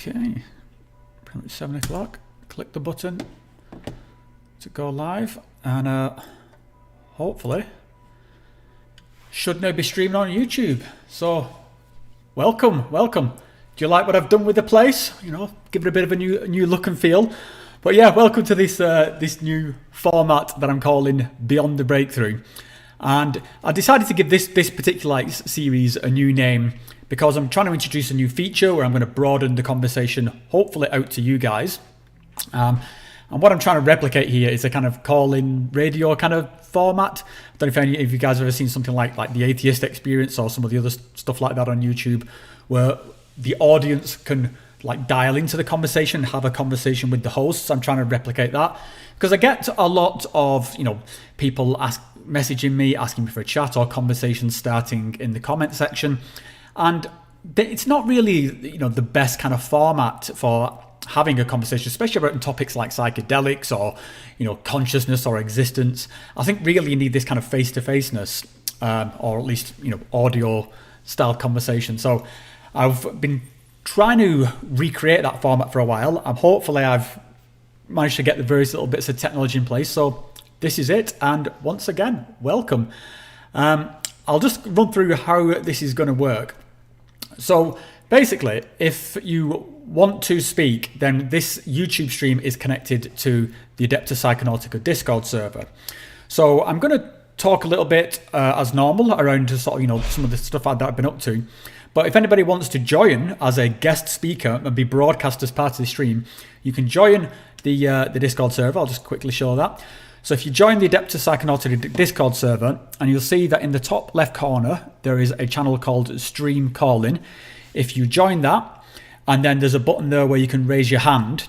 Okay, pretty much 7 o'clock. Click the button to go live, and hopefully should now be streaming on YouTube. So welcome. Do you like what I've done with the place? You know, give it a bit of a new look and feel. But yeah, welcome to this this new format that I'm calling Beyond The Breakthrough. And I decided to give this particular series a new name because I'm trying to introduce a new feature where I'm going to broaden the conversation, hopefully out to you guys. And what I'm trying to replicate here is a kind of call-in radio kind of format. I don't know if any of you guys have ever seen something like the Atheist Experience or some of the other stuff like that on YouTube, where the audience can dial into the conversation, have a conversation with the hosts. I'm trying to replicate that because I get a lot of people messaging me, asking me for a chat or conversations starting in the comment section, and it's not really the best kind of format for having a conversation, especially about topics like psychedelics or consciousness or existence. I think really you need this kind of face-to-faceness, or at least audio style conversation. So I've been trying to recreate that format for a while. Hopefully I've managed to get the various little bits of technology in place. So this is it, and once again, welcome. I'll just run through how this is going to work. So basically, if you want to speak, then this YouTube stream is connected to the Adeptus Psychonautica Discord server. So I'm going to talk a little bit as normal around sort of some of the stuff that I've been up to. But if anybody wants to join as a guest speaker and be broadcast as part of the stream, you can join the Discord server. I'll just quickly show that. So if you join the Adeptus Psychonautica Discord server, and you'll see that in the top left corner, there is a channel called Stream Calling. If you join that, and then there's a button there where you can raise your hand,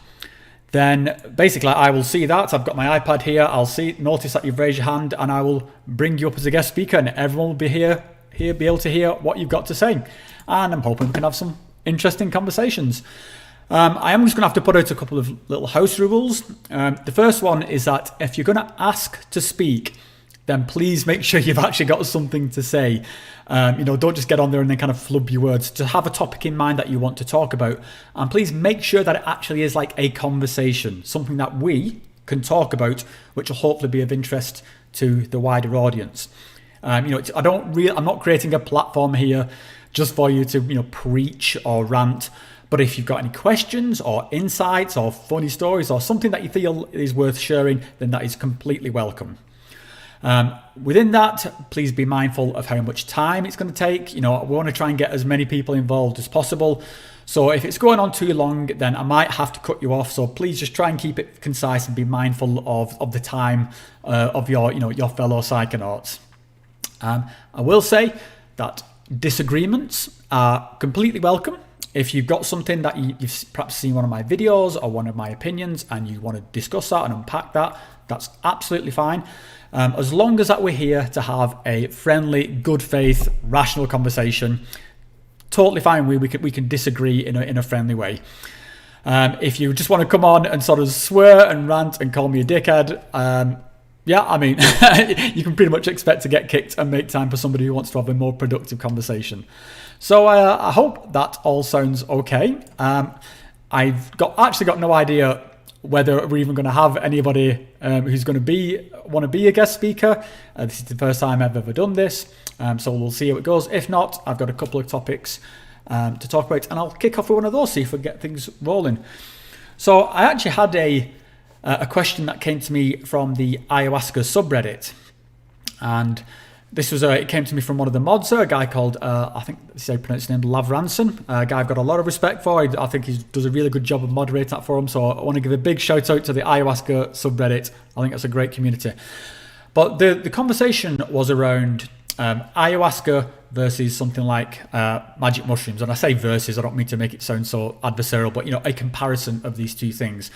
then basically I will see that. I've got my iPad here. I'll notice that you've raised your hand, and I will bring you up as a guest speaker, and everyone will be be able to hear what you've got to say. And I'm hoping we can have some interesting conversations. I am just going to have to put out a couple of little house rules. The first one is that if you're going to ask to speak, then please make sure you've actually got something to say. Don't just get on there and then kind of flub your words. To have a topic in mind that you want to talk about, and please make sure that it actually is like a conversation, something that we can talk about, which will hopefully be of interest to the wider audience. I'm not creating a platform here just for you to preach or rant. But if you've got any questions or insights or funny stories or something that you feel is worth sharing, then that is completely welcome. Within that, please be mindful of how much time it's going to take. We want to try and get as many people involved as possible. So if it's going on too long, then I might have to cut you off. So please just try and keep it concise and be mindful of the time of your fellow psychonauts. I will say that disagreements are completely welcome. If you've got something that you've perhaps seen one of my videos or one of my opinions and you want to discuss that and unpack that, that's absolutely fine. As long as that we're here to have a friendly, good faith, rational conversation, totally fine. We can disagree in a friendly way. If you just want to come on and sort of swear and rant and call me a dickhead, you can pretty much expect to get kicked and make time for somebody who wants to have a more productive conversation. So I hope that all sounds okay. I've actually got no idea whether we're even going to have anybody who's going to want to be a guest speaker. This is the first time I've ever done this, so we'll see how it goes. If not, I've got a couple of topics to talk about, and I'll kick off with one of those, see if we get things rolling. So I actually had a question that came to me from the Ayahuasca subreddit, and it came to me from one of the mods, a guy called, I think this is how you pronounce his name, Lavranson, a guy I've got a lot of respect for. I think he does a really good job of moderating that for him, so I want to give a big shout out to the Ayahuasca subreddit. I think that's a great community. But the conversation was around ayahuasca versus something like magic mushrooms. And I say versus, I don't mean to make it sound so adversarial, but a comparison of these two things.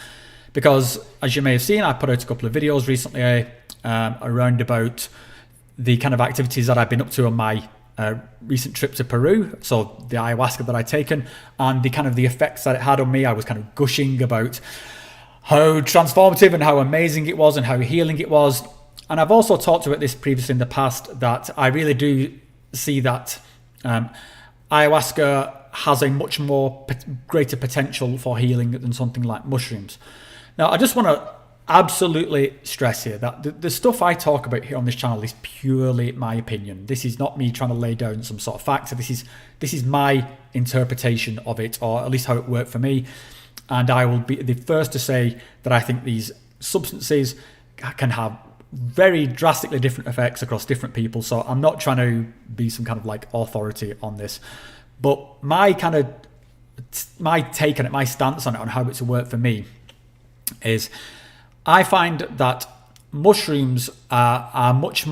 Because as you may have seen, I put out a couple of videos recently around about the kind of activities that I've been up to on my recent trip to Peru, so the ayahuasca that I'd taken, and the effects that it had on me. I was kind of gushing about how transformative and how amazing it was and how healing it was. And I've also talked about this previously in the past, that I really do see that ayahuasca has a much more greater potential for healing than something like mushrooms. Now, I just want to absolutely stress here that the stuff I talk about here on this channel is purely my opinion. This is not me trying to lay down some sort of facts. This is my interpretation of it, or at least how it worked for me. And I will be the first to say that I think these substances can have very drastically different effects across different people. So I'm not trying to be some kind of like authority on this, but my take on it, my stance on it, on how it's worked for me, is I find that mushrooms are much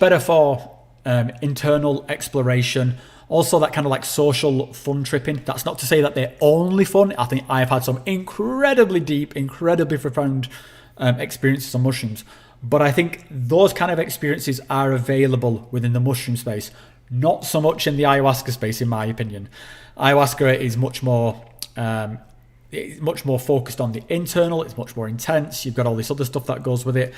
better for internal exploration. Also, that kind of like social fun tripping. That's not to say that they're only fun. I think I've had some incredibly deep, incredibly profound experiences on mushrooms. But I think those kind of experiences are available within the mushroom space. Not so much in the ayahuasca space, in my opinion. Ayahuasca is much more focused on the internal. It's much more intense. You've got all this other stuff that goes with it.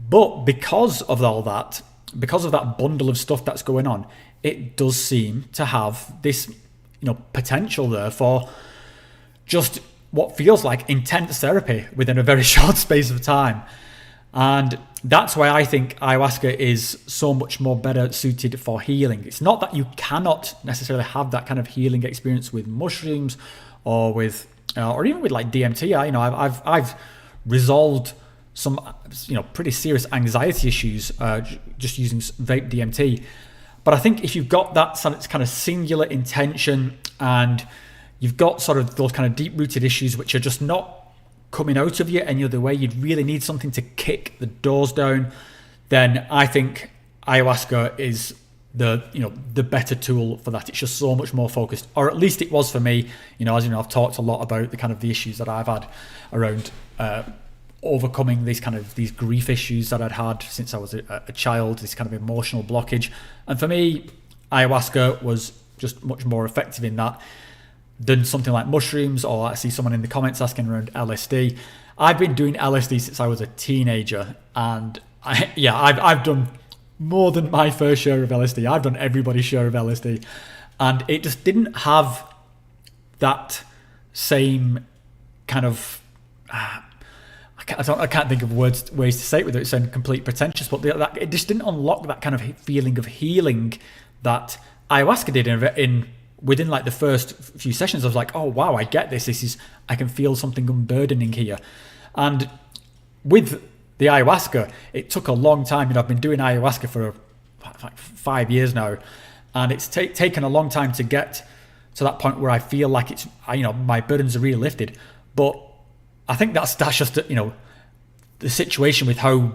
But because of all that, because of that bundle of stuff that's going on, it does seem to have this, potential there for just what feels like intense therapy within a very short space of time. And that's why I think ayahuasca is so much more better suited for healing. It's not that you cannot necessarily have that kind of healing experience with mushrooms or even with like DMT. I've resolved some pretty serious anxiety issues just using vape DMT. But I think if you've got that kind of singular intention, and you've got sort of those kind of deep-rooted issues which are just not coming out of you any other way, you'd really need something to kick the doors down, then I think ayahuasca is the better tool for that. It's just so much more focused, or at least it was for me. As I've talked a lot about the issues that I've had around overcoming these grief issues that I'd had since I was a child, this kind of emotional blockage. And for me, ayahuasca was just much more effective in that than something like mushrooms, or I see someone in the comments asking around LSD. I've been doing LSD since I was a teenager, and I've done more than my fair share of LSD. I've done everybody's share of LSD, and it just didn't have that same kind of I can't think of ways to say it without it sounding completely pretentious, but it just didn't unlock that kind of feeling of healing that ayahuasca did within like the first few sessions. I was like, oh wow, I get this. I can feel something unburdening here. And with the ayahuasca, it took a long time. I've been doing ayahuasca for like 5 years now, and it's taken a long time to get to that point where I feel like my burdens are really lifted. But I think that's just the situation with how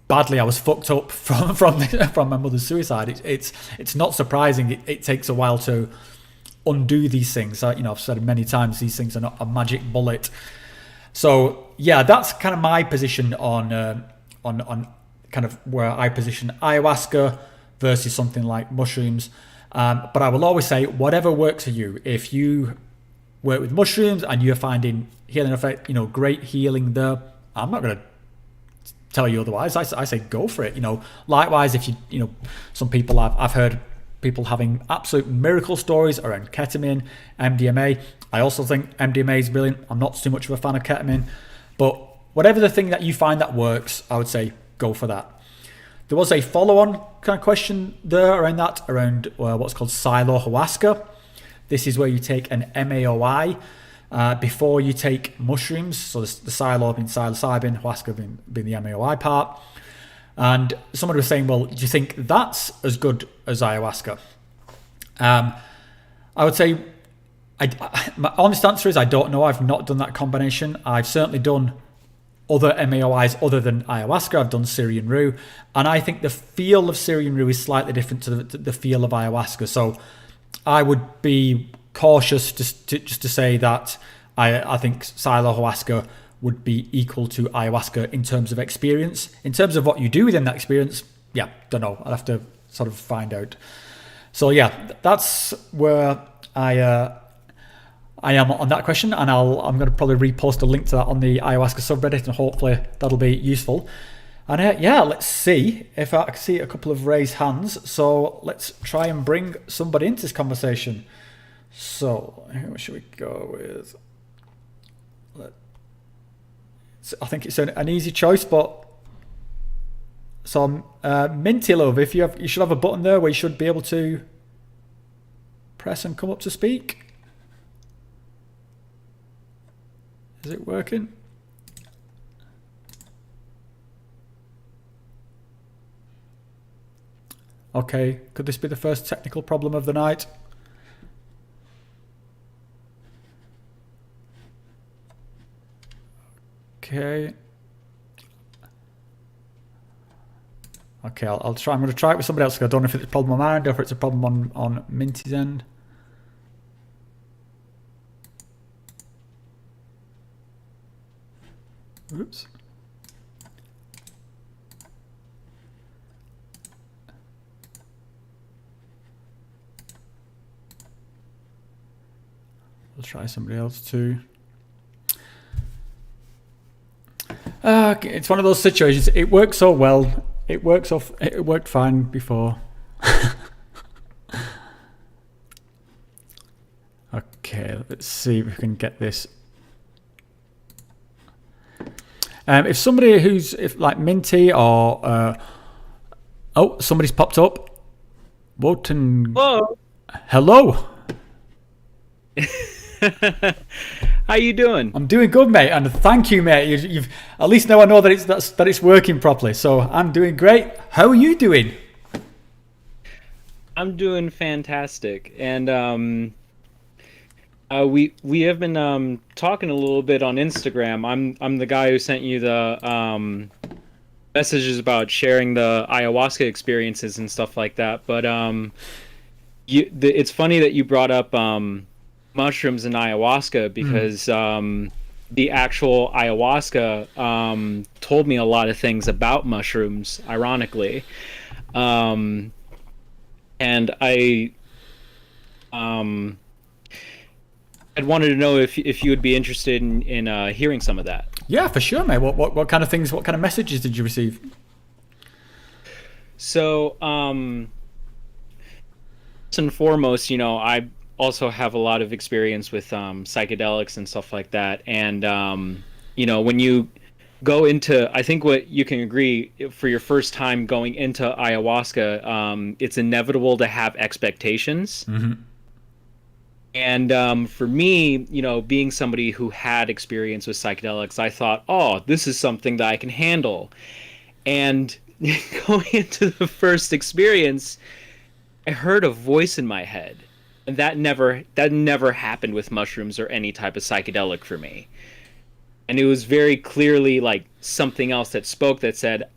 badly I was fucked up from my mother's suicide. It's not surprising. It takes a while to undo these things. I've said it many times, these things are not a magic bullet. So yeah, that's kind of my position on kind of where I position ayahuasca versus something like mushrooms. But I will always say, whatever works for you. If you work with mushrooms and you're finding healing effect, great healing there, I'm not going to tell you otherwise. I say go for it. Likewise, if some people I've heard people having absolute miracle stories around ketamine, MDMA. I also think MDMA is brilliant. I'm not too much of a fan of ketamine, but whatever the thing that you find that works, I would say go for that. There was a follow-on kind of question there around what's called Silo-huasca. This is where you take an MAOI before you take mushrooms. So the silo being psilocybin, huasca being the MAOI part. And somebody was saying, well, do you think that's as good as ayahuasca? I would say, my honest answer is I don't know. I've not done that combination. I've certainly done other MAOIs other than ayahuasca. I've done Syrian Rue. And I think the feel of Syrian Rue is slightly different to the feel of ayahuasca. So I would be cautious just to say that I think Silo-huasca would be equal to ayahuasca in terms of experience. In terms of what you do within that experience, yeah, don't know. I'll have to sort of find out. So yeah, that's where I am on that question, and I'm going to probably repost a link to that on the ayahuasca subreddit, and hopefully that'll be useful. And yeah, let's see if I can see a couple of raised hands. So let's try and bring somebody into this conversation. So what should we go with? I think it's an easy choice, but so Minty Love, if you should have a button there where you should be able to press and come up to speak. Is it working? Okay, could this be the first technical problem of the night? Okay. Okay, I'll try. I'm going to try it with somebody else. I don't know if it's a problem on my end or if it's a problem on Minty's end. Oops. I'll try somebody else too. It's one of those situations. It works so well. It worked fine before. Okay, let's see if we can get this. If somebody like Minty or oh, somebody's popped up. Wotan. Whoa. Hello. How you doing? I'm doing good, mate, and thank you, mate. You've at least now I know that it's working properly. So I'm doing great. How are you doing? I'm doing fantastic, and we have been talking a little bit on Instagram. I'm the guy who sent you the messages about sharing the ayahuasca experiences and stuff like that. But it's funny that you brought up mushrooms and ayahuasca because the actual ayahuasca told me a lot of things about mushrooms, ironically, and I'd wanted to know if you would be interested in hearing some of that. Yeah, for sure, mate. What kind of things? What kind of messages did you receive? So, first and foremost, I also have a lot of experience with psychedelics and stuff like that. And, when you go into, I think what you can agree for your first time going into ayahuasca, it's inevitable to have expectations. Mm-hmm. And for me, being somebody who had experience with psychedelics, I thought, oh, this is something that I can handle. And going into the first experience, I heard a voice in my head. And that never happened with mushrooms or any type of psychedelic for me. And it was very clearly like something else that spoke that said,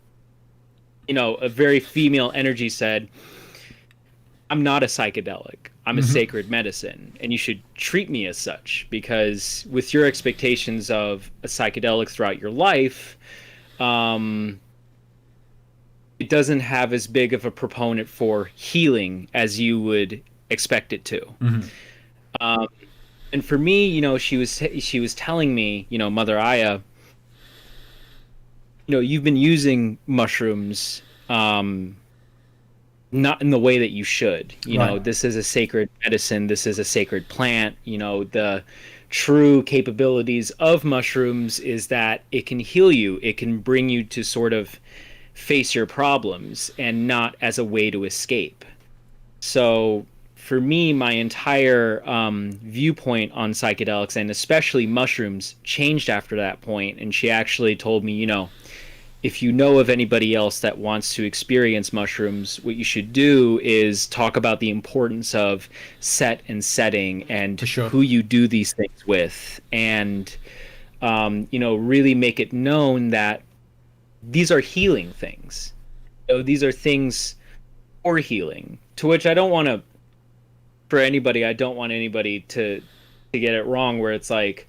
a very female energy said, I'm not a psychedelic. I'm a sacred medicine, and you should treat me as such, because with your expectations of a psychedelic throughout your life, it doesn't have as big of a proponent for healing as you would expect it to. Mm-hmm. And for me, she was telling me, Mother Aya, you've been using mushrooms not in the way that you should. Right. This is a sacred medicine, this is a sacred plant. The true capabilities of mushrooms is that it can heal you, it can bring you to sort of face your problems, and not as a way to escape. So for me, my entire viewpoint on psychedelics, and especially mushrooms, changed after that point. And she actually told me, if you know of anybody else that wants to experience mushrooms, what you should do is talk about the importance of set and setting and who you do these things with. And, really make it known that these are healing things. These are things for healing, to which I don't want anybody to get it wrong, where it's like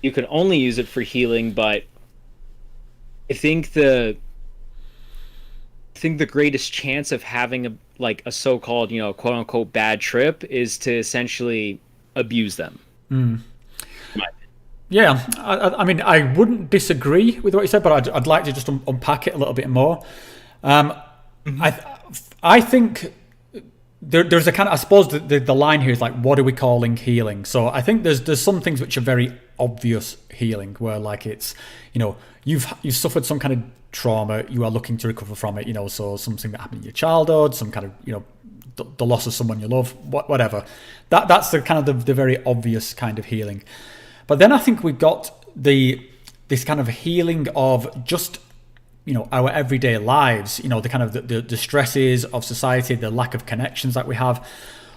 you can only use it for healing. But I think the greatest chance of having a so-called, quote unquote bad trip is to essentially abuse them. Yeah, I mean, I wouldn't disagree with what you said, but I'd like to just unpack it a little bit more. I think there's a kind of, I suppose the line here is like, what are we calling healing? So I think there's some things which are very obvious healing, where like it's, you've suffered some kind of trauma, you are looking to recover from it, so something that happened in your childhood, some kind of, the loss of someone you love, whatever. That's the kind of the very obvious kind of healing. But then I think we've got this kind of healing of just, our everyday lives, the kind of the stresses of society, the lack of connections that we have,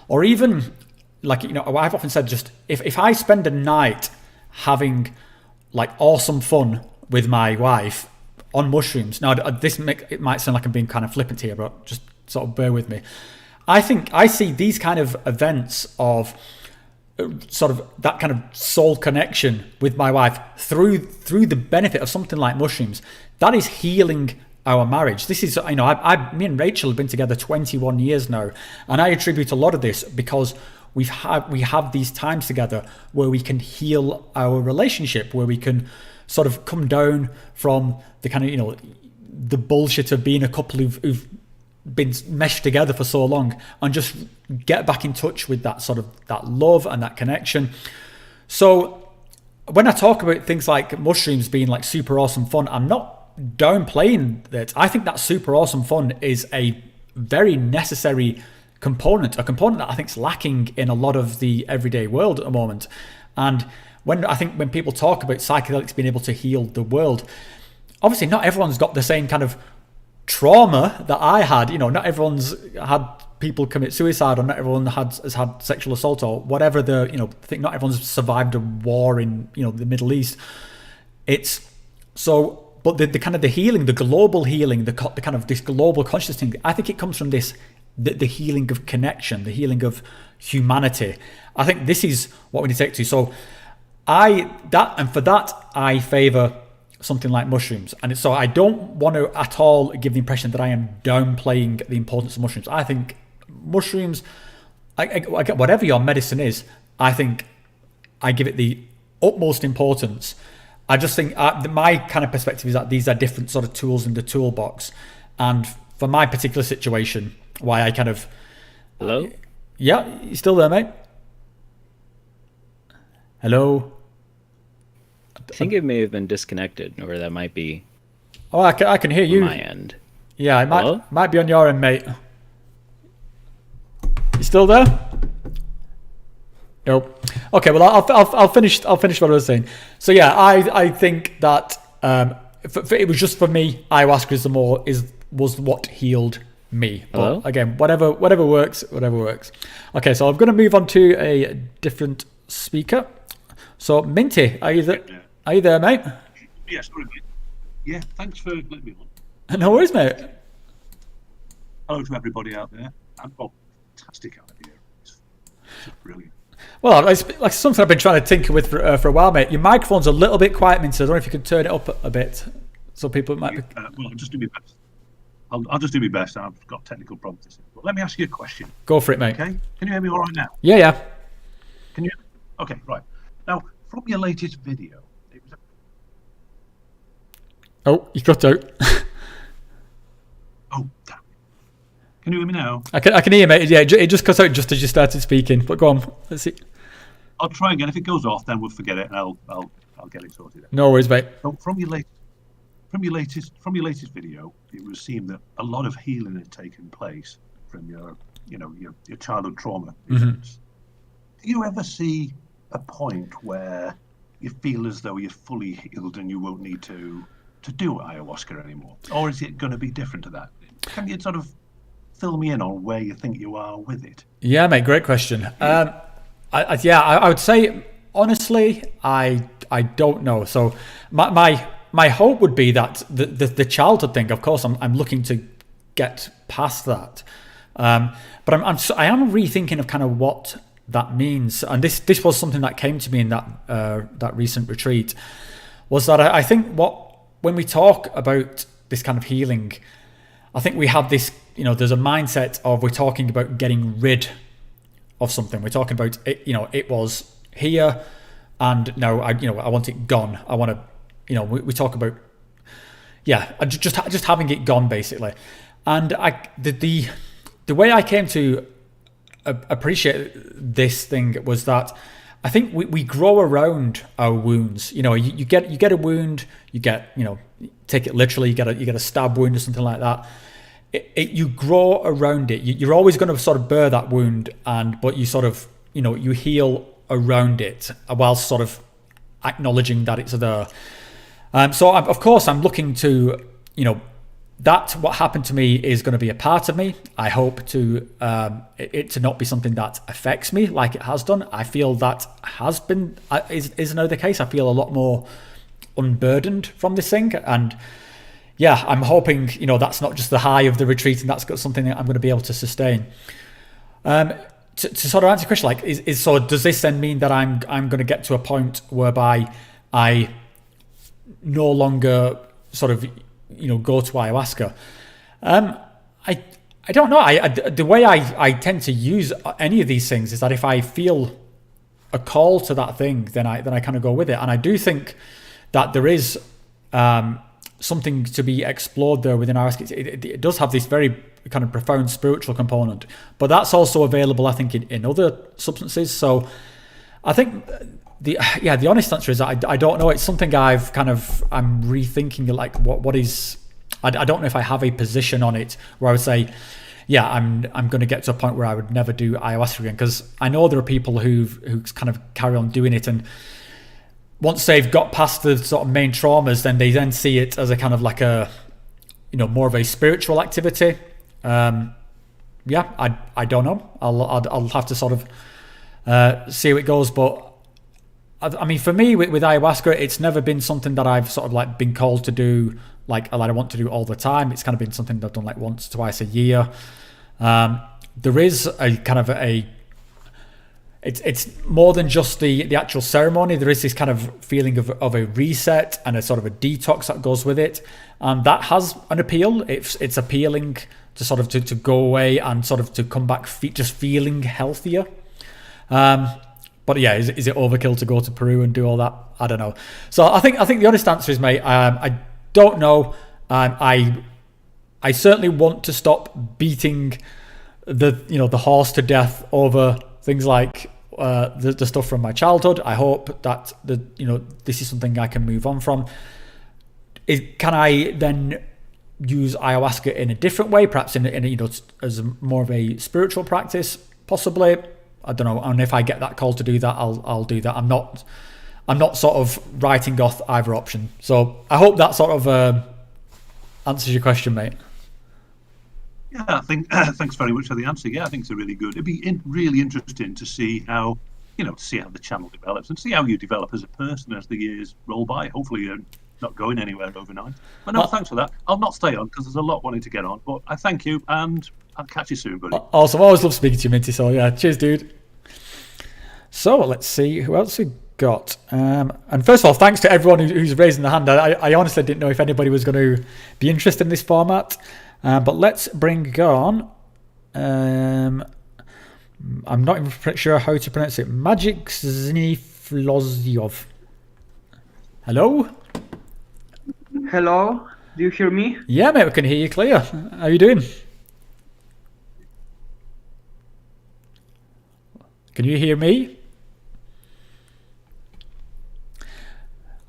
or even like, I've often said, just if I spend a night having like awesome fun with my wife on mushrooms. Now, it might sound like I'm being kind of flippant here, but just sort of bear with me. I think I see these kind of events of sort of that kind of soul connection with my wife through the benefit of something like mushrooms. That is healing our marriage. This is, me and Rachel have been together 21 years now, and I attribute a lot of this because we have these times together where we can heal our relationship, where we can sort of come down from the kind of, the bullshit of being a couple who've been meshed together for so long, and just get back in touch with that sort of that love and that connection. So when I talk about things like mushrooms being like super awesome fun, I'm not downplaying that. I think that super awesome fun is a very necessary component, a component that I think is lacking in a lot of the everyday world at the moment. And when people talk about psychedelics being able to heal the world, obviously not everyone's got the same kind of trauma that I had. Not everyone's had people commit suicide, or not everyone has had sexual assault, or whatever I think not everyone's survived a war in the Middle East. It's so, but the kind of the healing, the global healing, the kind of this global conscious thing, I think it comes from this the healing of connection, the healing of humanity. I think this is what we need to take to. So for that I favour something like mushrooms. And so I don't want to at all give the impression that I am downplaying the importance of mushrooms. I think mushrooms, whatever your medicine is, I think I give it the utmost importance. I just think my kind of perspective is that these are different sort of tools in the toolbox. And for my particular situation, why I kind of... Hello? Yeah, you still there, mate? Hello? I think it may have been disconnected, or that might be... Oh, I can hear you. On my end. Yeah, it might be on your end, mate. You still there? Nope. Okay, well, I'll finish what I was saying. So yeah, I think that it was just for me, ayahuasca was what healed me. Hello? But again, whatever works. Okay, so I'm going to move on to a different speaker. So Minty, are you there? Yeah. Are you there, mate? Yeah, sorry, mate. Yeah, thanks for letting me on. No worries, mate. Hello to everybody out there. Fantastic idea. It's brilliant. Well, it's like something I've been trying to tinker with for a while, mate. Your microphone's a little bit quiet, Minty. I don't know if you could turn it up a bit, so people might be... Well, I'll just do my best. I'll just do my best. I've got technical problems. But let me ask you a question. Go for it, mate. Okay? Can you hear me all right now? Yeah. Can you? Okay, right. Now, from your latest video, it was Oh, you cut out. Oh, damn. Can you hear me now? I can hear you, mate. Yeah, it just cut out just as you started speaking. But go on. Let's see. I'll try again. If it goes off, then we'll forget it, and I'll get it sorted out. No worries, mate. So from your latest video, it would seem that a lot of healing had taken place from your childhood trauma. Mm-hmm. Do you ever see a point where you feel as though you're fully healed and you won't need to do ayahuasca anymore, or is it going to be different to that? Can you sort of fill me in on where you think you are with it? Yeah, mate. Great question. I would say honestly, I don't know. So my hope would be that the childhood thing. Of course, I'm looking to get past that. But I am rethinking of kind of what that means. And this was something that came to me in that recent retreat, was that I think when we talk about this kind of healing, I think we have this, there's a mindset of we're talking about getting rid of something. We're talking about it, it was here, and no, I want it gone. I want to, we talk about, just having it gone basically. And the way I came to appreciate this thing was that I think we grow around our wounds. You get a wound, take it literally, you get a stab wound or something like that. You grow around it. You're always going to sort of bear that wound, but you sort of, you heal around it while sort of acknowledging that it's there. So of course I'm looking to, that what happened to me is going to be a part of me. I hope to it to not be something that affects me like it has done. I feel that is now the case. I feel a lot more unburdened from this thing, and I'm hoping that's not just the high of the retreat, and that's got something that I'm going to be able to sustain. To sort of answer the question, like, so does this then mean that I'm going to get to a point whereby I no longer sort of go to ayahuasca? I don't know. The way I tend to use any of these things is that if I feel a call to that thing, then I kind of go with it. And I do think that there is something to be explored there within ayahuasca. It does have this very kind of profound spiritual component, but that's also available, I think, in other substances. So I think the honest answer is that I don't know. It's something I'm rethinking, like what is, I don't know if I have a position on it where I would say, I'm going to get to a point where I would never do ayahuasca again, because I know there are people who kind of carry on doing it, and once they've got past the sort of main traumas, then they then see it as a kind of like a, more of a spiritual activity. I don't know. I'll have to sort of see how it goes. But I mean, for me with ayahuasca, it's never been something that I've sort of like been called to do, like I want to do all the time. It's kind of been something that I've done like once, twice a year. There is a kind of it's more than just the actual ceremony. There is this kind of feeling of a reset and a sort of a detox that goes with it, and that has an appeal. It's appealing to sort of to go away and sort of to come back just feeling healthier. But is it overkill to go to Peru and do all that? I don't know. So I think the honest answer is, mate, I don't know. I certainly want to stop beating the horse to death over things like the stuff from my childhood. I hope that this is something I can move on from. Can I then use ayahuasca in a different way, perhaps in as more of a spiritual practice? Possibly. I don't know. And if I get that call to do that, I'll do that. I'm not sort of writing off either option. So I hope that sort of answers your question, mate. Yeah, I think thanks very much for the answer. Yeah, I think it's really good. It'd be really interesting to see how the channel develops and see how you develop as a person as the years roll by. Hopefully you're not going anywhere overnight. But no, thanks for that. I'll not stay on because there's a lot wanting to get on. But I thank you, and I'll catch you soon, buddy. Awesome. I always love speaking to you, Minty. So yeah, cheers, dude. So let's see who else we got. And first of all, thanks to everyone who's raising the hand. I honestly didn't know if anybody was going to be interested in this format. But let's bring on. I'm not even sure how to pronounce it. Magic Znifloziov. Hello? Hello? Do you hear me? Yeah, mate, we can hear you clear. How are you doing? Can you hear me?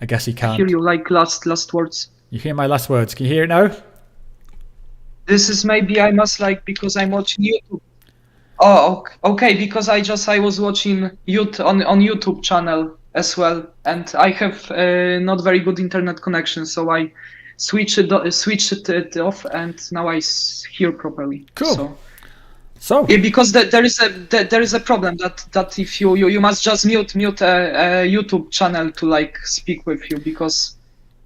I guess you can't. I hear you like last words. You hear my last words. Can you hear it now? This is maybe I must because I'm watching YouTube. Oh, okay, because I was watching on YouTube channel as well, and I have not very good internet connection, so I switched it off, and now I hear properly. Cool. So yeah, because there is a problem that if you must just mute a YouTube channel to like speak with you, because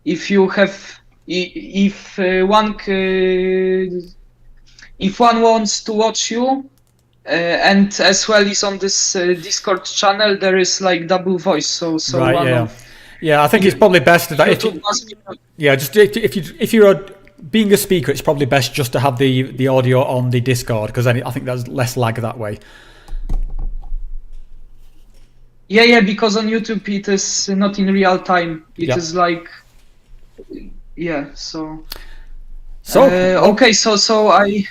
if you have if one wants to watch you and as well is on this Discord channel, there is like double voice. So right, I think it's probably best that just if you're being a speaker, it's probably best just to have the audio on the Discord, because I think there's less lag that way. Yeah, because on YouTube it is not in real time. It is Yeah. like, yeah. So So okay, so you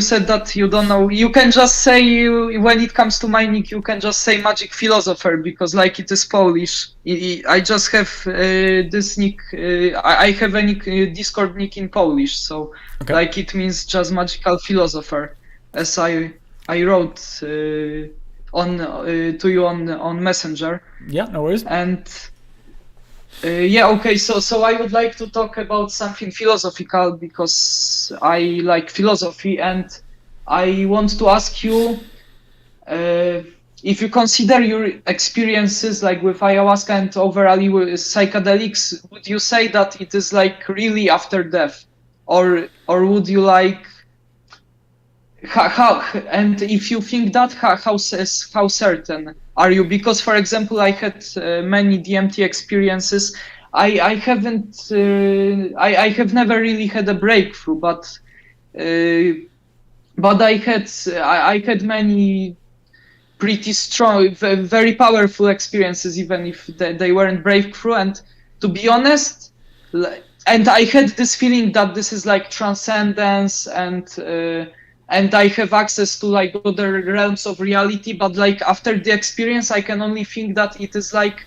said that you don't know. You can just say when it comes to mining, you can just say magic philosopher because like it is Polish. I just have this nick. I have a nick, Discord nick in Polish, so Okay. like it means just magical philosopher, as I wrote on to you on Messenger. yeah, no worries. And yeah, okay, so I would like to talk about something philosophical because I like philosophy, and I want to ask you if you consider your experiences like with ayahuasca and overall with psychedelics, would you say that it is like really after death, or would you like how and if you think that how certain are you? Because for example, I had many DMT experiences. I haven't I have never really had a breakthrough, but I had many pretty strong, very powerful experiences, even if they weren't breakthrough. And to be honest, and I had this feeling that this is like transcendence, and I have access to like other realms of reality. But like after the experience, I can only think that it is like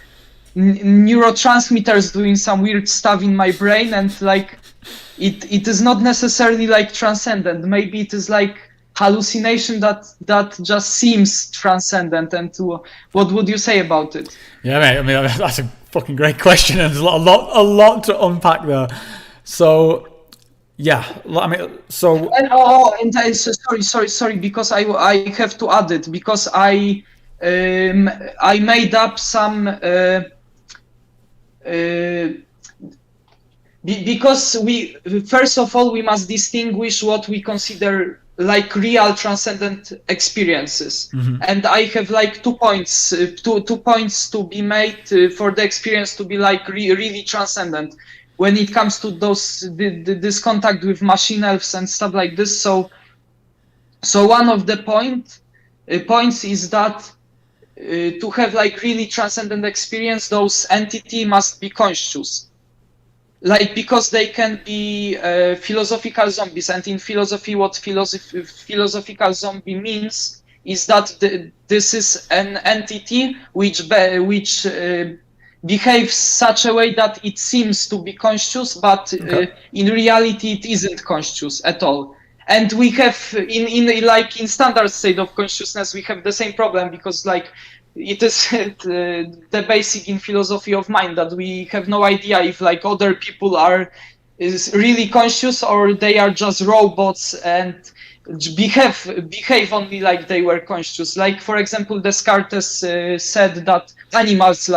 neurotransmitters doing some weird stuff in my brain, and like it is not necessarily like transcendent. Maybe it is like hallucination that just seems transcendent. And what would you say about it? Yeah, mate. I mean, that's a fucking great question, and there's a lot to unpack there. So, yeah, I mean, so And I sorry, because I have to add it because I made up some because we first of all we must distinguish what we consider like real transcendent experiences. And I have like 2 points to be made for the experience to be like really transcendent when it comes to those this contact with machine elves and stuff like this. So one of the points is that to have like really transcendent experience, those entity must be conscious, like because they can be philosophical zombies. And in philosophy, what philosophical zombie means is that this is an entity which behaves such a way that it seems to be conscious, but in reality it isn't conscious at all. And we have in standard state of consciousness, we have the same problem, because like it is the basic in philosophy of mind that we have no idea if like other people is really conscious or they are just robots and behave only like they were conscious. Like for example, Descartes said that animals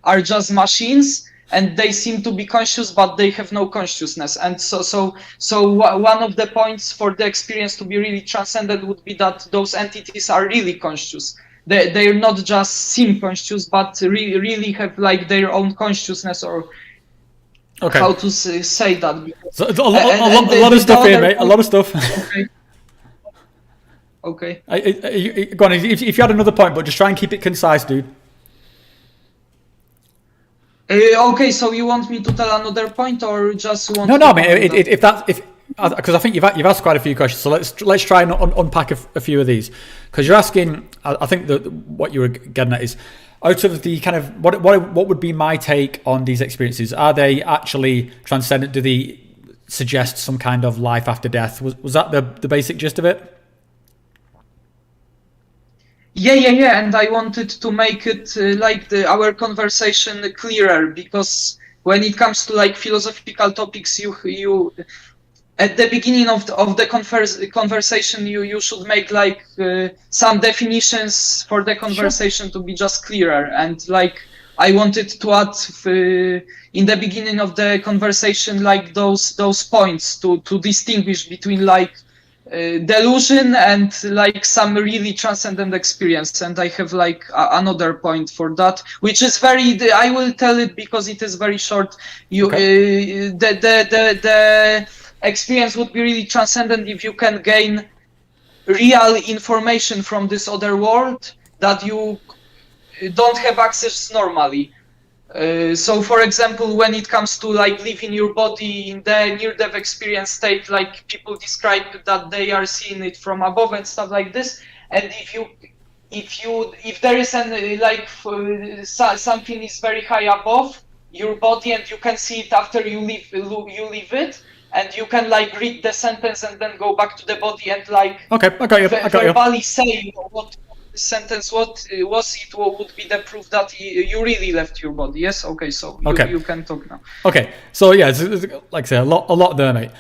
are just machines and they seem to be conscious, but they have no consciousness. And so one of the points for the experience to be really transcendent would be that those entities are really conscious. They're not just seem conscious, but really have like their own consciousness, or how to say that. So, a lot of stuff here, mate. A lot of stuff. Okay. Go on. If you had another point, but just try and keep it concise, dude. Okay, so you want me to tell another point, or just want? No. I mean, because I think you've asked quite a few questions, so let's try and unpack a few of these. Because you're asking, I think that what you were getting at is, out of the kind of what would be my take on these experiences? Are they actually transcendent? Do they suggest some kind of life after death? Was that the basic gist of it? Yeah, and I wanted to make it like our conversation clearer, because when it comes to like philosophical topics, you at the beginning of the conversation, you should make like some definitions for the conversation to be just clearer. And like I wanted to add in the beginning of the conversation like those points to distinguish between like delusion and like some really transcendent experience. And I have like another point for that, which is I will tell it because it is very short. The experience would be really transcendent if you can gain real information from this other world, that you don't have access normally. So for example, when it comes to like leaving your body in the near-death experience state, like people describe that they are seeing it from above and stuff like this. And if there is an something is very high above your body and you can see it after you leave it, and you can like read the sentence and then go back to the body and like Okay, I got you. verbally say what the sentence what was, it would be the proof that you really left your body. Yes. Okay. So you can talk now. Okay, so yeah, it's, like I say, a lot there, mate.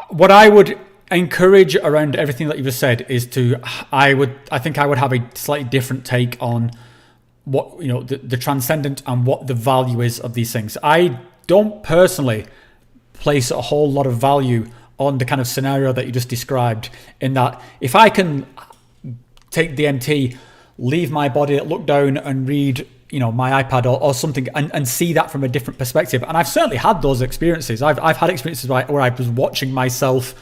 What I would encourage around everything that you just said is I think I would have a slightly different take on what, you know, the transcendent and what the value is of these things. I don't personally place a whole lot of value on the kind of scenario that you just described, in that if I can take DMT, leave my body, look down and read, you know, my iPad or something, and see that from a different perspective. And I've certainly had those experiences. I've had experiences where I was watching myself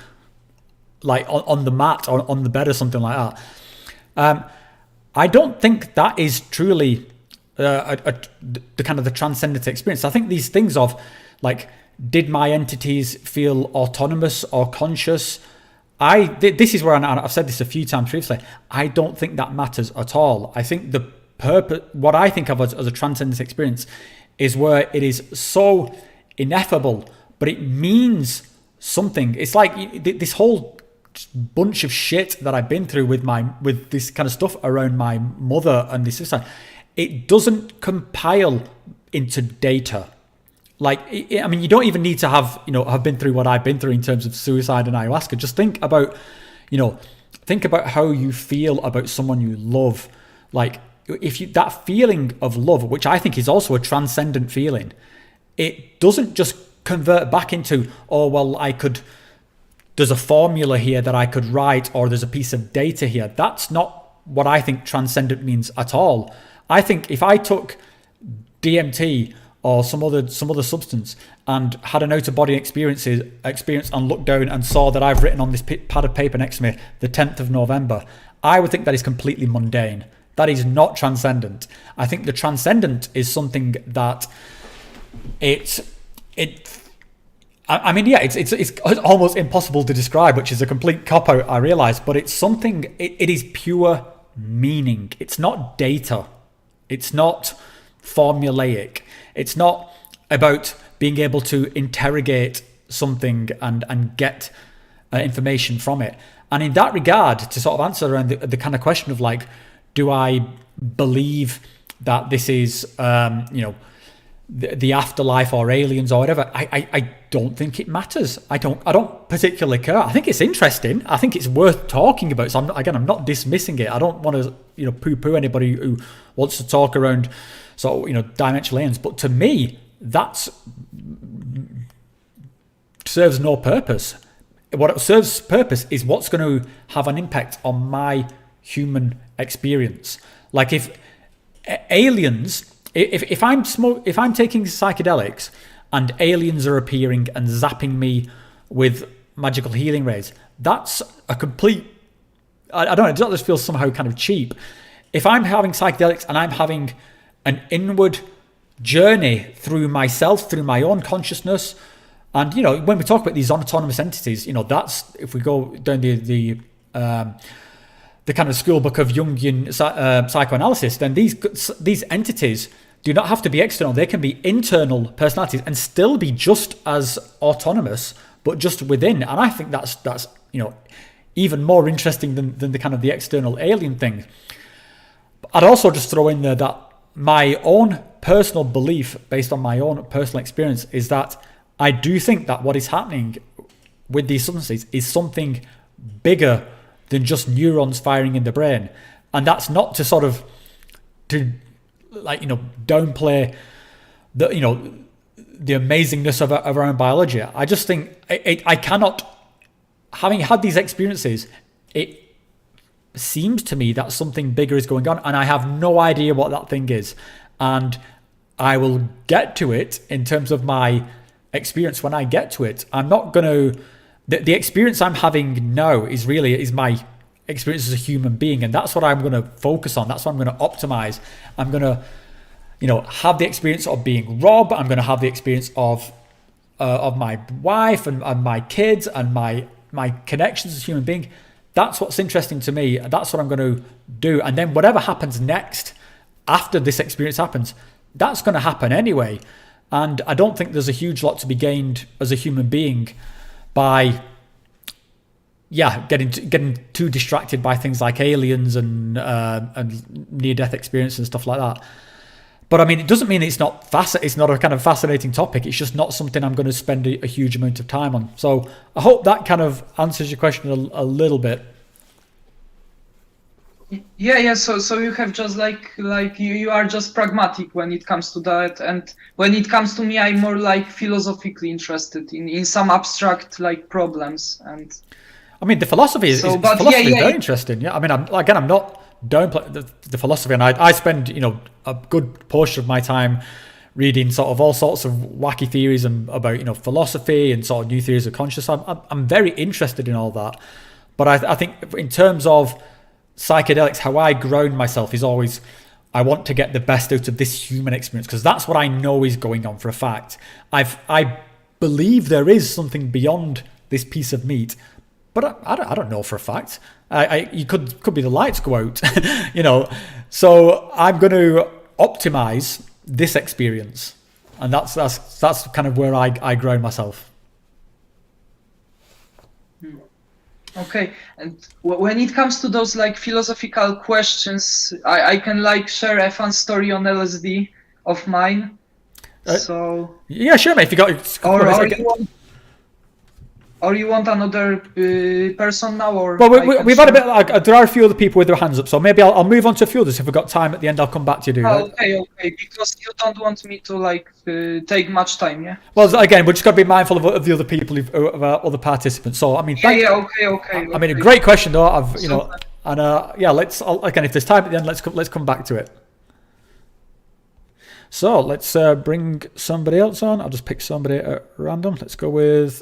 like on the mat or on the bed or something like that. I don't think that is truly the kind of the transcendent experience. I think these things of like, did my entities feel autonomous or conscious? This is where I've said this a few times previously. I don't think that matters at all. I think the purpose, what I think of as a transcendent experience, is where it is so ineffable, but it means something. It's like this whole bunch of shit that I've been through with this kind of stuff around my mother and this suicide. It doesn't compile into data. Like, I mean, you don't even need to have been through what I've been through in terms of suicide and ayahuasca. Just think about how you feel about someone you love. Like, that feeling of love, which I think is also a transcendent feeling, it doesn't just convert back into, oh, well, there's a formula here that I could write, or there's a piece of data here. That's not what I think transcendent means at all. I think if I took DMT or some other substance and had an out-of-body experience and looked down and saw that I've written on this pad of paper next to me the 10th of November, I would think that is completely mundane. That is not transcendent. I think the transcendent is something that it's almost impossible to describe, which is a complete cop-out, I realise, but it's something, it is pure meaning. It's not data. It's not formulaic. It's not about being able to interrogate something and get information from it. And in that regard, to sort of answer around the kind of question of like, do I believe that this is, the afterlife or aliens or whatever, I don't think it matters. I don't particularly care. I think it's interesting. I think it's worth talking about. So I'm not dismissing it. I don't want to poo-poo anybody who wants to talk around dimensional aliens. But to me, that serves no purpose. What serves purpose is what's going to have an impact on my human experience. Like if aliens. If I'm taking psychedelics and aliens are appearing and zapping me with magical healing rays, that's a complete, I don't know, it just feels somehow kind of cheap. If I'm having psychedelics and I'm having an inward journey through myself, through my own consciousness, and when we talk about these autonomous entities, that's, if we go down the kind of school book of Jungian psychoanalysis, then these entities do not have to be external. They can be internal personalities and still be just as autonomous, but just within. And I think that's even more interesting than the kind of the external alien thing. I'd also just throw in there that my own personal belief, based on my own personal experience, is that I do think that what is happening with these substances is something bigger than just neurons firing in the brain. And that's not to sort of downplay the amazingness of our own biology. I just think I cannot, having had these experiences, it seems to me that something bigger is going on, and I have no idea what that thing is. And I will get to it in terms of my experience when I get to it. I'm not going to, the experience I'm having now is my experience as a human being, and that's what I'm going to focus on. That's what I'm going to optimize. I'm going to, have the experience of being Rob. I'm going to have the experience of my wife and my kids and my connections as a human being. That's what's interesting to me. That's what I'm going to do. And then whatever happens next after this experience happens, that's going to happen anyway. And I don't think there's a huge lot to be gained as a human being by getting too distracted by things like aliens and near-death experience and stuff like that. But I mean, it doesn't mean it's not it's not a kind of fascinating topic. It's just not something I'm going to spend a huge amount of time on. So I hope that kind of answers your question a little bit. Yeah. So you have just like you are just pragmatic when it comes to that, and when it comes to me, I'm more like philosophically interested in some abstract like problems. And I mean, the philosophy is very interesting. Yeah, I mean, I'm not downplaying the philosophy, and I spend a good portion of my time reading sort of all sorts of wacky theories and about philosophy and sort of new theories of consciousness. I'm very interested in all that, but I think in terms of psychedelics, how I ground myself is always I want to get the best out of this human experience, because that's what I know is going on for a fact. I believe there is something beyond this piece of meat. But I don't know for a fact. You could be the lights go out, So I'm going to optimize this experience, and that's kind of where I ground myself. Okay, and when it comes to those like philosophical questions, I can like share a fun story on LSD of mine. Yeah, sure, mate. If you got or you want another person now, or well, we've had a bit. There are a few other people with their hands up, so maybe I'll move on to a few others. If we've got time at the end, I'll come back to you, dude. Okay, because you don't want me to take much time, yeah. Well, again, we're just got to be mindful of the other people, of our other participants. So, I mean, okay. I mean, a great question, though. Let's again, if there's time at the end, let's come back to it. So let's bring somebody else on. I'll just pick somebody at random. Let's go with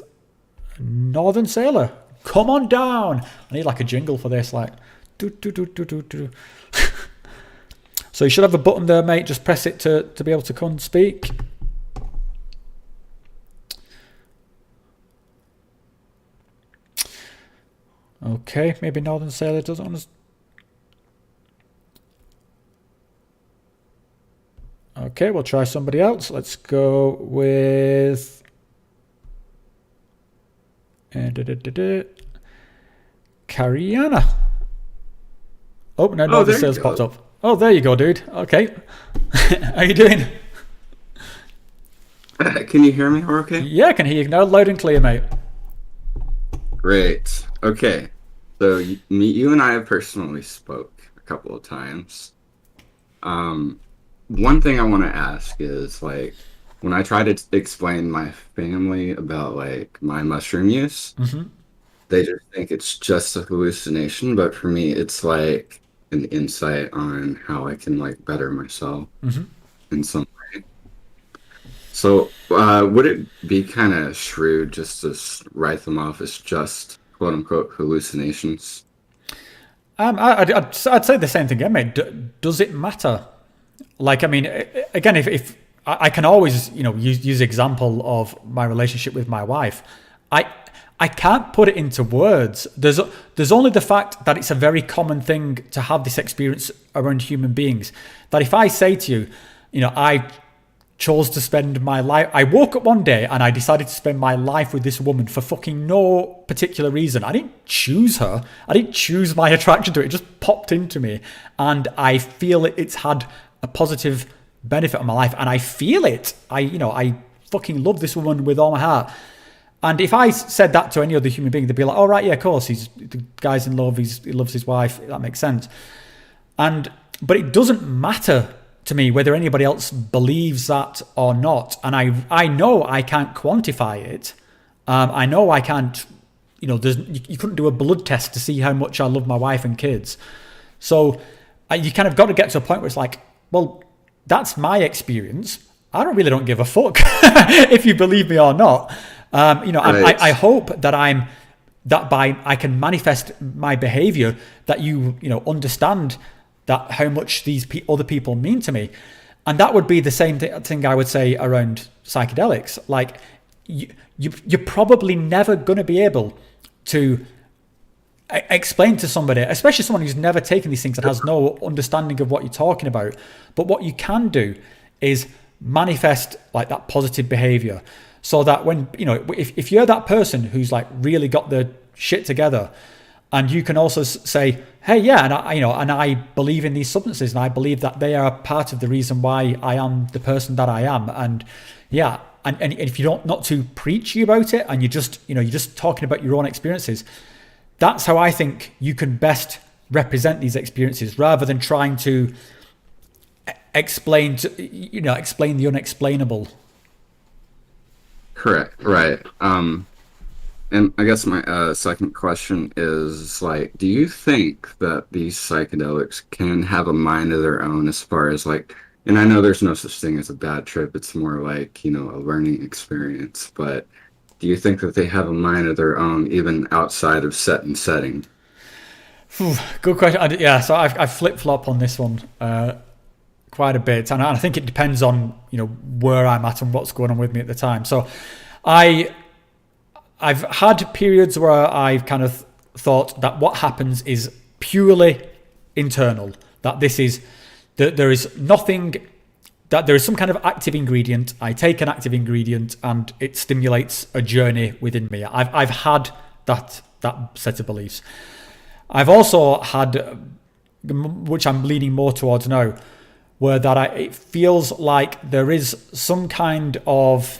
Northern Sailor. Come on down. I need like a jingle for this, like do. So you should have a button there, mate. Just press it to be able to come and speak. Okay, maybe Northern Sailor doesn't want to. Okay, we'll try somebody else. Let's go with Kariana. Oh, no, Northern Sailor's popped up. Oh, there you go, dude. Okay. How you doing? Can you hear me okay? Yeah, I can hear you now, loud and clear, mate. Great. Okay. So you and I have personally spoke a couple of times. One thing I want to ask is, like, when I try to explain my family about like my mushroom use, they just think it's just a hallucination. But for me, it's like an insight on how I can like better myself in some way. So would it be kind of shrewd just to write them off as just quote unquote hallucinations? I'd say the same thing again, mate. Does it matter? Like, I mean, again, if I can always, use the example of my relationship with my wife. I can't put it into words. There's only the fact that it's a very common thing to have this experience around human beings. That if I say to you, I chose to spend my life. I woke up one day and I decided to spend my life with this woman for fucking no particular reason. I didn't choose her. I didn't choose my attraction to it. It just popped into me, and I feel it's had a positive benefit on my life, and I feel it. I fucking love this woman with all my heart. And if I said that to any other human being, they'd be like, "Oh right, yeah, of course, the guy's in love. He loves his wife. That makes sense." But it doesn't matter to me whether anybody else believes that or not. And I know I can't quantify it. I know I can't. You couldn't do a blood test to see how much I love my wife and kids. So you kind of got to get to a point where it's like, well, that's my experience. I really don't give a fuck if you believe me or not. I hope that I'm that by I can manifest my behavior, that you know understand that how much these other people mean to me. And that would be the same thing I would say around psychedelics. Like you're probably never going to be able to explain to somebody, especially someone who's never taken these things and has no understanding of what you're talking about. But what you can do is manifest like that positive behavior, so that when, you know, if you're that person who's like really got the shit together, and you can also say, hey, yeah, and I believe in these substances, and I believe that they are part of the reason why I am the person that I am. And yeah, and if you don't, not to preach you about it, and you're just talking about your own experiences, that's how I think you can best represent these experiences, rather than trying to explain the unexplainable. Correct. Right. And I guess my second question is, like, do you think that these psychedelics can have a mind of their own, as far as like, and I know there's no such thing as a bad trip, it's more like, you know, a learning experience, but do you think that they have a mind of their own even outside of set and setting? Good question. Yeah, so I flip-flop on this one quite a bit, and I think it depends on, you know, where I'm at and what's going on with me at the time. So I've had periods where I've kind of thought that what happens is purely internal, that there is nothing, that there is some kind of active ingredient. I take an active ingredient and it stimulates a journey within me. I've had that set of beliefs. I've also had, which I'm leaning more towards now, where it feels like there is some kind of,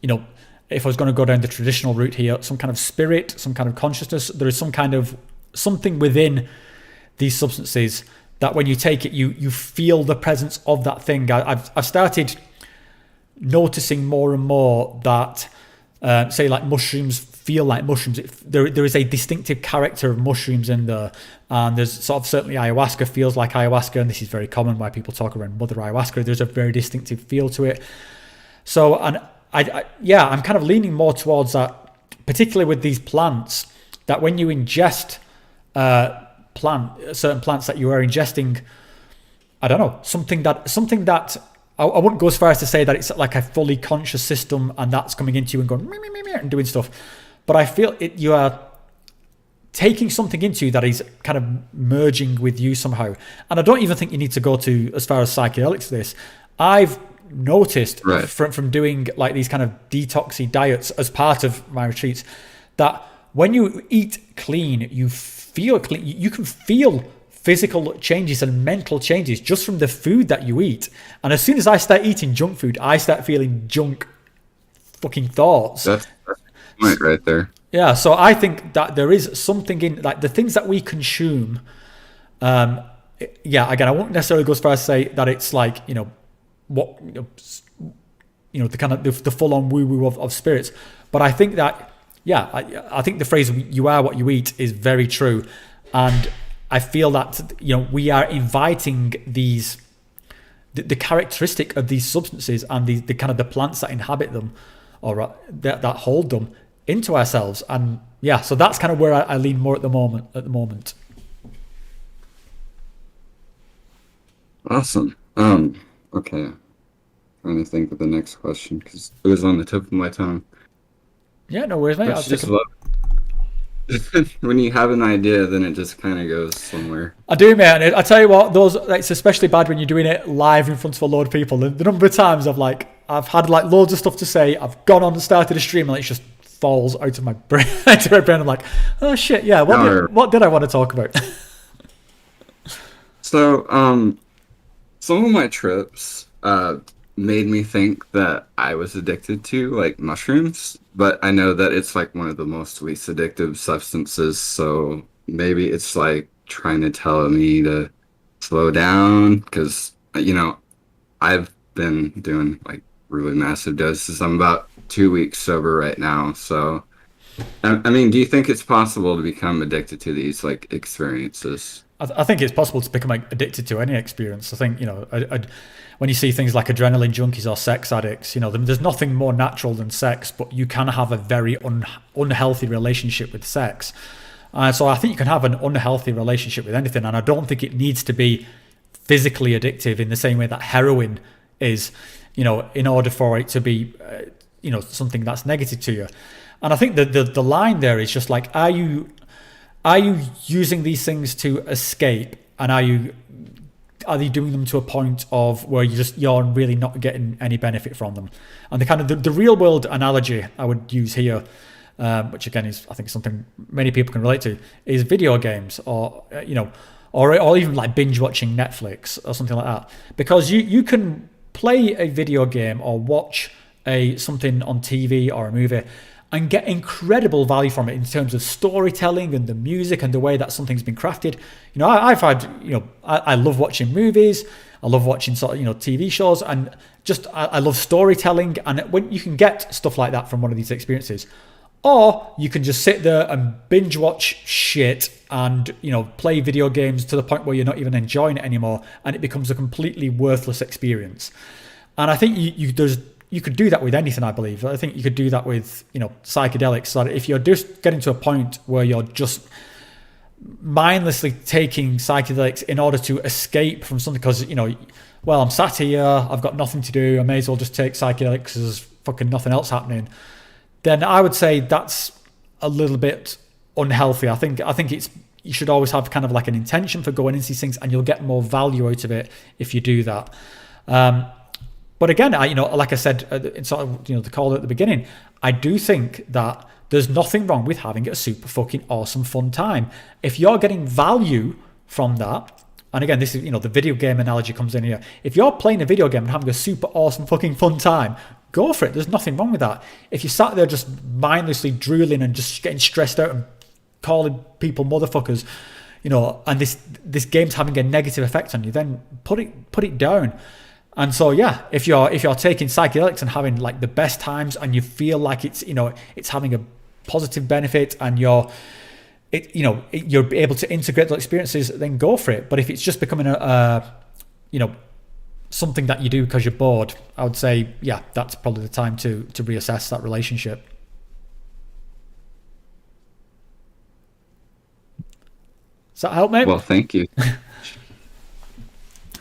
you know, if I was going to go down the traditional route here, some kind of spirit, some kind of consciousness, there is some kind of something within these substances that when you take it, you feel the presence of that thing. I've started noticing more and more that, say, like mushrooms feel like mushrooms. There is a distinctive character of mushrooms in there, and there's sort of, certainly ayahuasca feels like ayahuasca, and this is very common why people talk around mother ayahuasca. There's a very distinctive feel to it. So, and I'm kind of leaning more towards that, particularly with these plants, that when you ingest certain plants, that you are ingesting, I don't know, something that I wouldn't go as far as to say that it's like a fully conscious system and that's coming into you and going meh, and doing stuff, but I feel you are taking something into you that is kind of merging with you somehow. And I don't even think you need to go to as far as psychedelics for this. I've noticed from doing like these kind of detoxy diets as part of my retreats, that when you eat clean, you feel clean. You can feel physical changes and mental changes just from the food that you eat. And as soon as I start eating junk food, I start feeling junk fucking thoughts. That's right there. Yeah, so I think that there is something in like the things that we consume. Again, I won't necessarily go as far as to say that it's like, you know, what, you know, the kind of the full on woo woo of spirits, but I think that, yeah, I think the phrase "you are what you eat" is very true, and I feel that, you know, we are inviting these the characteristic of these substances and the kind of the plants that inhabit them or that hold them into ourselves. And yeah, so that's kind of where I lean more at the moment. Awesome. Okay. Trying to think of the next question because it was on the tip of my tongue. Yeah, no worries, mate. When you have an idea, then it just kind of goes somewhere. I do, man. I tell you what, it's especially bad when you're doing it live in front of a load of people. The number of times I've had like loads of stuff to say. I've gone on and started a stream and it just falls out of my brain. I'm like, oh shit, yeah. What did I want to talk about? So, some of my trips made me think that I was addicted to like mushrooms, but I know that it's like one of the most least addictive substances, so maybe it's like trying to tell me to slow down, because, you know, I've been doing like really massive doses. I'm about 2 weeks sober right now, so I mean, do you think it's possible to become addicted to these like experiences? I think it's possible to become addicted to any experience. I think, you know, when you see things like adrenaline junkies or sex addicts, you know, there's nothing more natural than sex, but you can have a very unhealthy relationship with sex. So I think you can have an unhealthy relationship with anything, and I don't think it needs to be physically addictive in the same way that heroin is, you know, in order for it to be, you know, something that's negative to you. And I think the line there is just like, are you using these things to escape, and are they doing them to a point of where you're really not getting any benefit from them? And the kind of the real world analogy I would use here, which again is, I think, something many people can relate to, is video games, or you know, or even like binge watching Netflix or something like that. Because you can play a video game or watch something on TV or a movie and get incredible value from it in terms of storytelling and the music and the way that something's been crafted. You know, I've had, you know, I love watching movies, I love watching sort of, you know, TV shows, and just I love storytelling. And when you can get stuff like that from one of these experiences, or you can just sit there and binge watch shit and, you know, play video games to the point where you're not even enjoying it anymore, and it becomes a completely worthless experience. And I think you could do that with anything, I believe. I think you could do that with, you know, psychedelics. So if you're just getting to a point where you're just mindlessly taking psychedelics in order to escape from something, because, you know, well, I'm sat here, I've got nothing to do, I may as well just take psychedelics because there's fucking nothing else happening, then I would say that's a little bit unhealthy. I think you should always have kind of like an intention for going into these things, and you'll get more value out of it if you do that. But again, you know, like I said, in sort of, you know, the call at the beginning, I do think that there's nothing wrong with having a super fucking awesome fun time. If you're getting value from that, and again, this is, you know, the video game analogy comes in here. If you're playing a video game and having a super awesome fucking fun time, go for it. There's nothing wrong with that. If you sat there just mindlessly drooling and just getting stressed out and calling people motherfuckers, you know, and this game's having a negative effect on you, then put it down. And so, yeah, if you're taking psychedelics and having like the best times, and you feel like it's, you know, it's having a positive benefit, and you're able to integrate those experiences, then go for it. But if it's just becoming you know, something that you do because you're bored, I would say, yeah, that's probably the time to reassess that relationship. Does that help, mate? Well, thank you.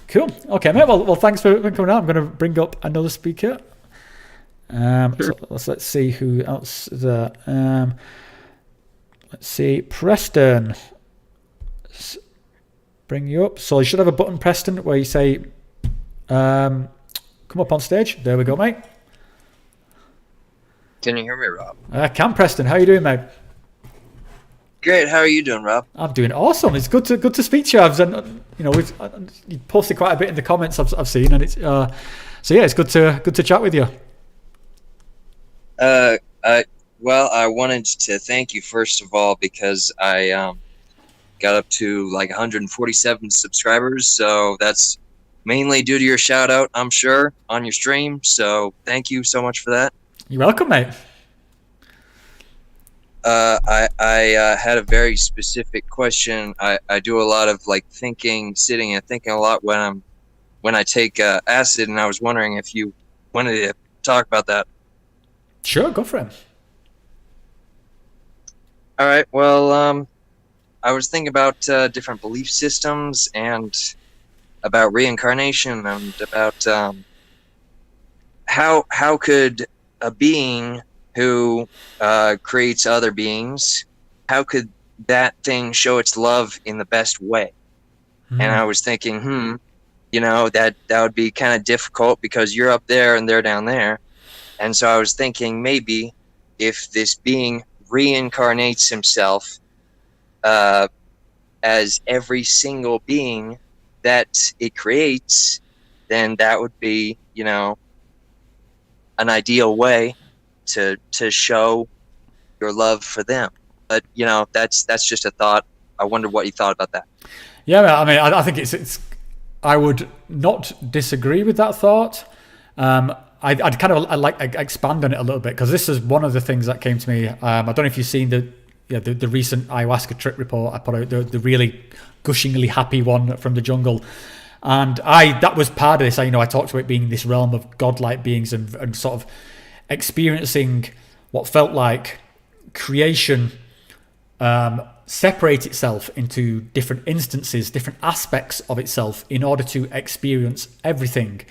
Cool. Okay, mate. Well, thanks for coming out. I'm going to bring up another speaker. Sure. So let's see who else is there. Let's see, Preston. Bring you up. So you should have a button, Preston, where you say, "Come up on stage." There we go, mate. Can you hear me, Rob? I can, Preston. How you doing, mate? Great. How are you doing, Rob? I'm doing awesome. It's good to speak to you. You know, you posted quite a bit in the comments I've seen, and it's so yeah, it's good to chat with you. Well, I wanted to thank you first of all, because I got up to like 147 subscribers, so that's mainly due to your shout out, I'm sure, on your stream. So thank you so much for that. You're welcome, mate. I had a very specific question. I do a lot of like sitting and thinking a lot when I take acid, and I was wondering if you wanted to talk about that. Sure, go for it. All right. Well, I was thinking about different belief systems, and about reincarnation, and about how could a being who creates other beings, how could that thing show its love in the best way? And I was thinking, you know, that would be kind of difficult because you're up there and they're down there. And so I was thinking, maybe if this being reincarnates himself as every single being that it creates, then that would be, you know, an ideal way to show your love for them. But, you know, that's just a thought. I wonder what you thought about that. Yeah, I mean, I think it's I would not disagree with that thought. I'd kind of like expand on it a little bit, because this is one of the things that came to me. I don't know if you've seen the recent ayahuasca trip report I put out, the really gushingly happy one from the jungle. And that was part of this. I talked about being in this realm of godlike beings and sort of experiencing what felt like creation separate itself into different instances, different aspects of itself in order to experience everything.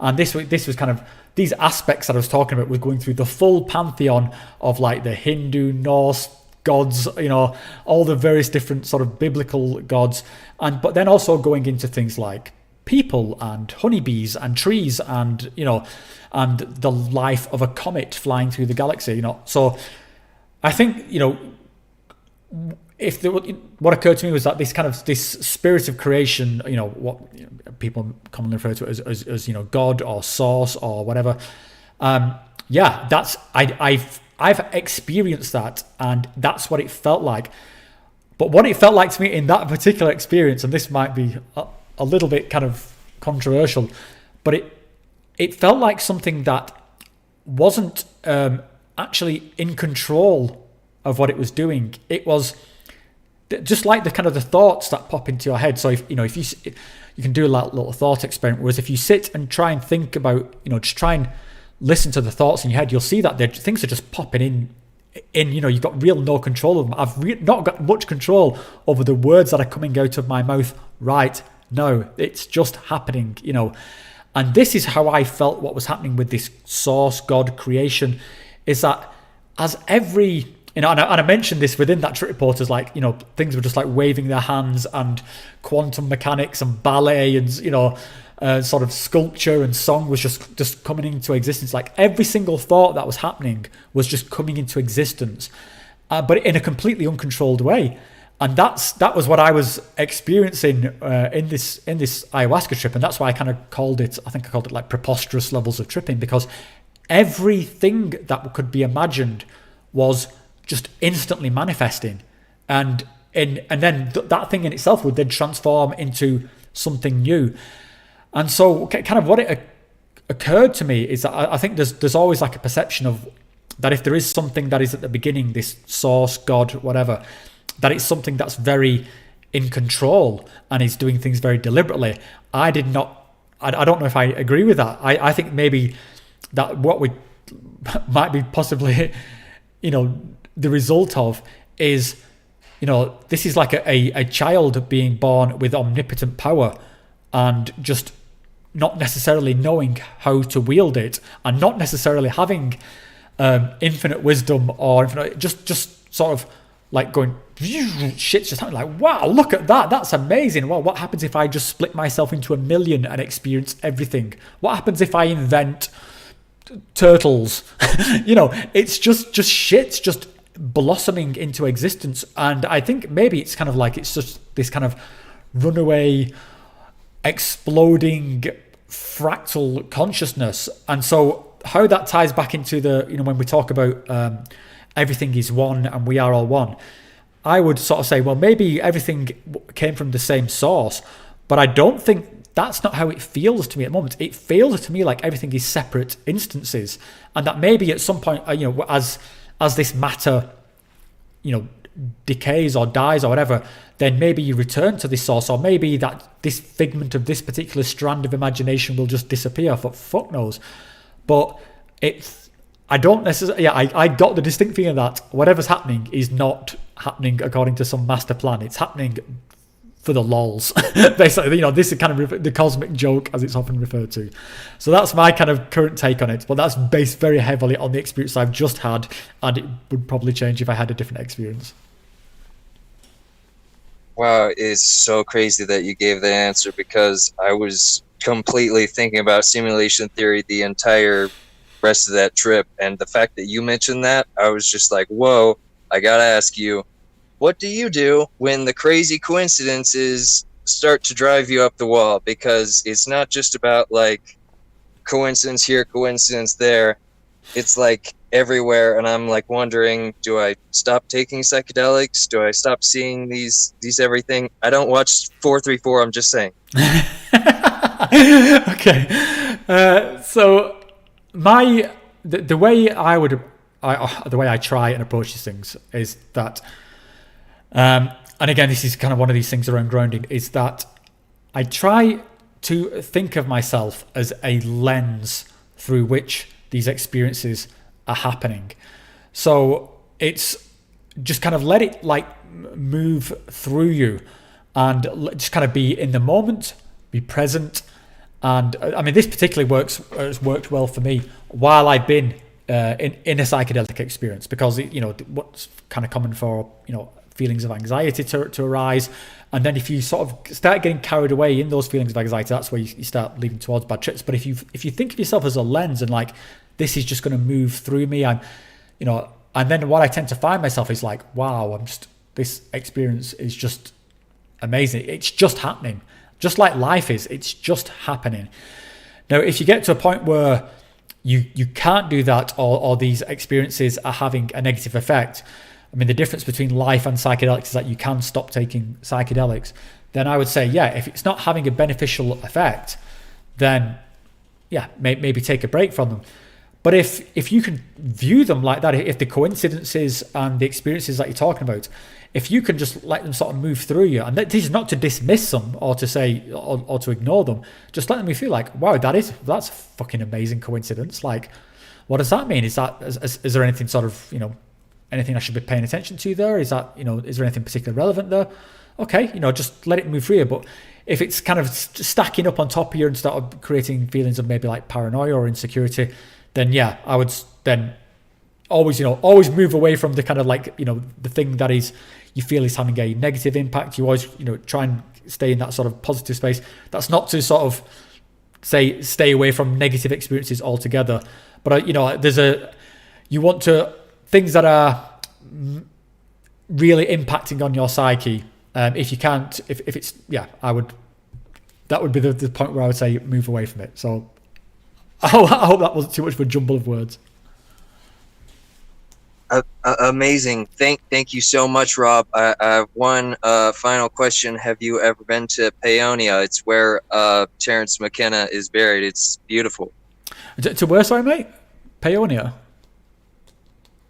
And this was kind of, these aspects that I was talking about was going through the full pantheon of like the Hindu, Norse gods, all the various different sort of biblical gods, but then also going into things like people and honeybees and trees and and the life of a comet flying through the galaxy. So I think what occurred to me was that this spirit of creation, what people commonly refer to as God or source or whatever. That's I've experienced that, and that's what it felt like. But what it felt like to me in that particular experience, and this might be a little bit kind of controversial, but it felt like something that wasn't actually in control of what it was doing. It was just like the kind of the thoughts that pop into your head. So if you can do a little thought experiment, whereas if you sit and try and think about, just try and listen to the thoughts in your head, you'll see that things are just popping in, you've got no control of them. I've not got much control over the words that are coming out of my mouth right now. It's just happening, And this is how I felt what was happening with this source, God, creation, is that as every, and I mentioned this within that trip report as like, things were just like waving their hands and quantum mechanics and ballet and, sort of sculpture and song was just coming into existence. Like every single thought that was happening was just coming into existence, but in a completely uncontrolled way. And that was what I was experiencing in this ayahuasca trip, and that's why I kind of called it like preposterous levels of tripping, because everything that could be imagined was just instantly manifesting, and then that thing in itself would then transform into something new. And so kind of what it occurred to me is that I think there's always like a perception of that if there is something that is at the beginning, this source, God, whatever, that it's something that's very in control and is doing things very deliberately. I don't know if I agree with that. I think maybe that what we might be possibly, the result of is, this is like a child being born with omnipotent power and just not necessarily knowing how to wield it, and not necessarily having infinite wisdom or infinite, just sort of like going, shit's just happening. Like, wow, look at that. That's amazing. Well, what happens if I just split myself into a million and experience everything? What happens if I invent turtles? It's just shit's just blossoming into existence. And I think maybe it's kind of like, it's just this kind of runaway, exploding fractal consciousness. And so how that ties back into the, when we talk about everything is one and we are all one, I would sort of say, well, maybe everything came from the same source, but I don't think that's not how it feels to me at the moment. It feels to me like everything is separate instances, and that maybe at some point, as this matter, decays or dies or whatever, then maybe you return to this source, or maybe that this figment of this particular strand of imagination will just disappear. Fuck knows. But I don't necessarily. I got the distinct feeling that whatever's happening is not happening according to some master plan. It's happening for the lols, basically. This is kind of the cosmic joke, as it's often referred to. So that's my kind of current take on it. But that's based very heavily on the experience I've just had, and it would probably change if I had a different experience. Wow, it's so crazy that you gave the answer, because I was completely thinking about simulation theory the entire rest of that trip, and the fact that you mentioned that, I was just like, whoa, I gotta ask you, what do you do when the crazy coincidences start to drive you up the wall? Because it's not just about like coincidence here, coincidence there, it's like everywhere. And I'm like wondering, do I stop taking psychedelics? Do I stop seeing these everything? I don't watch 434, I'm just saying. Okay. So the way the way I try and approach these things is that and again, this is kind of one of these things around grounding, is that I try to think of myself as a lens through which these experiences are happening. So it's just kind of let it like move through you and just kind of be in the moment, be present. And I mean, this particularly has worked well for me while I've been in a psychedelic experience, because what's kind of common for feelings of anxiety to arise, and then if you sort of start getting carried away in those feelings of anxiety, that's where you start leading towards bad trips. But if you think of yourself as a lens and like, this is just going to move through me, and then what I tend to find myself is like, wow, this experience is just amazing. It's just happening, just like life is. It's just happening. Now, if you get to a point where you can't do that, or these experiences are having a negative effect, I mean, the difference between life and psychedelics is that you can stop taking psychedelics. Then I would say, yeah, if it's not having a beneficial effect, then yeah, maybe take a break from them. But if you can view them like that, if the coincidences and the experiences that you're talking about, if you can just let them sort of move through you, and this is not to dismiss them or to say or to ignore them, just let them feel like, wow, that's a fucking amazing coincidence. Like, what does that mean? Is there anything sort of anything I should be paying attention to there? Is that is there anything particularly relevant there? Okay, just let it move through you. But if it's kind of stacking up on top of you and start creating feelings of maybe like paranoia or insecurity, then yeah, I would then always move away from the kind of like the thing that is you feel is having a negative impact. You always try and stay in that sort of positive space. That's not to sort of say stay away from negative experiences altogether, but you want to things that are really impacting on your psyche. If you can't, if it's that would be the point where I would say move away from it. So I hope that wasn't too much of a jumble of words. Amazing. Thank you so much, Rob. I have one final question. Have you ever been to Paonia? It's where Terence McKenna is buried. It's beautiful. To where, sorry, mate? Paonia?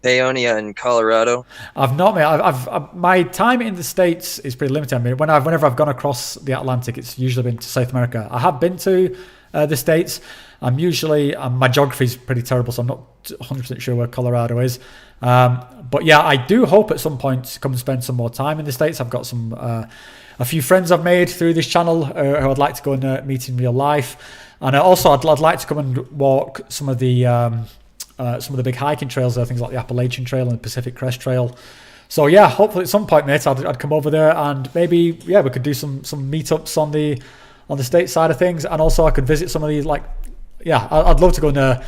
Paonia in Colorado. I've not, mate. I've my time in the States is pretty limited. I mean, whenever I've gone across the Atlantic, it's usually been to South America. I have been to the States. I'm usually my geography is pretty terrible, so I'm not 100% sure where Colorado is. But yeah, I do hope at some point to come and spend some more time in the States. I've got some a few friends I've made through this channel who I'd like to go and meet in real life, and also I'd like to come and walk some of the big hiking trails there, things like the Appalachian Trail and the Pacific Crest Trail. So yeah, hopefully at some point, mate, I'd come over there and maybe we could do some meetups on the state side of things, and also I could visit some of these I'd love to go and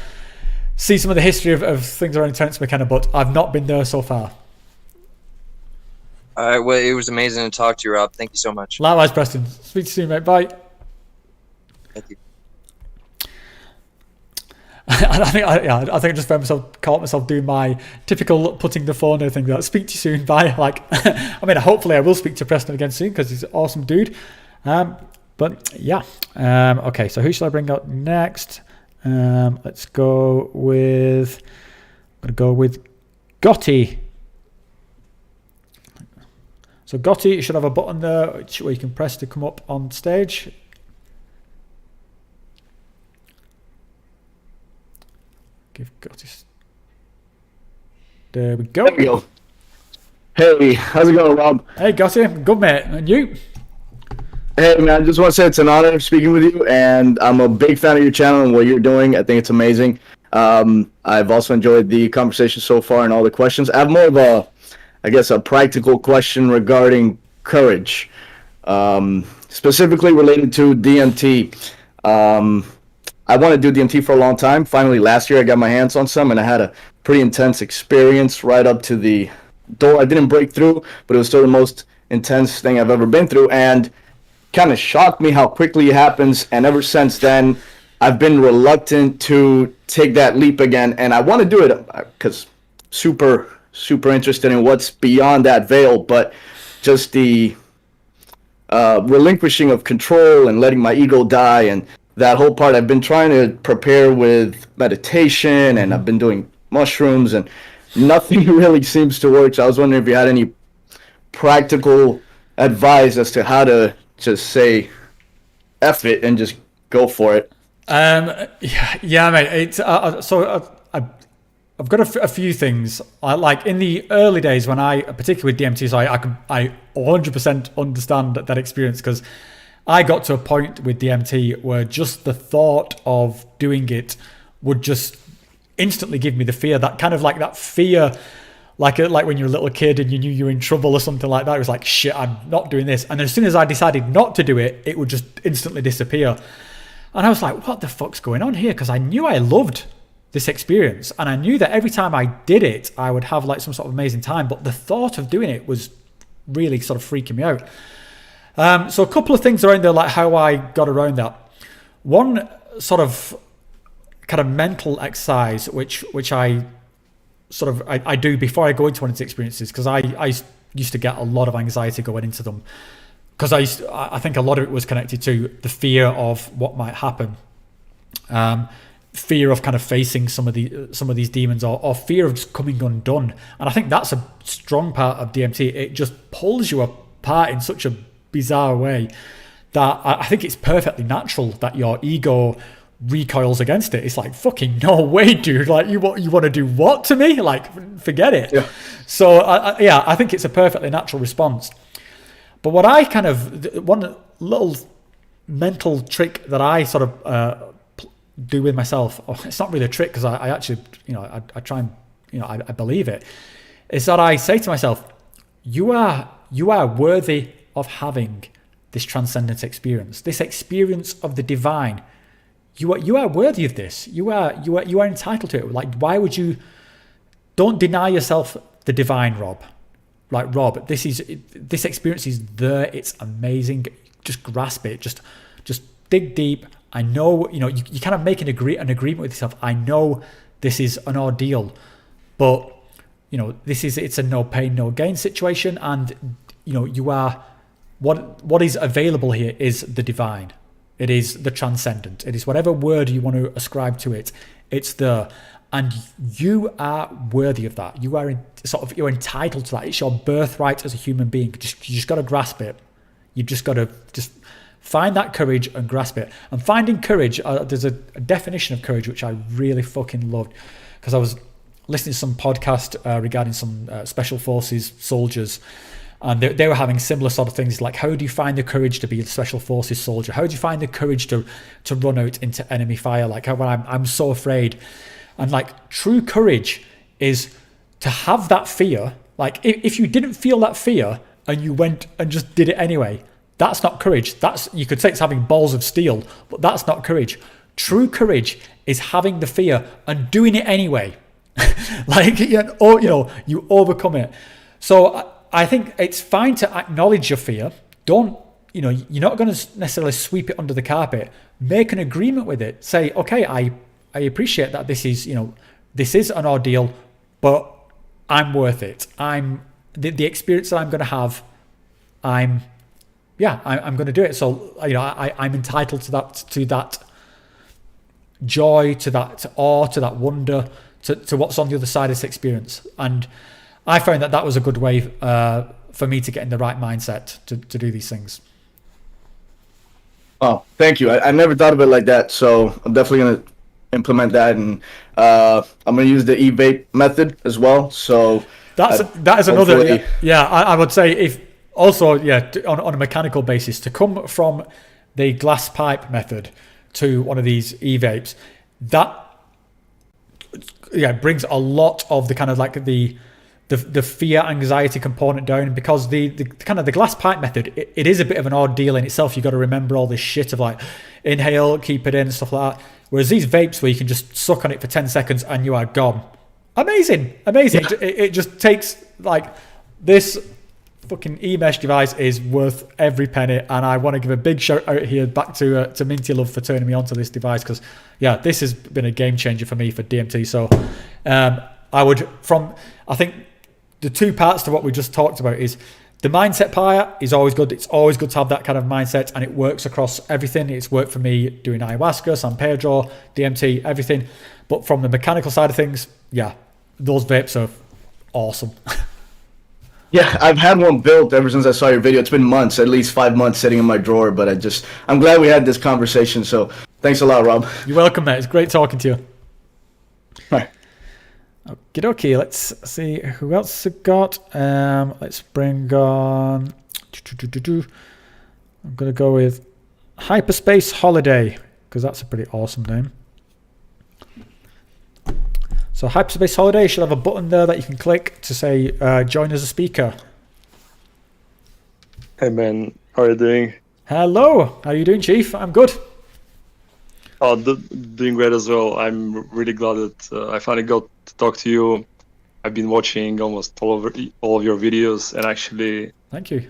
see some of the history of things around Terence McKenna, but I've not been there so far. All right, well, it was amazing to talk to you, Rob. Thank you so much. Likewise, Preston. Speak to you soon, mate. Bye. Thank you. I think I just found caught myself doing my typical putting the phone and thing that speak to you soon. Bye. Like, I mean, hopefully I will speak to Preston again soon because he's an awesome dude. But yeah. Okay, so who shall I bring up next? Let's go with. I'm gonna go with Gotti. So Gotti, you should have a button there where you can press to come up on stage. Give Gotti. There we go. There we go. Hey, how's it going, Rob? Hey, Gotti. Good, mate. And you? Hey, man, I just want to say it's an honor speaking with you, and I'm a big fan of your channel and what you're doing. I think it's amazing. I've also enjoyed the conversation so far and all the questions. I have more of a practical question regarding courage, specifically related to DMT. I wanted to do DMT for a long time. Finally, last year, I got my hands on some, and I had a pretty intense experience right up to the door. I didn't break through, but it was still the most intense thing I've ever been through, and kind of shocked me how quickly it happens. And ever since then, I've been reluctant to take that leap again, and I want to do it because super interested in what's beyond that veil, but just the relinquishing of control and letting my ego die and that whole part. I've been trying to prepare with meditation, and I've been doing mushrooms, and nothing really seems to work. So I was wondering if you had any practical advice as to how to just say F it and just go for it? Yeah, mate. It's I've got a few things. Like in the early days when particularly with DMT, so I 100% understand that experience, because I got to a point with DMT where just the thought of doing it would just instantly give me the fear. That kind of like that fear, like when you're a little kid and you knew you were in trouble or something like that. It was like, shit, I'm not doing this. And as soon as I decided not to do it, it would just instantly disappear. And I was like, what the fuck's going on here? Because I knew I loved this experience, and I knew that every time I did it, I would have like some sort of amazing time. But the thought of doing it was really sort of freaking me out. So a couple of things around there, like how I got around that. One sort of kind of mental exercise, which I sort of I do before I go into one of these experiences, because I used to get a lot of anxiety going into them, because I think a lot of it was connected to the fear of what might happen, fear of kind of facing some of these demons, or fear of just coming undone. And I think that's a strong part of DMT. It just pulls you apart in such a bizarre way that I think it's perfectly natural that your ego recoils against it. It's like, fucking no way, dude. Like, you want to do what to me? Like, forget it. Yeah. So I think it's a perfectly natural response. But what I kind of, one little mental trick that I sort of do with myself, it's not really a trick, because I actually, I try and, I believe it, is that I say to myself, you are worthy of having this transcendent experience, this experience of the divine. You are worthy of this. You are entitled to it. Like, why would you? Don't deny yourself the divine, Rob. Like, Rob, this experience is there. It's amazing. Just grasp it. Just dig deep. I know, you kind of make an agreement with yourself. I know this is an ordeal, but it's a no pain, no gain situation, and you are what is available here is the divine. It is the transcendent. It is whatever word you want to ascribe to it. It's there. And you are worthy of that. You are you're entitled to that. It's your birthright as a human being. You just got to grasp it. You've just got to just find that courage and grasp it. And finding courage, there's a definition of courage which I really fucking loved, because I was listening to some podcast regarding some special forces soldiers, and they were having similar sort of things, like, how do you find the courage to be a special forces soldier? How do you find the courage to run out into enemy fire? Like, I'm so afraid. And like, true courage is to have that fear. Like, if you didn't feel that fear and you went and just did it anyway, that's not courage. You could say it's having balls of steel, but that's not courage. True courage is having the fear and doing it anyway. Like, you overcome it. So I think it's fine to acknowledge your fear. Don't, you're not going to necessarily sweep it under the carpet. Make an agreement with it. Say, okay, I appreciate that this is an ordeal, but I'm worth it. The experience that I'm going to have, I'm going to do it. So, I'm entitled to that joy, to that awe, to that wonder, to what's on the other side of this experience. And I found that was a good way for me to get in the right mindset to do these things. Oh, thank you. I never thought of it like that, so I'm definitely going to implement that, and I'm going to use the Vape method as well. So that is another. Yeah, I would say, if also on a mechanical basis, to come from the glass pipe method to one of these e-vapes, that brings a lot of the kind of like the fear, anxiety component down, because the kind of the glass pipe method, it is a bit of an ordeal in itself. You got to remember all this shit of like inhale, keep it in, stuff like that. Whereas these vapes, where you can just suck on it for 10 seconds and you are gone. Amazing. It just takes, like, this fucking emesh device is worth every penny, and I want to give a big shout out here back to Minty Love for turning me onto this device, because this has been a game changer for me for DMT. So I think the two parts to what we just talked about is the mindset part is always good. It's always good to have that kind of mindset, and it works across everything. It's worked for me doing ayahuasca, San Pedro, DMT, everything. But from the mechanical side of things, those vapes are awesome. Yeah, I've had one built ever since I saw your video. It's been months, at least 5 months, sitting in my drawer. But I'm glad we had this conversation. So thanks a lot, Rob. You're welcome, mate. It's great talking to you. Bye. Okay, let's see who else we got. Let's bring on. I'm gonna go with Hyperspace Holiday because that's a pretty awesome name. So Hyperspace Holiday should have a button there that you can click to say join as a speaker. Hey man, how are you doing? Hello, how are you doing, Chief? I'm good. Oh, doing great as well. I'm really glad that I finally got to talk to you. I've been watching almost all of your videos, and actually, Thank you.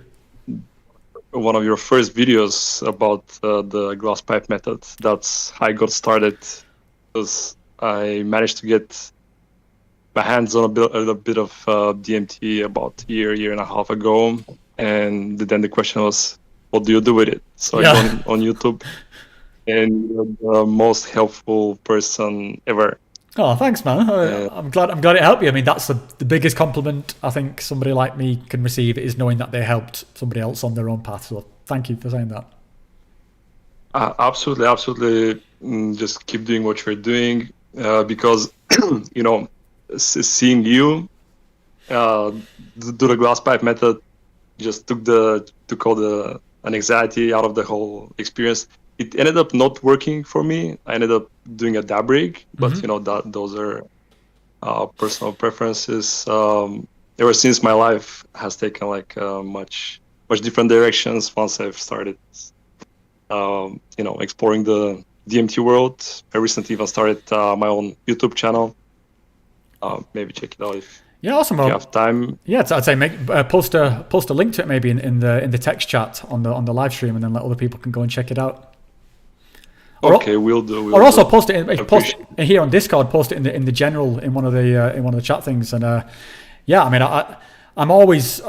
one of your first videos about the glass pipe method. That's how I got started, because I managed to get my hands on a bit of DMT about a year and a half ago, and then the question was, what do you do with it? So Yeah. I went on YouTube, and you're the most helpful person ever. Oh, thanks, man. I'm glad it helped you. I mean, that's the biggest compliment I think somebody like me can receive is knowing that they helped somebody else on their own path. So thank you for saying that. Absolutely. Just keep doing what you're doing, because you know, seeing you do the glass pipe method just took all the anxiety out of the whole experience. It ended up not working for me. I ended up doing a dab rig, but you know, those are personal preferences. Ever since, my life has taken like much different directions once I've started you know, exploring the DMT world. I recently even started my own YouTube channel. Maybe check it out if Awesome. you have time. Yeah, I'd say post a link to it maybe in the text chat on the live stream, and then let other people can go and check it out. Okay, we'll do. Or also post it here on Discord. Post it in the general in one of the chat things. And yeah, I mean, I'm always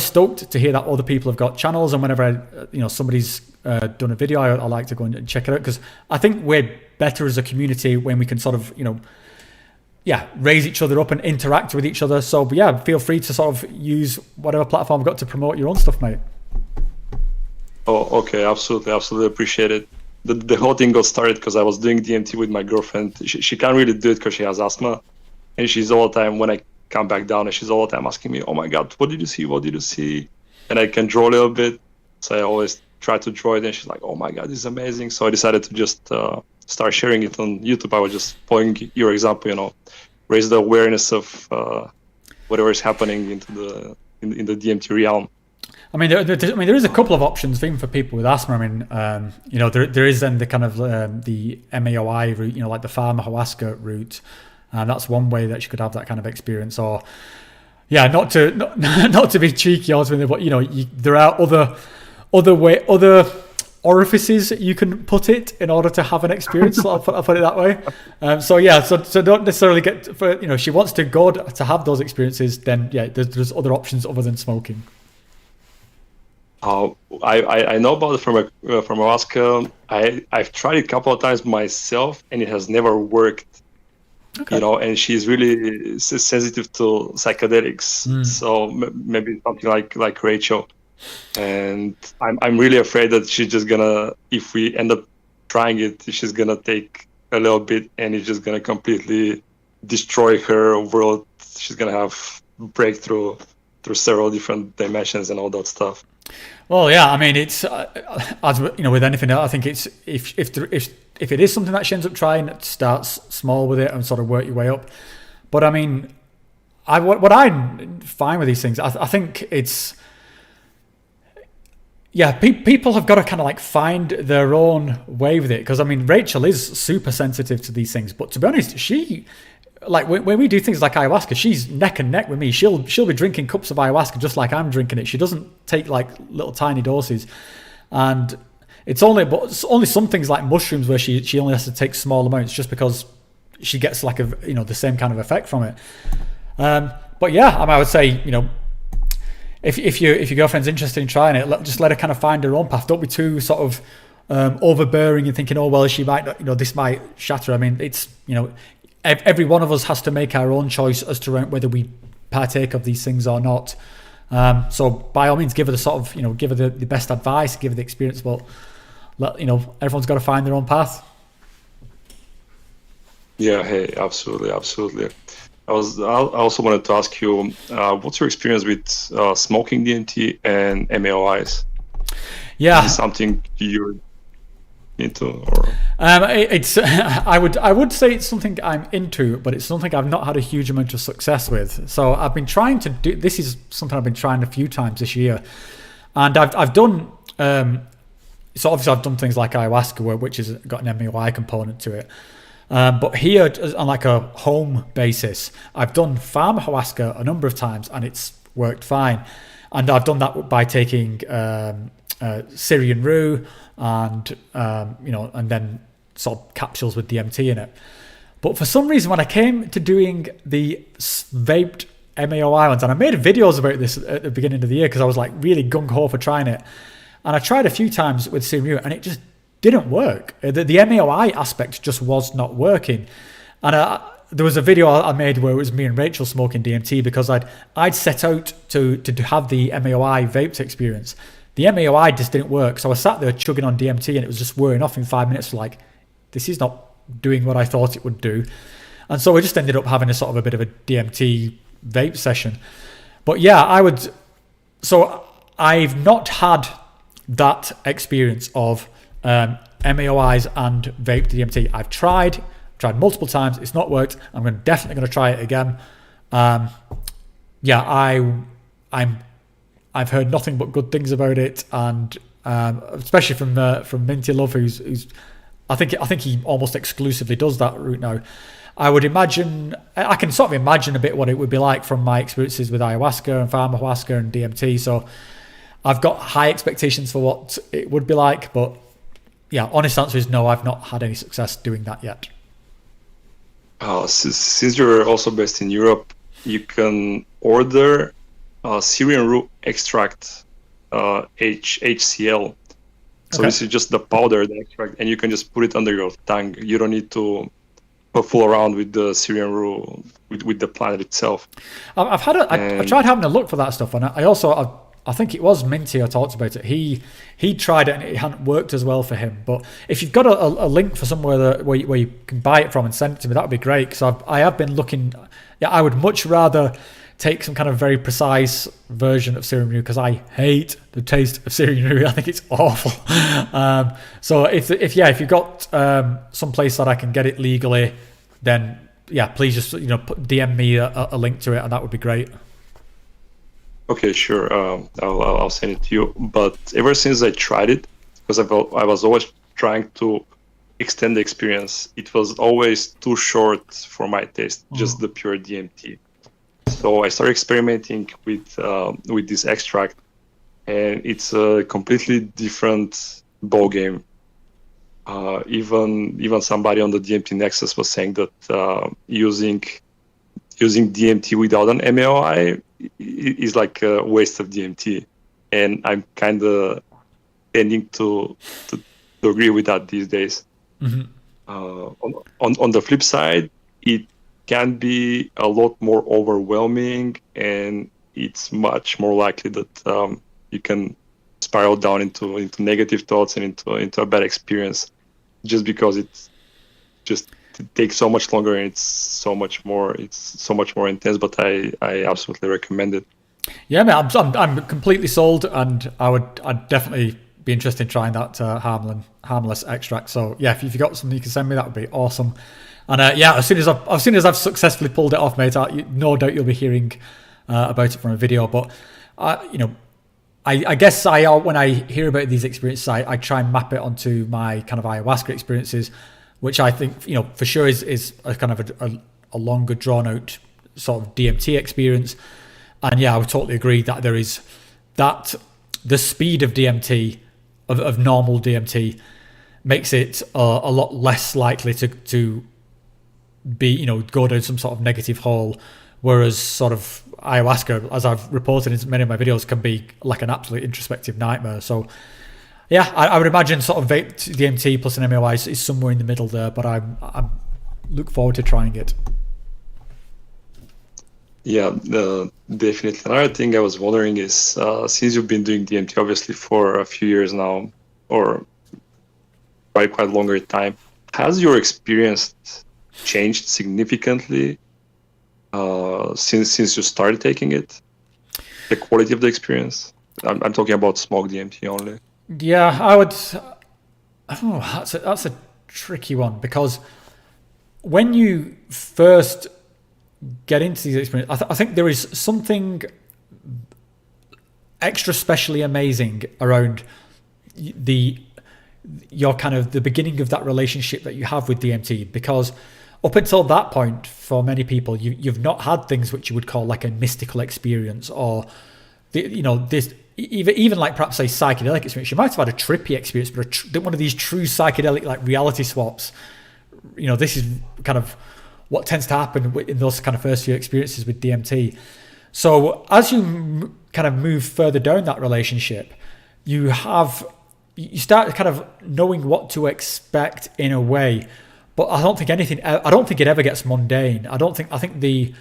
stoked to hear that other people have got channels, and whenever somebody's done a video, I like to go and check it out, because I think we're better as a community when we can sort of raise each other up and interact with each other. So yeah, feel free to sort of use whatever platform we've got to promote your own stuff, mate. Oh, okay, absolutely appreciate it. The whole thing got started because I was doing DMT with my girlfriend. She can't really do it because she has asthma, and she's all the time, when I come back down, and she's all the time asking me, "Oh my God, what did you see? What did you see?" And I can draw a little bit, so I always try to draw it, and she's like, "Oh my God, this is amazing." So I decided to just start sharing it on YouTube. I was just following your example, raise the awareness of whatever is happening in the DMT realm. I mean, there is a couple of options even for people with asthma. I mean, there is then the kind of the MAOI route, like the Ayahuasca route, and that's one way that you could have that kind of experience. Or, yeah, not to be cheeky ultimately, but there are other orifices you can put it in order to have an experience. I'll put it that way. So don't necessarily get for she wants to go to have those experiences. Then yeah, there's other options other than smoking. I know about it from Ayahuasca. I've tried it a couple of times myself, and it has never worked. Okay. And she's really sensitive to psychedelics, so maybe something like Rachel. And I'm really afraid that she's just gonna, if we end up trying it, she's gonna take a little bit, and it's just gonna completely destroy her world. She's gonna have breakthrough through several different dimensions and all that stuff. Well, yeah, I mean, it's as with anything else, I think it's if it is something that she ends up trying, start small with it and sort of work your way up. But I mean, what I find with these things, I think it's people have got to kind of like find their own way with it, because I mean, Rachel is super sensitive to these things, but to be honest, she. Like when we do things like ayahuasca, she's neck and neck with me. She'll be drinking cups of ayahuasca just like I'm drinking it. She doesn't take like little tiny doses, and it's only some things like mushrooms where she only has to take small amounts just because she gets like the same kind of effect from it. But yeah, I would say if your girlfriend's interested in trying it, just let her kind of find her own path. Don't be too sort of overbearing and thinking, oh well, she might this might shatter. I mean, it's every one of us has to make our own choice as to whether we partake of these things or not. So by all means, give her the sort of, give her the best advice, give her the experience, but everyone's got to find their own path. Yeah, hey, absolutely. I also wanted to ask you, what's your experience with smoking DMT and MAOIs? Yeah, is it something you're into, or? It's I would say it's something I'm into, but it's something I've not had a huge amount of success with. So I've been trying to do. This is something I've been trying a few times this year, and I've done. So obviously I've done things like ayahuasca, which has got an MAOI component to it. But here, on like a home basis, I've done ayahuasca a number of times, and it's worked fine. And I've done that by taking Syrian rue and and then sort of capsules with DMT in it. But for some reason, when I came to doing the vaped MAOI ones, and I made videos about this at the beginning of the year because I was like really gung-ho for trying it, and I tried a few times with Syrian rue, and it just didn't work. The MAOI aspect just was not working. And there was a video I made where it was me and Rachel smoking DMT because I'd set out to have the MAOI vaped experience. The MAOI just didn't work. So I sat there chugging on DMT and it was just wearing off in 5 minutes. Like, this is not doing what I thought it would do. And so we just ended up having a sort of a bit of a DMT vape session. But yeah, so I've not had that experience of MAOIs and vape DMT. I've tried multiple times. It's not worked. I'm definitely going to try it again. I've heard nothing but good things about it, and especially from Minty Love, who's I think he almost exclusively does that route now. I can sort of imagine a bit what it would be like from my experiences with ayahuasca and Ayahuasca and DMT. So I've got high expectations for what it would be like, but yeah, honest answer is no, I've not had any success doing that yet. Since you're also based in Europe, you can order Syrian rue extract, HCl. So This is just the powder, the extract, and you can just put it under your tongue. You don't need to fool around with the Syrian rue, with the plant itself. I tried having a look for that stuff, and I think it was Minty I talked about it. He tried it and it hadn't worked as well for him. But if you've got a link for somewhere where you can buy it from and send it to me, that would be great. Because I have been looking. Yeah, I would much rather take some kind of very precise version of Syrian rue because I hate the taste of Syrian rue. I think it's awful. So if you've got some place that I can get it legally, then yeah, please just DM me a link to it, and that would be great. Okay, sure. I'll send it to you. But ever since I tried it, because I was always trying to extend the experience, it was always too short for my taste, just the pure DMT. So I started experimenting with this extract, and it's a completely different ball game. Even somebody on the DMT Nexus was saying that using DMT without an MAOI is like a waste of DMT, and I'm kind of tending to agree with that these days. Mm-hmm. On the flip side, it can be a lot more overwhelming, and it's much more likely that you can spiral down into negative thoughts and into a bad experience, just because it takes so much longer and it's so much more intense. But I absolutely recommend it. Yeah, man, I'm completely sold, and I'd definitely be interested in trying that harmless extract. So yeah, if you've got something you can send me, that would be awesome. And as soon as I've successfully pulled it off, mate, no doubt you'll be hearing about it from a video. But I guess when I hear about these experiences, I try and map it onto my kind of ayahuasca experiences, which I think for sure is a kind of a longer drawn out sort of DMT experience. And yeah, I would totally agree that there is that the speed of DMT of normal DMT makes it a lot less likely to be go down some sort of negative hole, whereas sort of ayahuasca, as I've reported in many of my videos, can be like an absolute introspective nightmare. So yeah, I would imagine sort of vape DMT plus an MAOI is somewhere in the middle there, but I look forward to trying it. Yeah, definitely. Another thing I was wondering is, since you've been doing DMT obviously for a few years now, or quite longer time, has your experience changed significantly since you started taking it? The quality of the experience. I'm talking about smoke DMT only. Yeah, I would. Oh, that's a tricky one, because when you first get into these experiences, I think there is something extra specially amazing around your kind of the beginning of that relationship that you have with DMT, because up until that point, for many people, you've not had things which you would call like a mystical experience, or this even like perhaps a psychedelic experience. You might have had a trippy experience, but one of these true psychedelic like reality swaps. This is kind of what tends to happen in those kind of first few experiences with DMT. So as you kind of move further down that relationship, you start kind of knowing what to expect in a way. But I don't think it ever gets mundane. I think the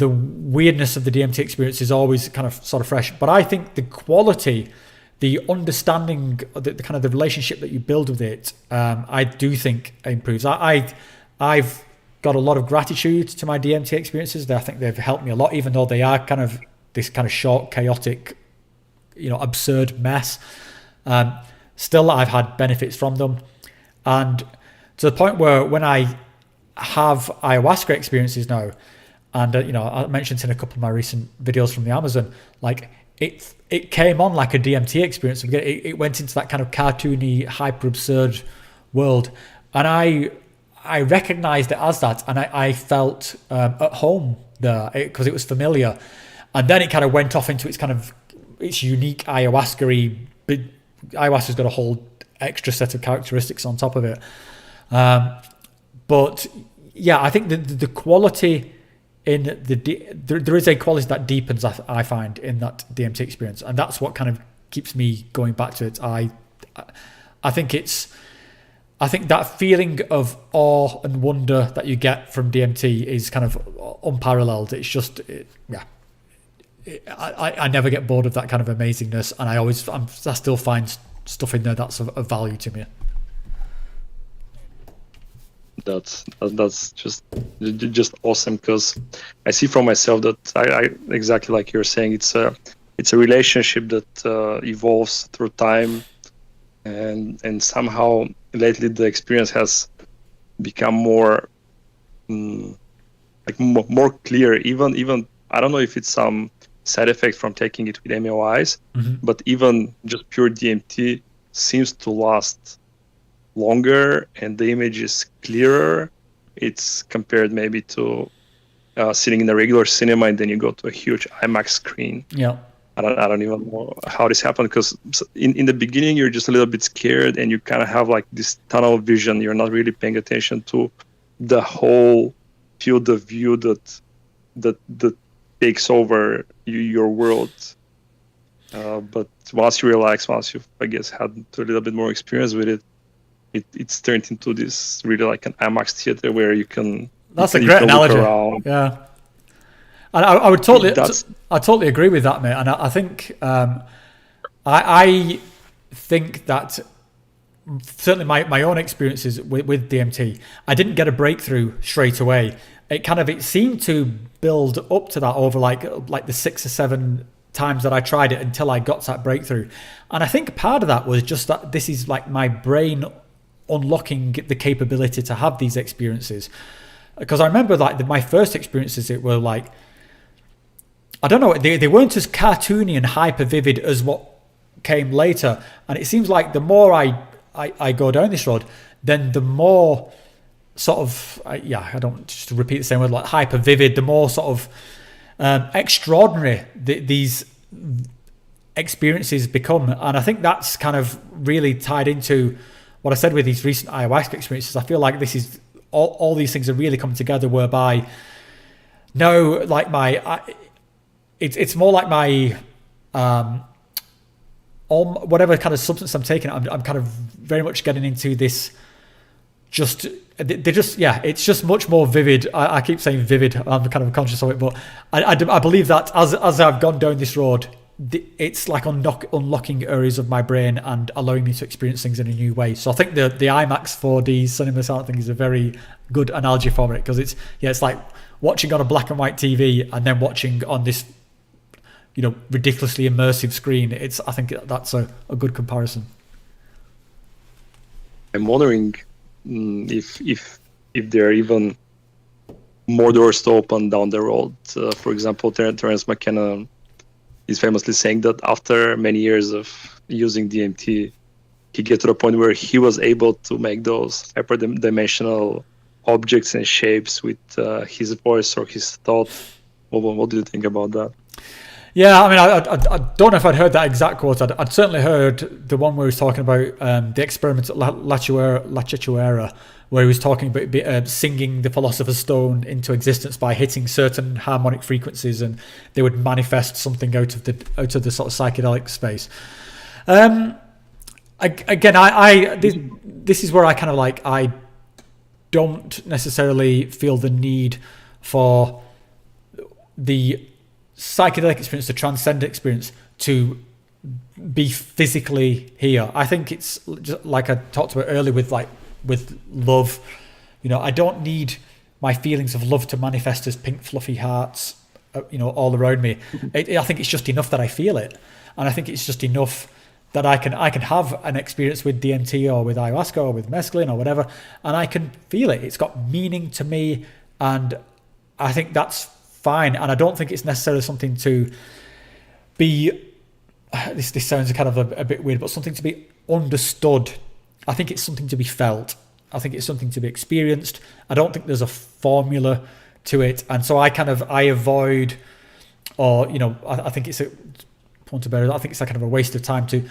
weirdness of the DMT experience is always kind of sort of fresh. But I think the quality, the understanding, the kind of the relationship that you build with it, I do think improves. I've got a lot of gratitude to my DMT experiences. I think they've helped me a lot, even though they are kind of this kind of short, chaotic, absurd mess. Still, I've had benefits from them, and to the point where when I have ayahuasca experiences now, and I mentioned in a couple of my recent videos from the Amazon, like it came on like a DMT experience. It went into that kind of cartoony, hyper absurd world, and I recognized it as that, and I felt at home there because it was familiar. And then it kind of went off into its unique ayahuasca-y. Ayahuasca's got a whole extra set of characteristics on top of it. But yeah, I think the quality in there is a quality that deepens, I find, in that DMT experience, and that's what kind of keeps me going back to it. I think that feeling of awe and wonder that you get from DMT is kind of unparalleled. It's just, I never get bored of that kind of amazingness, and I still find stuff in there that's of value to me. That's just awesome, because I see for myself that I exactly like you're saying, it's a relationship that evolves through time, and somehow lately the experience has become more more clear. Even I don't know if it's some side effect from taking it with MAOIs, but even just pure DMT seems to last longer, and the image is clearer. It's compared maybe to sitting in a regular cinema and then you go to a huge IMAX screen. Yeah. I don't even know how this happened, because in the beginning you're just a little bit scared and you kind of have like this tunnel vision. You're not really paying attention to the whole field of view that takes over your world. But once you relax, once you've, I guess, had a little bit more experience with it, it's turned into this really like an IMAX theater where you can. That's a great analogy. Yeah, and I would totally agree with that, mate. And I think I think that certainly my own experiences with DMT, I didn't get a breakthrough straight away. It seemed to build up to that over like the 6 or 7 times that I tried it until I got to that breakthrough. And I think part of that was just that this is like my brain unlocking the capability to have these experiences. Because I remember like my first experiences, it were like, I don't know, they weren't as cartoony and hyper vivid as what came later. And it seems like the more I go down this road, then the more sort of, I don't just to repeat the same word, like hyper vivid, the more sort of extraordinary these experiences become. And I think that's kind of really tied into what I said with these recent ayahuasca experiences. I feel like this is all these things are really coming together, whereby now like it's more like my whatever kind of substance I'm taking, I'm kind of very much getting into this just they just it's just much more vivid. I keep saying vivid. I'm kind of conscious of it, but I believe that as I've gone down this road, it's like unlocking areas of my brain and allowing me to experience things in a new way. So I think the IMAX 4D cinema sound thing is a very good analogy for it, because it's like watching on a black and white TV and then watching on this ridiculously immersive screen. I think that's a good comparison. I'm wondering if there are even more doors to open down the road. For example, Terence McKenna is famously saying that after many years of using DMT, he get to the point where he was able to make those hyperdimensional objects and shapes with his voice or his thought. What do you think about that? Yeah, I mean, I don't know if I'd heard that exact quote. I'd certainly heard the one where he was talking about the experiment at La Chichuera, where he was talking about singing the Philosopher's Stone into existence by hitting certain harmonic frequencies, and they would manifest something out of the sort of psychedelic space. This is where I kind of like, I don't necessarily feel the need for the psychedelic experience, the transcendent experience, to be physically here. I think it's just like I talked about earlier with love. I don't need my feelings of love to manifest as pink fluffy hearts, all around me. I think it's just enough that I feel it, and I think it's just enough that I can have an experience with DMT or with ayahuasca or with mescaline or whatever, and I can feel it. It's got meaning to me, and I think that's fine. And I don't think it's necessarily something to be, this sounds kind of a bit weird, but something to be understood. I think it's something to be felt. I think it's something to be experienced. I don't think there's a formula to it. And so I avoid, or, I think it's I think it's like kind of a waste of time to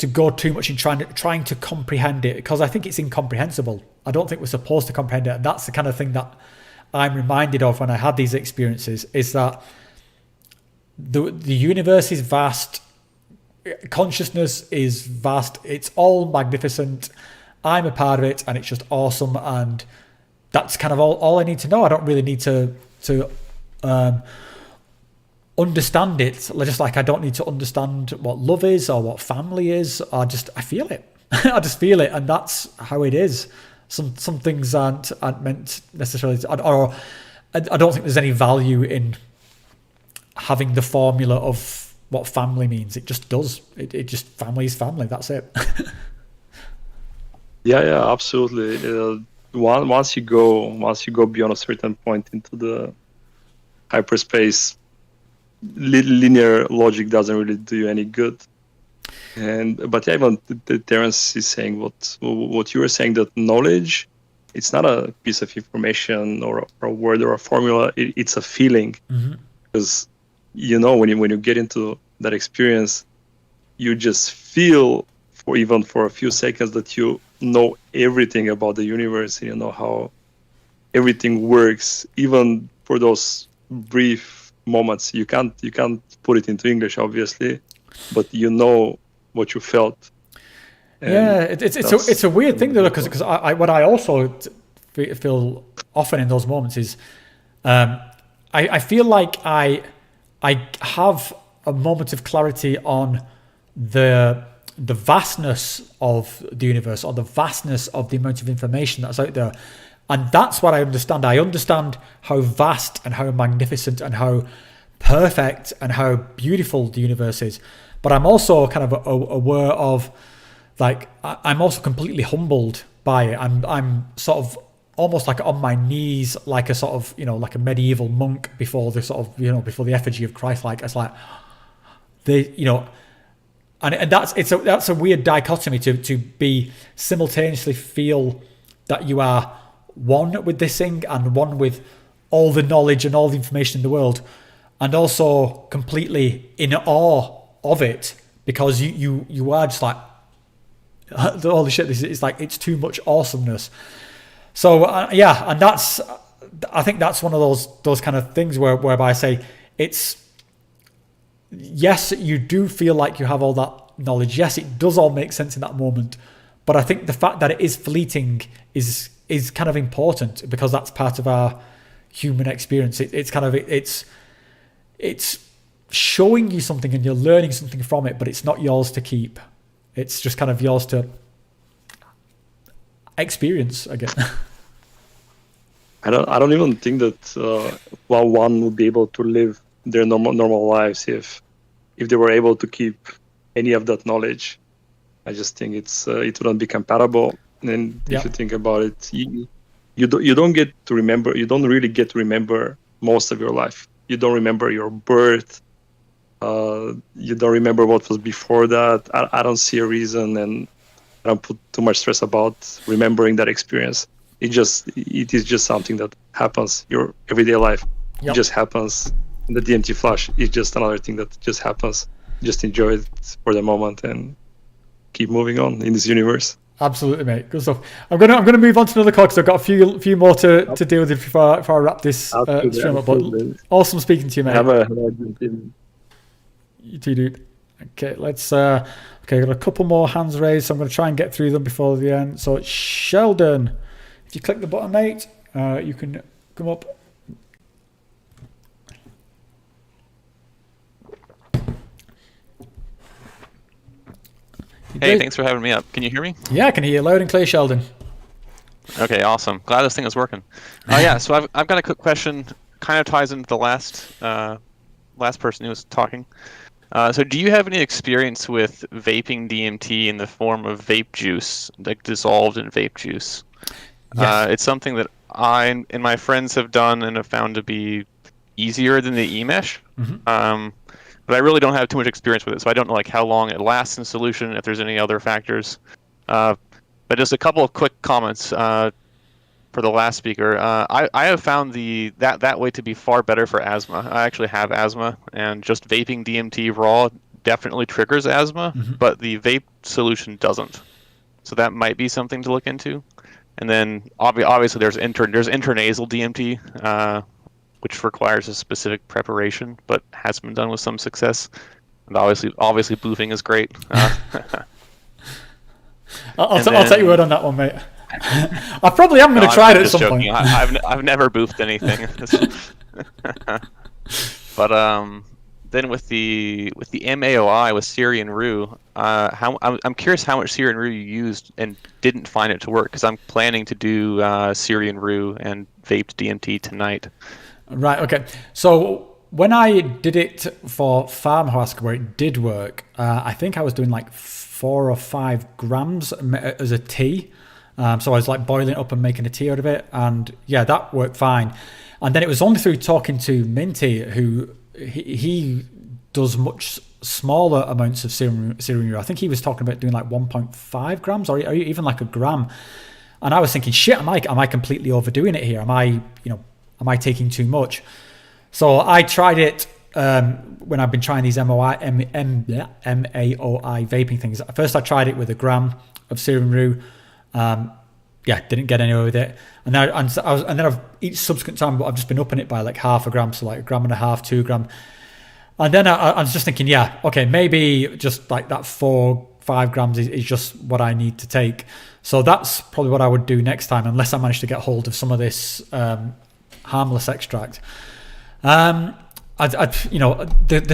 go too much in trying to comprehend it, because I think it's incomprehensible. I don't think we're supposed to comprehend it. And that's the kind of thing that I'm reminded of when I had these experiences, is that the universe is vast, consciousness is vast, it's all magnificent, I'm a part of it, and it's just awesome, and that's kind of all I need to know. I don't really need to understand it, just like I don't need to understand what love is or what family is. I feel it. I just feel it, and that's how it is. Some things aren't meant necessarily, or I don't think there's any value in having the formula of what family means. It just does. It just, family is family. That's it. Yeah, absolutely. Once you go beyond a certain point into the hyperspace, linear logic doesn't really do you any good. But even Terence is saying what you were saying, that knowledge, it's not a piece of information or a word or a formula. It's a feeling, because when you get into that experience, you just feel for a few seconds that you know everything about the universe, and you know how everything works. Even for those brief moments, you can't put it into English, obviously, but what you felt. And it's a weird thing though, because what I also feel often in those moments is I feel like I have a moment of clarity on the vastness of the universe, or the vastness of the amount of information that's out there, and that's what I understand. I understand how vast and how magnificent and how perfect and how beautiful the universe is. But I'm also kind of aware of, like, I'm also completely humbled by it. I'm sort of almost like on my knees, like a sort of, like a medieval monk before the sort of, before the effigy of Christ. Like, it's like, and that's a weird dichotomy to be simultaneously feel that you are one with this thing and one with all the knowledge and all the information in the world, and also completely in awe of it, because you are just like, holy shit, this is like, it's too much awesomeness. So and I think that's one of those kind of things whereby I say, it's, yes, you do feel like you have all that knowledge, yes, it does all make sense in that moment, But I think the fact that it is fleeting is kind of important, because that's part of our human experience. It's showing you something and you're learning something from it, but it's not yours to keep. It's just kind of yours to experience again. I don't even think that one would be able to live their normal lives if they were able to keep any of that knowledge. I just think it wouldn't be compatible. And if you think about it, you don't get to remember. You don't really get to remember most of your life. You don't remember your birth. You don't remember what was before that. I don't see a reason, and I don't put too much stress about remembering that experience. It is just something that happens your everyday life. It just happens. And the DMT flash is just another thing that just happens. Just enjoy it for the moment and keep moving on in this universe. Absolutely, mate. Good stuff. I'm gonna move on to another call because I've got a few more to deal with before I wrap this stream up. But awesome speaking to you, mate. Have a good day. You too, dude. Okay, let's. Okay, got a couple more hands raised, so I'm going to try and get through them before the end. So, Sheldon, if you click the button, mate, you can come up. Hey, thanks for having me up. Can you hear me? Yeah, I can hear you loud and clear, Sheldon. Okay, awesome. Glad this thing is working. Yeah, so I've got a quick question. Kind of ties into the last person who was talking. So do you have any experience with vaping DMT in the form of vape juice, like dissolved in vape juice? Yes. It's something that I and my friends have done and have found to be easier than the emesh. Mm-hmm. But I really don't have too much experience with it, so I don't know like how long it lasts in solution, if there's any other factors. But just a couple of quick comments for the last speaker. I have found that way to be far better for asthma. I actually have asthma, and just vaping DMT raw definitely triggers asthma, but the vape solution doesn't. So that might be something to look into. And then obviously there's intranasal DMT, which requires a specific preparation, but has been done with some success. And obviously boofing is great. I'll take your word on that one, mate. I probably am going to try it at some point. I've never boofed anything. But then with the MAOI with Syrian Rue, I'm curious how much Syrian Rue you used and didn't find it to work, because I'm planning to do Syrian Rue and vaped DMT tonight. Right. Okay. So when I did it for Ayahuasca, where it did work, I think I was doing like 4 or 5 grams as a tea. So I was like boiling it up and making a tea out of it, and yeah, that worked fine. And then it was only through talking to Minty, who he does much smaller amounts of Syrian Rue. I think he was talking about doing like 1.5 grams or even like a gram. And I was thinking, shit, am I completely overdoing it here? Am I taking too much? So I tried it when I've been trying these MAOI vaping things. At first I tried it with a gram of Syrian Rue. Didn't get anywhere with it. And then I've each subsequent time, I've just been upping it by like half a gram, so like 1.5 grams, 2 grams. And then I was just thinking, maybe just like that 4-5 grams is just what I need to take. So that's probably what I would do next time, unless I manage to get hold of some of this harmless extract. The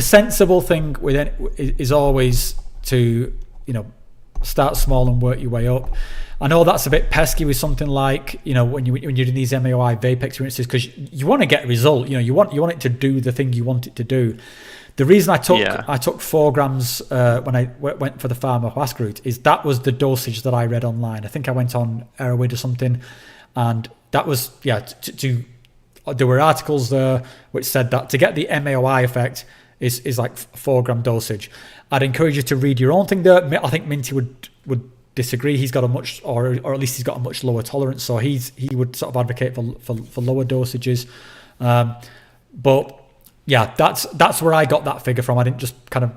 sensible thing with it is always to start small and work your way up. I know that's a bit pesky with something like when you're doing these MAOI vape experiences, because you want to get a result. You want it to do the thing you want it to do. The reason I took 4 grams when I went for the Ayahuasca route is that was the dosage that I read online. I think I went on Erowid or something, and that was there were articles there which said that to get the MAOI effect is like 4 gram dosage. I'd encourage you to read your own thing there. I think Minty would disagree. He's got a much, or at least he's got a much lower tolerance, so he would sort of advocate for lower dosages. But yeah, that's where I got that figure from. I didn't just kind of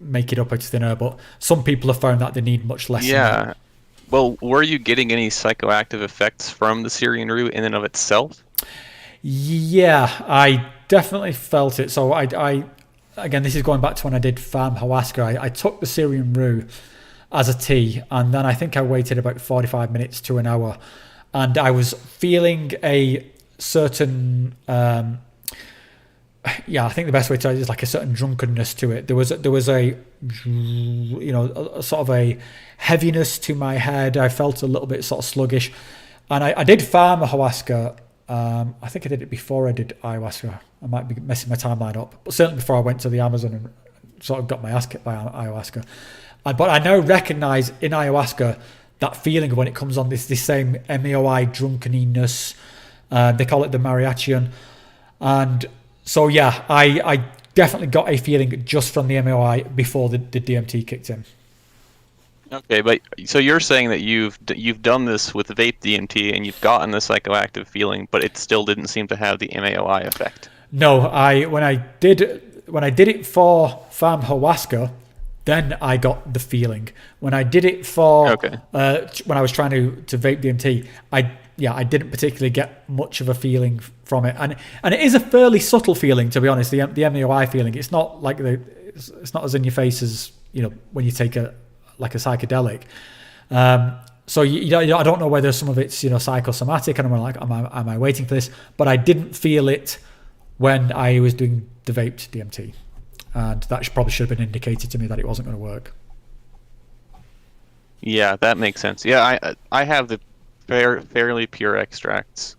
make it up out of thin air, but some people have found that they need much less. Yeah. Well, were you getting any psychoactive effects from the Syrian Rue in and of itself? Yeah, I definitely felt it. So I again, this is going back to when I did Ayahuasca. I took the Syrian Rue, as a tea, and then I think I waited about 45 minutes to an hour, and I was feeling a certain I think the best way to it is like a certain drunkenness to it. There was a sort of a heaviness to my head. I felt a little bit sort of sluggish, and I did farm ayahuasca. I think I did it before I did ayahuasca. I might be messing my timeline up, but certainly before I went to the Amazon and sort of got my ass kicked by ayahuasca. But I now recognize in ayahuasca that feeling of when it comes on this same MAOI drunkeniness. They call it the mariachian. And so, yeah, I definitely got a feeling just from the MAOI before the DMT kicked in. Okay, but so you're saying that you've done this with vape DMT and you've gotten the psychoactive feeling, but it still didn't seem to have the MAOI effect. No, when I did it for farm ayahuasca, then I got the feeling. When I did it for when I was trying to vape DMT, I didn't particularly get much of a feeling from it, and it is a fairly subtle feeling, to be honest. The MAOI feeling, it's not like it's not as in your face as when you take a psychedelic. So I don't know whether some of it's psychosomatic, and I'm like, am I waiting for this? But I didn't feel it when I was doing the vaped DMT, and that probably should have been indicated to me that it wasn't going to work. Yeah, that makes sense. Yeah, I have the fairly pure extracts,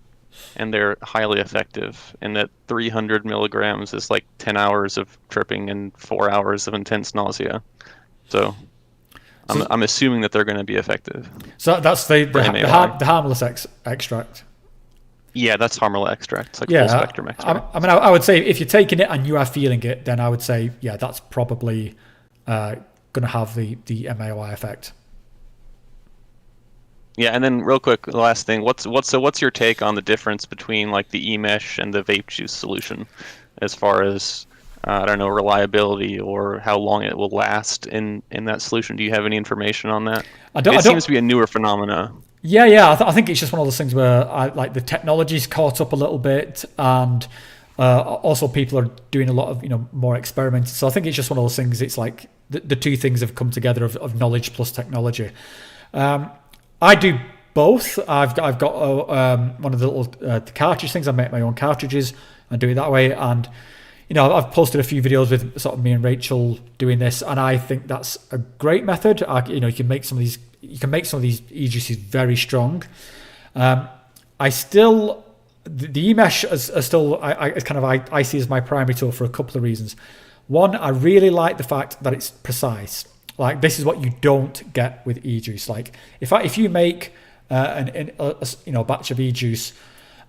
and they're highly effective. And that 300 milligrams is like 10 hours of tripping and 4 hours of intense nausea. So I'm assuming that they're going to be effective. So that's the harmless extract. Yeah, that's harmless extract. It's like full spectrum extract. I would say if you're taking it and you are feeling it, then I would say, yeah, that's probably going to have the MAOI effect. Yeah, and then real quick, the last thing, what's your take on the difference between like the emesh and the vape juice solution, as far as reliability or how long it will last in that solution? Do you have any information on that? It seems to be a newer phenomena. Yeah. I think it's just one of those things where the technology's caught up a little bit, and also people are doing a lot of more experiments. So I think it's just one of those things. It's like the two things have come together of knowledge plus technology. I do both. I've got one of the little cartridge things. I make my own cartridges and do it that way. And I've posted a few videos with sort of me and Rachel doing this, and I think that's a great method. You can make some of these e-juices very strong. The emesh is still I see as my primary tool for a couple of reasons. One, I really like the fact that it's precise. Like, this is what you don't get with e-juice. Like, if you make a batch of e-juice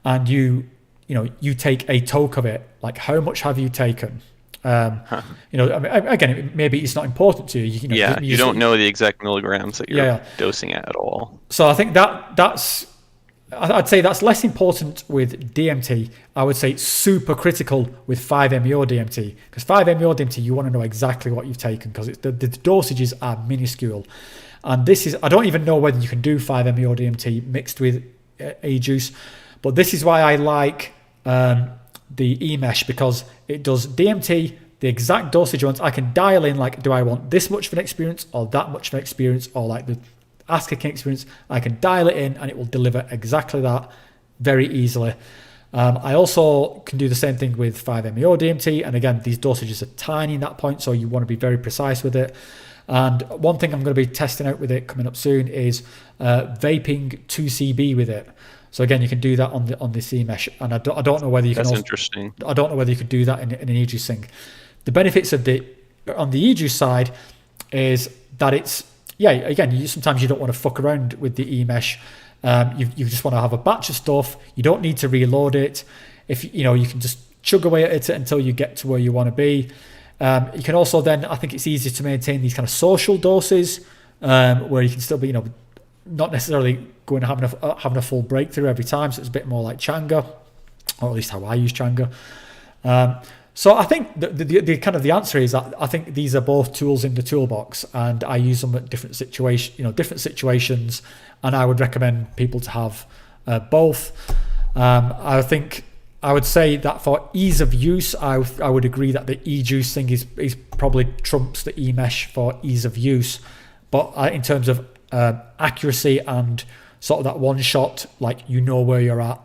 and you take a toke of it, like, how much have you taken? Again, maybe it's not important to you. You don't know the exact milligrams that you're dosing at all. So I think I'd say that's less important with DMT. I would say it's super critical with 5-MeO DMT, because 5-MeO DMT, you want to know exactly what you've taken, because the dosages are minuscule. And I don't even know whether you can do 5-MeO DMT mixed with e-juice, but this is why I like the emesh, because it does DMT, the exact dosage ones. I can dial in, like, do I want this much of an experience or that much of an experience, or like the ass kicking experience. I can dial it in and it will deliver exactly that very easily. I also can do the same thing with 5-MeO DMT, and again, these dosages are tiny in that point, so you want to be very precise with it. And one thing I'm going to be testing out with it coming up soon is vaping 2CB with it. So again, you can do that on this emesh, and I don't know whether you can. That's interesting. I don't know whether you could do that in an e-juice thing. The benefits of on the e-juice side is that it's sometimes you don't want to fuck around with the emesh. You just want to have a batch of stuff. You don't need to reload it. If you can just chug away at it until you get to where you want to be. You can also then, I think it's easier to maintain these kind of social doses, where you can still be, not necessarily going to having a full breakthrough every time. So it's a bit more like Changa, or at least how I use Changa. So I think the kind of the answer is that I think these are both tools in the toolbox, and I use them at different situations, and I would recommend people to have both. I think I would say that for ease of use, I would agree that the e-juice thing is probably trumps the emesh for ease of use. but in terms of accuracy and sort of that one shot, like you know where you're at.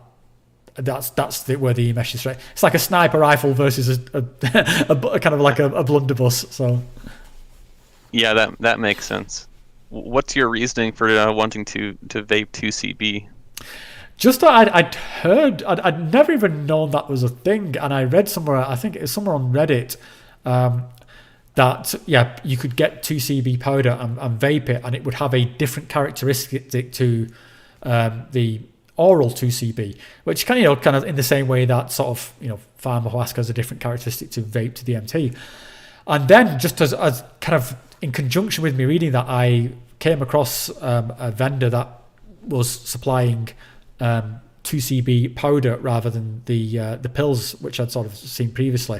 That's where the emesh is. Right. It's like a sniper rifle versus a kind of like a blunderbuss. So Yeah, that makes sense. What's your reasoning for wanting to vape 2CB? Just that I'd heard, I'd never even known that was a thing, and I read somewhere, I think it was somewhere on Reddit, that you could get 2CB powder and vape it, and it would have a different characteristic to the oral 2CB, which kind of in the same way that sort of Pharmahuasca has a different characteristic to vape to DMT. And then just as kind of in conjunction with me reading that, I came across a vendor that was supplying 2CB powder rather than the pills, which I'd sort of seen previously.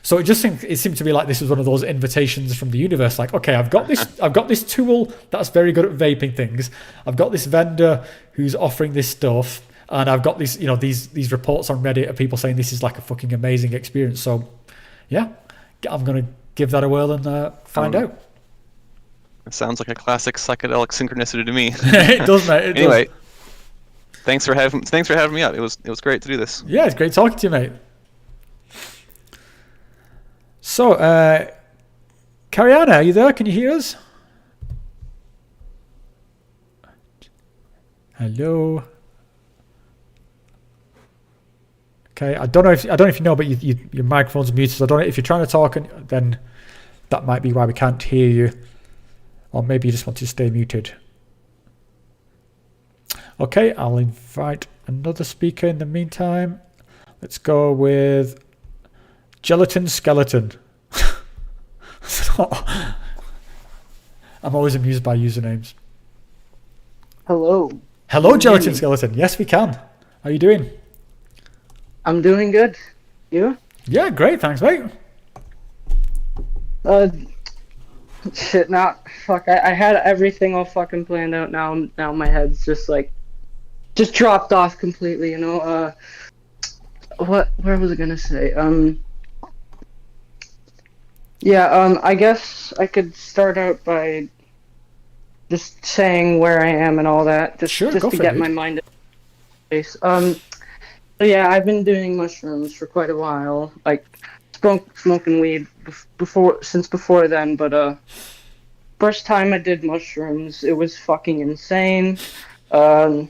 So it seemed to be like this was one of those invitations from the universe. Like, okay, I've got this tool that's very good at vaping things. I've got this vendor who's offering this stuff, and I've got these reports on Reddit of people saying this is like a fucking amazing experience. So yeah, I'm gonna give that a whirl and find out. It sounds like a classic psychedelic synchronicity to me. It does, mate. Anyway, thanks for having me up. It was great to do this. Yeah, it's great talking to you, mate. So, Kariana, are you there? Can you hear us? Hello. Okay, I don't know if you know, but your microphone's muted. So I don't know if you're trying to talk, then that might be why we can't hear you, or maybe you just want to stay muted. Okay, I'll invite another speaker in the meantime. Let's go with Gelatin Skeleton. I'm always amused by usernames. Hello. Hello, Gelatin Skeleton. Yes, we can. How are you doing? I'm doing good. You? Yeah, great. Thanks, mate. Shit, I had everything all fucking planned out. Now my head's just dropped off completely, where was I gonna say? I guess I could start out by just saying where I am and all that, just to get my mind in place. I've been doing mushrooms for quite a while, like smoking weed since before then, but first time I did mushrooms, it was fucking insane. The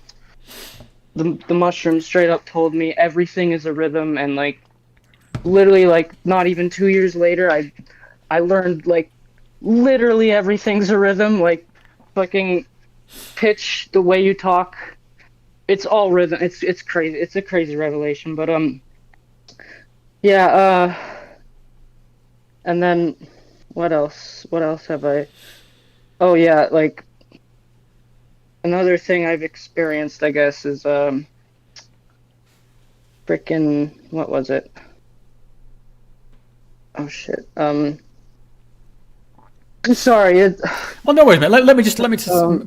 mushroom straight up told me everything is a rhythm, and literally not even 2 years later, I learned literally everything's a rhythm, fucking pitch, the way you talk, it's all rhythm. It's crazy. It's a crazy revelation, but and then what else have I? Oh yeah, another thing I've experienced, I guess, is frickin' what was it? Oh shit. I'm sorry. Well, no worries, mate. Let me just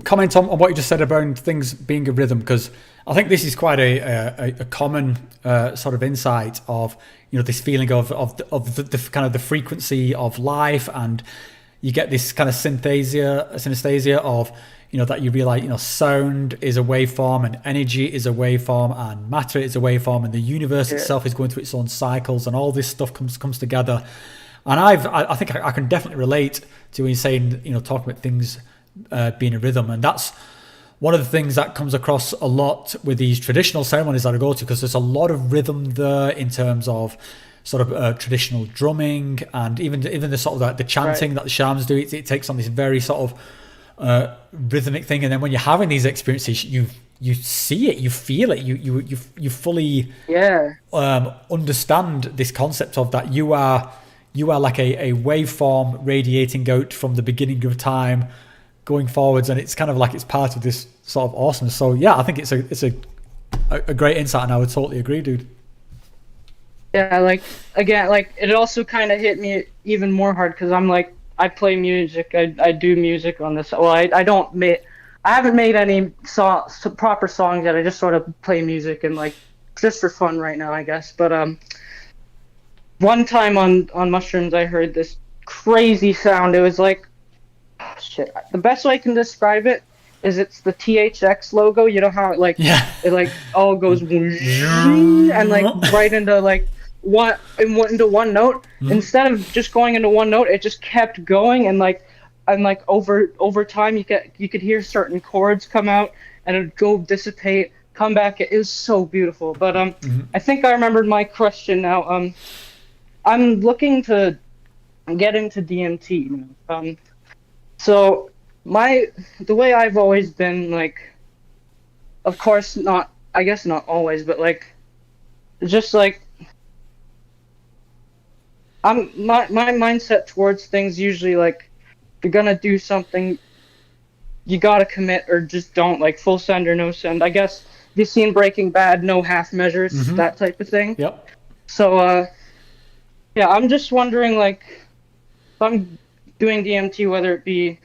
comment on what you just said about things being a rhythm, because I think this is quite a common sort of insight of this feeling of the kind of the frequency of life, and you get this kind of synesthesia of that you realize sound is a waveform, and energy is a waveform, and matter is a waveform, and the universe itself is going through its own cycles, and all this stuff comes together. And I think I can definitely relate to when you're saying, talking about things being a rhythm. And that's one of the things that comes across a lot with these traditional ceremonies that I go to, because there's a lot of rhythm there in terms of sort of traditional drumming, and even the sort of the chanting that the shamans do. It takes on this very sort of rhythmic thing. And then when you're having these experiences, you see it, you feel it, you fully understand this concept of that you are like a waveform radiating out from the beginning of time going forwards, and it's kind of like it's part of this sort of awesomeness. So yeah, I think it's a great insight, and I would totally agree, dude. Yeah, it also kind of hit me even more hard, because I play music, I do music on this. Well, I haven't made any proper songs yet. I just sort of play music and just for fun right now, I guess. But one time on mushrooms, I heard this crazy sound. It was shit. The best way I can describe it is it's the THX logo. You know how it like it like all goes and like right into like into one note. Instead of just going into one note, it just kept going and like over time you could hear certain chords come out and it'd go dissipate, come back. It is so beautiful. But I think I remembered my question now. I'm looking to get into DMT. So the way I've always been, like, of course I guess not always, but like just like my mindset towards things usually like if you're gonna do something you gotta commit or just don't, like full send or no send. I guess you've seen Breaking Bad, no half measures, that type of thing. Yep. So yeah, I'm just wondering, like, if I'm doing DMT, whether it be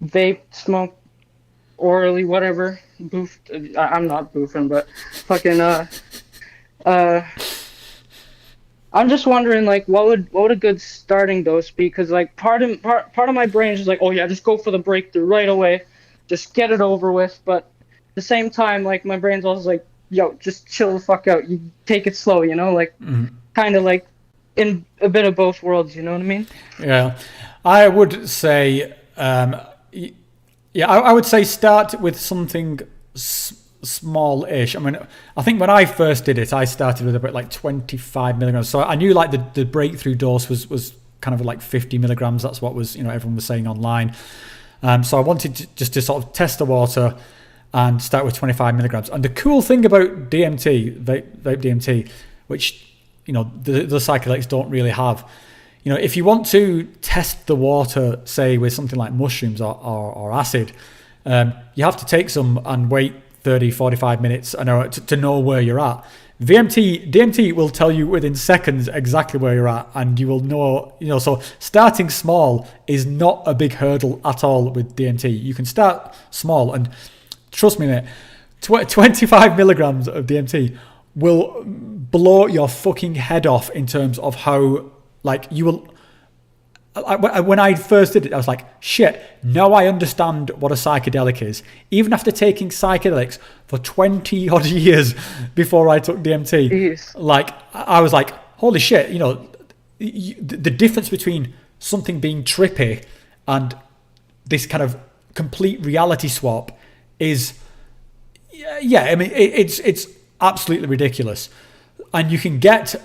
vape, smoke, orally, whatever, boofed. I'm not boofing, but fucking I'm just wondering, like, what would a good starting dose be? Because like part of my brain is just like, oh yeah, just go for the breakthrough right away, just get it over with. But at the same time, like my brain's also like, yo, just chill the fuck out. You take it slow, you know, like kind of like in a bit of both worlds. You know what I mean? Yeah, I would say, I would say start with something small-ish. I mean, I think when I first did it, I started with about like 25 milligrams. So I knew like the breakthrough dose was kind of like 50 milligrams. That's what was, everyone was saying online. So I wanted just to sort of test the water and start with 25 milligrams. And the cool thing about DMT, vape DMT, which, the psychedelics don't really have, if you want to test the water, say with something like mushrooms or acid, you have to take some and wait 30, 45 minutes an hour to know where you're at. DMT will tell you within seconds exactly where you're at, and you will know, so starting small is not a big hurdle at all with DMT. You can start small, and trust me, mate, 25 milligrams of DMT will blow your fucking head off in terms of how, like, you will... When I first did it, I was like, shit, now I understand what a psychedelic is. Even after taking psychedelics for 20 odd years before I took DMT, like, I was like, holy shit, the difference between something being trippy and this kind of complete reality swap is, I mean, it's absolutely ridiculous. And you can get...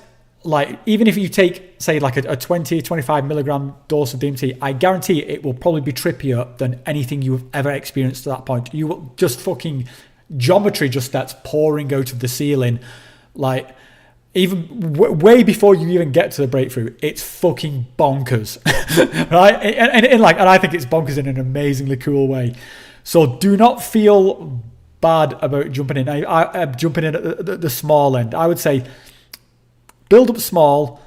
like, even if you take, say, like a 20, 25 milligram dose of DMT, I guarantee it will probably be trippier than anything you have ever experienced to that point. You will just fucking... geometry just starts pouring out of the ceiling. Like, even way before you even get to the breakthrough, it's fucking bonkers. Right? And I think it's bonkers in an amazingly cool way. So do not feel bad about jumping in. I'm jumping in at the small end. I would say... build up small,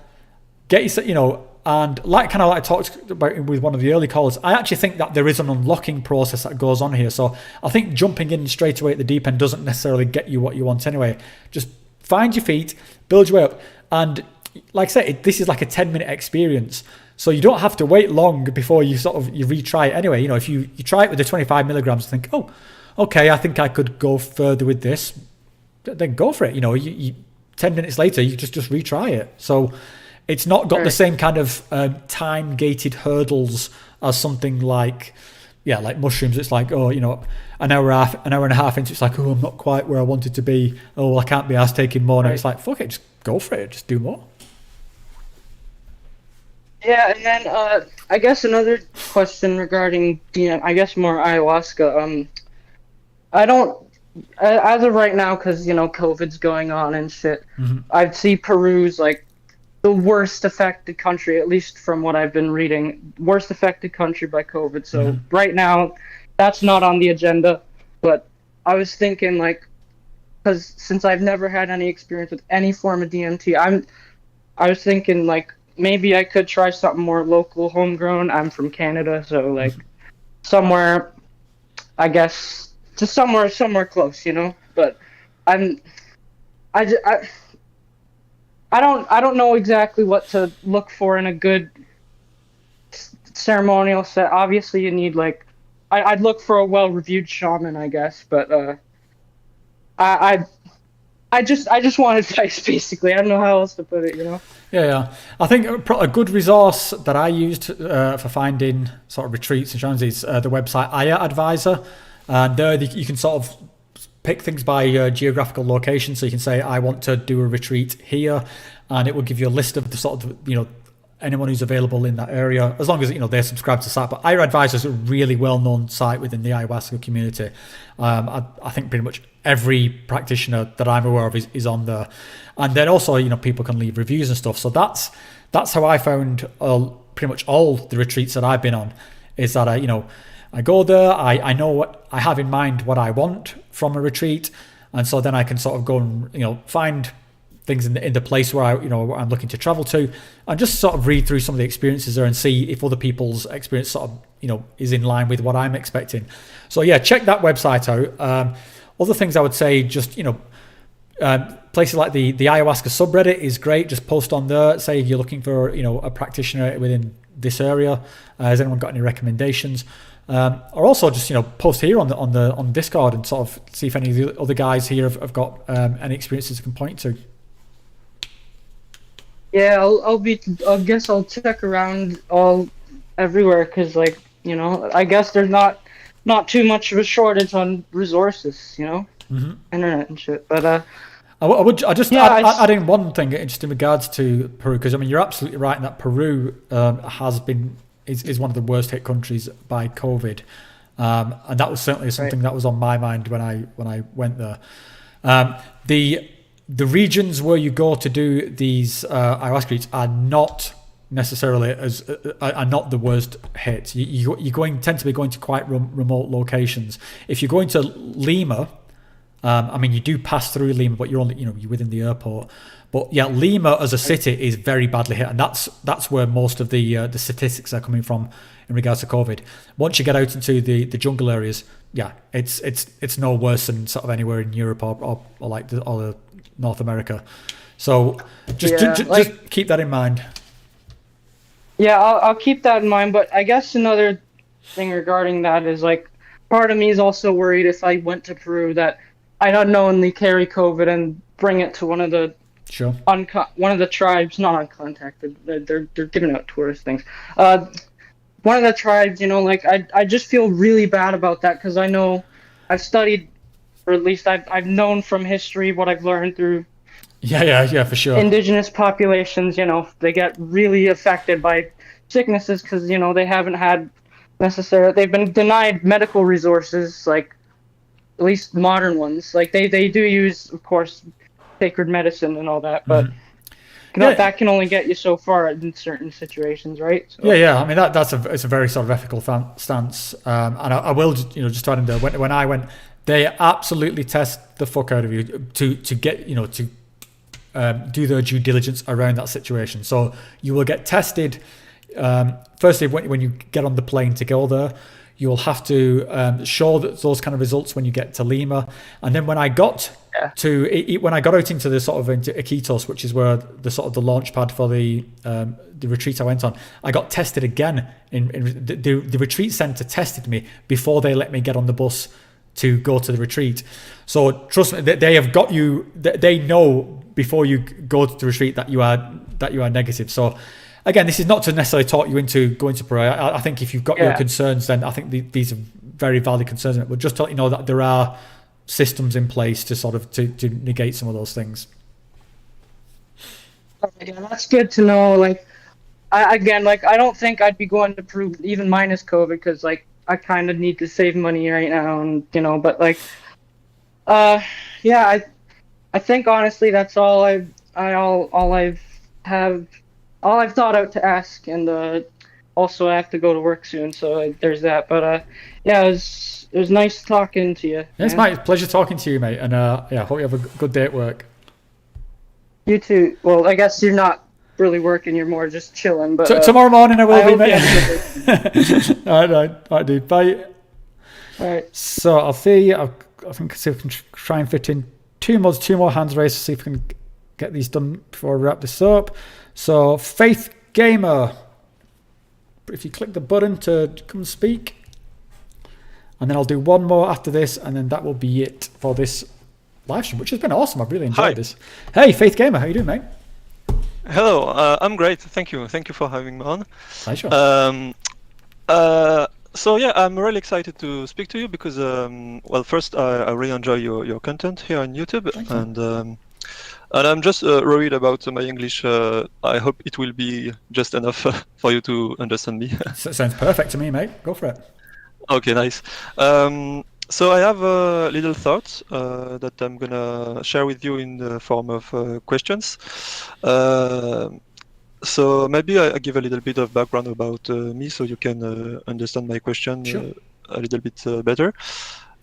get your, and like I talked about with one of the early calls, I actually think that there is an unlocking process that goes on here. So I think jumping in straight away at the deep end doesn't necessarily get you what you want anyway. Just find your feet, build your way up. And like I said, this is like a 10-minute experience. So you don't have to wait long before you you retry it anyway. If you try it with the 25 milligrams and think, oh, okay, I think I could go further with this, then go for it. You 10 minutes later, you just retry it. So it's not got the same kind of time-gated hurdles as something like mushrooms. It's like, an hour and a half into, it's like, oh, I'm not quite where I wanted to be. Oh, well, I can't be asked taking more. Now it's like, fuck it, just go for it. Just do more. Yeah, and then I guess another question regarding, I guess more ayahuasca. I don't... as of right now, because COVID's going on and shit, I see Peru's like the worst affected country, at least from what I've been reading, worst affected country by COVID. So right now, that's not on the agenda. But I was thinking, like, because since I've never had any experience with any form of DMT, I was thinking like maybe I could try something more local, homegrown. I'm from Canada, so like somewhere, I guess. Just somewhere close, But I don't know exactly what to look for in a good ceremonial set. Obviously, you need like, I'd look for a well-reviewed shaman, I guess. But I just want advice, basically. I don't know how else to put it, you know. Yeah. I think a good resource that I used for finding sort of retreats and shamans is the website Advisor. And there you can sort of pick things by geographical location. So you can say, I want to do a retreat here, and it will give you a list of the sort of, you know, anyone who's available in that area, as long as, you know, they're subscribed to the site. But Advisor is a really well-known site within the ayahuasca community. I think pretty much every practitioner that I'm aware of is on there. And then also, you know, people can leave reviews and stuff. So that's how I found pretty much all the retreats that I've been on, is that I go there, I know what I have in mind, what I want from a retreat, and so then I can sort of go and, you know, find things in the place where where I'm looking to travel to, and just sort of read through some of the experiences there and see if other people's experience sort of, you know, is in line with what I'm expecting. So yeah, check that website out. Other things I would say, just, you know, places like the ayahuasca subreddit is great. Just post on there, say you're looking for, you know, a practitioner within this area. Has anyone got any recommendations? Or also just, you know, post here on Discord and sort of see if any of the other guys here have got any experiences you can point to. Yeah, I guess I'll check around everywhere, because, like, you know, I guess there's not too much of a shortage on resources, you know, internet and shit. But I just add in one thing just in regards to Peru, because I mean, you're absolutely right in that Peru is one of the worst hit countries by COVID, and that was certainly something that was on my mind when I went there. The regions where you go to do these ayahuasca retreats are not necessarily are not the worst hit. You tend to be going to quite remote locations. If you're going to Lima, I mean, you do pass through Lima, but you're within the airport. But yeah, Lima as a city is very badly hit, and that's where most of the statistics are coming from in regards to COVID. Once you get out into the jungle areas, yeah, it's no worse than sort of anywhere in Europe or like the North America. So just keep that in mind. Yeah, I'll keep that in mind. But I guess another thing regarding that is, like, part of me is also worried if I went to Peru that I'd unknowingly carry COVID and bring it to one of the one of the tribes, not uncontacted. They're giving out tourist things. One of the tribes, you know, like I just feel really bad about that, because I know I've studied, or at least I've known from history what I've learned through. Yeah, for sure. Indigenous populations, you know, they get really affected by sicknesses because, you know, they haven't had they've been denied medical resources, like, at least modern ones. Like, they do use, of course, sacred medicine and all that, but that can only get you so far in certain situations, right? So. Yeah. I mean, it's a very sort of ethical stance. And I will, you know, just add in there, when I went, they absolutely test the fuck out of you to get, you know, to do their due diligence around that situation. So you will get tested. Firstly, when you get on the plane to go there, you will have to show those kind of results when you get to Lima. And then when I got out into the sort of into Iquitos, which is where the sort of the launch pad for the retreat I went on, I got tested again. In the retreat center tested me before they let me get on the bus to go to the retreat. So trust me, they have got you. They know before you go to the retreat that you are negative. So again, this is not to necessarily talk you into going to Peru. I think if you've got your concerns, then I think these are very valid concerns. But just to let you know that there are systems in place to sort of to negate some of those things. Yeah, that's good to know. Like, I don't think I'd be going to Peru even minus COVID, because, like, I kind of need to save money right now, and, you know, but, like, I think honestly that's all I've thought out to ask, and also I have to go to work soon, so there's that. But it was nice talking to you. It's my pleasure talking to you, mate, and hope you have a good day at work. You too. Well, I guess you're not really working; you're more just chilling. But tomorrow morning I will be, mate. All right, dude. Bye. All right. So I'll see. I think see if we can try and fit in two more hands raised to see if we can get these done before we wrap this up. So Faith Gamer, if you click the button to come speak, and then I'll do one more after this, and then that will be it for this live stream, which has been awesome. I've really enjoyed this. Hey, Faith Gamer, how you doing, mate? Hello, I'm great. Thank you for having me on. Pleasure. So yeah, I'm really excited to speak to you because, well, first I really enjoy your content here on YouTube, and I'm just worried about my English. I hope it will be just enough for you to understand me. Sounds perfect to me, mate. Go for it. Okay, nice. So I have little thoughts that I'm gonna share with you in the form of questions. So maybe I give a little bit of background about me so you can understand my question a little bit better.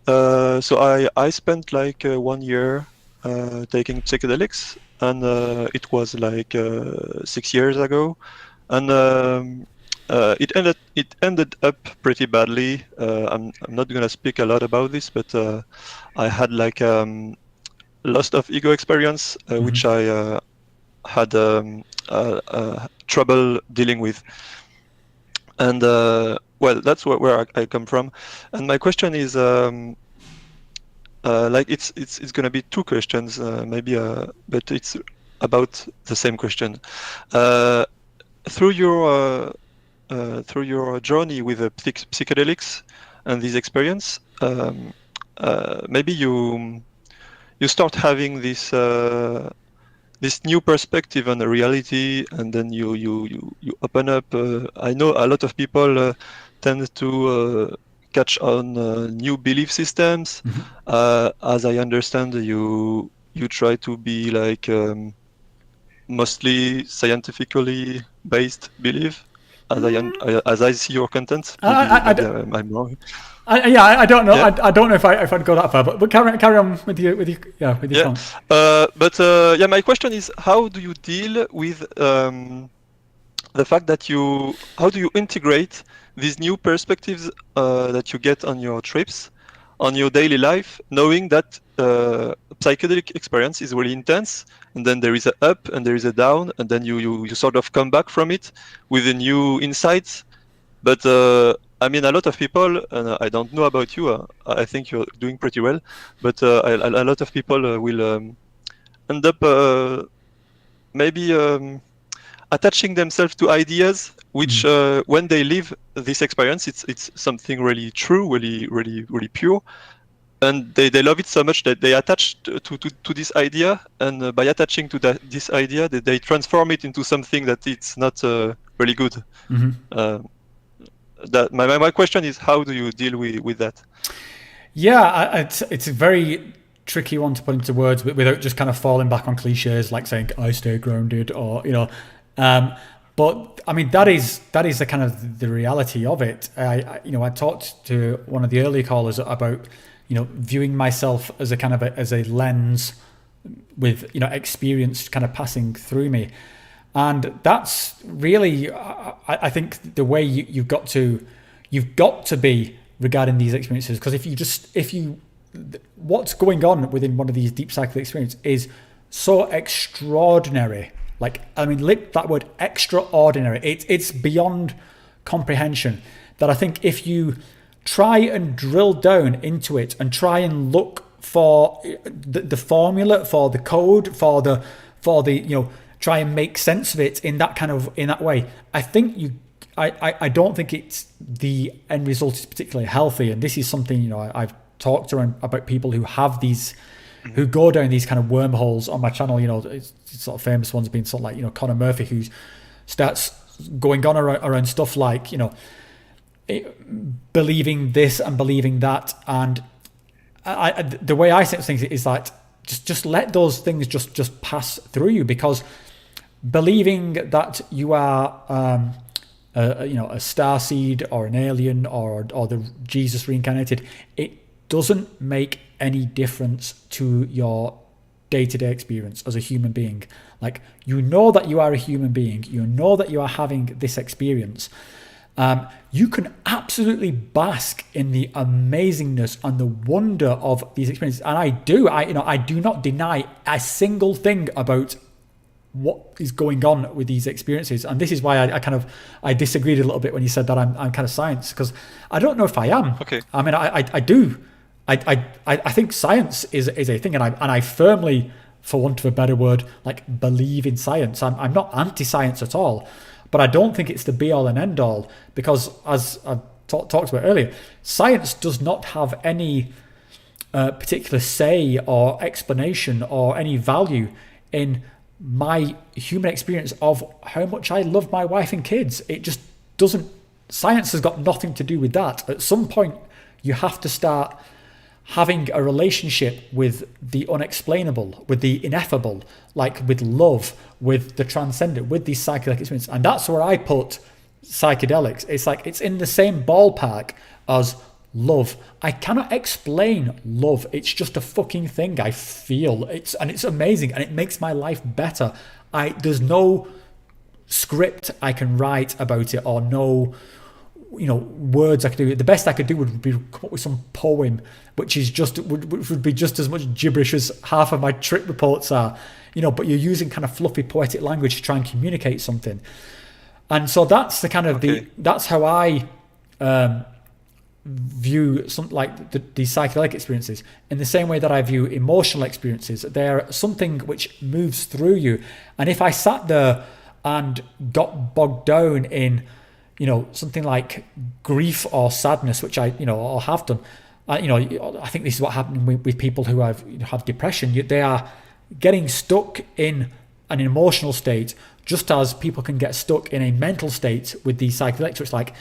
So I spent like 1 year taking psychedelics, and it was like 6 years ago, and it ended up pretty badly. I'm not gonna speak a lot about this, but I had like loss of ego experience, which I had trouble dealing with, and well, that's where I come from. And my question is, like it's gonna be two questions, maybe, but it's about the same question. Through your journey with the psychedelics and this experience, maybe you start having this new perspective on the reality, and then you open up. I know a lot of people tend to catch on new belief systems. As I understand, you try to be like mostly scientifically based belief. As I see your content, I'm wrong. I don't know. Yeah. I don't know if I'd go that far, but carry on with your comments. But my question is, how do you deal with the fact that how do you integrate these new perspectives that you get on your trips, on your daily life, knowing that psychedelic experience is really intense, and then there is a up and there is a down, and then you sort of come back from it with a new insights. But I mean, a lot of people, and I don't know about you, I think you're doing pretty well, but a lot of people will end up maybe attaching themselves to ideas which, when they live this experience, it's something really true, really pure, and they love it so much that they attach to this idea, and by attaching to this idea, they transform it into something that it's not really good. That my question is, how do you deal with that? Yeah, it's a very tricky one to put into words without just kind of falling back on cliches like saying I stay grounded, or but I mean that is the kind of the reality of it. I talked to one of the early callers about viewing myself as a kind of as a lens with experience kind of passing through me. And that's really, I think, the way you've got to be regarding these experiences. Because what's going on within one of these deep psychedelic experiences is so extraordinary. Like, I mean, that word extraordinary, it's beyond comprehension. That I think if you try and drill down into it and try and look for the formula, for the code, for the try and make sense of it in that way, I think I don't think it's the end result is particularly healthy. And this is something I've talked around about people who have these, who go down these kind of wormholes on my channel. It's sort of famous ones being sort of like Conor Murphy, who starts going on around stuff like believing this and believing that. And the way I say things is that just let those things just pass through you, because believing that you are a starseed or an alien or the Jesus reincarnated, it doesn't make any difference to your day-to-day experience as a human being. Like, that you are a human being, that you are having this experience. You can absolutely bask in the amazingness and the wonder of these experiences, and I do not deny a single thing about what is going on with these experiences. And this is why I disagreed a little bit when you said that I'm kind of science, because I don't know if I am. Okay. I mean, I do. I think science is a thing, and I firmly, for want of a better word, like believe in science. I'm not anti-science at all, but I don't think it's the be all and end all, because as I've talked about earlier, science does not have any particular say or explanation or any value in my human experience of how much I love my wife and kids. It just doesn't. Science has got nothing to do with that. At some point, you have to start having a relationship with the unexplainable, with the ineffable, like with love, with the transcendent, with these psychedelic experiences. And that's where I put psychedelics. It's like it's in the same ballpark as love. I cannot explain love. It's just a fucking thing I feel. It's amazing, and it makes my life better. There's no script I can write about it, or no words I could do. The best I could do would be come up with some poem, which would be just as much gibberish as half of my trip reports are. But you're using kind of fluffy poetic language to try and communicate something. And so that's the kind of that's how I view something like these psychedelic experiences, in the same way that I view emotional experiences. They're something which moves through you. And if I sat there and got bogged down in something like grief or sadness, which I or have done, I think this is what happened with people who have depression. They are getting stuck in an emotional state, just as people can get stuck in a mental state with these psychedelics. So it's like,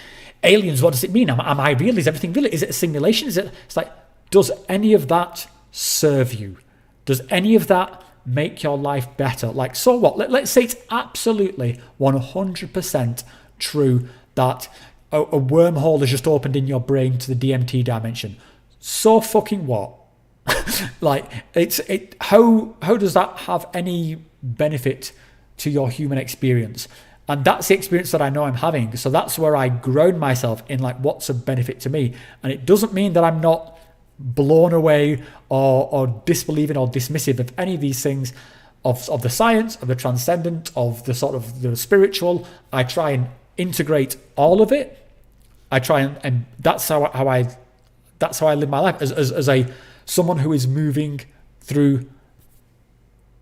aliens, what does it mean? Am I real? Is everything real? Is it a simulation? It's like, does any of that serve you? Does any of that make your life better? Like, so what? Let's say it's absolutely 100% true that a wormhole has just opened in your brain to the DMT dimension. So fucking what? Like, how does that have any benefit to your human experience? And that's the experience that I know I'm having. So that's where I ground myself in, like, what's a benefit to me. And it doesn't mean that I'm not blown away or disbelieving or dismissive of any of these things, of the science, of the transcendent, of the sort of the spiritual. I try and integrate all of it. I try and that's how I live my life as someone who is moving through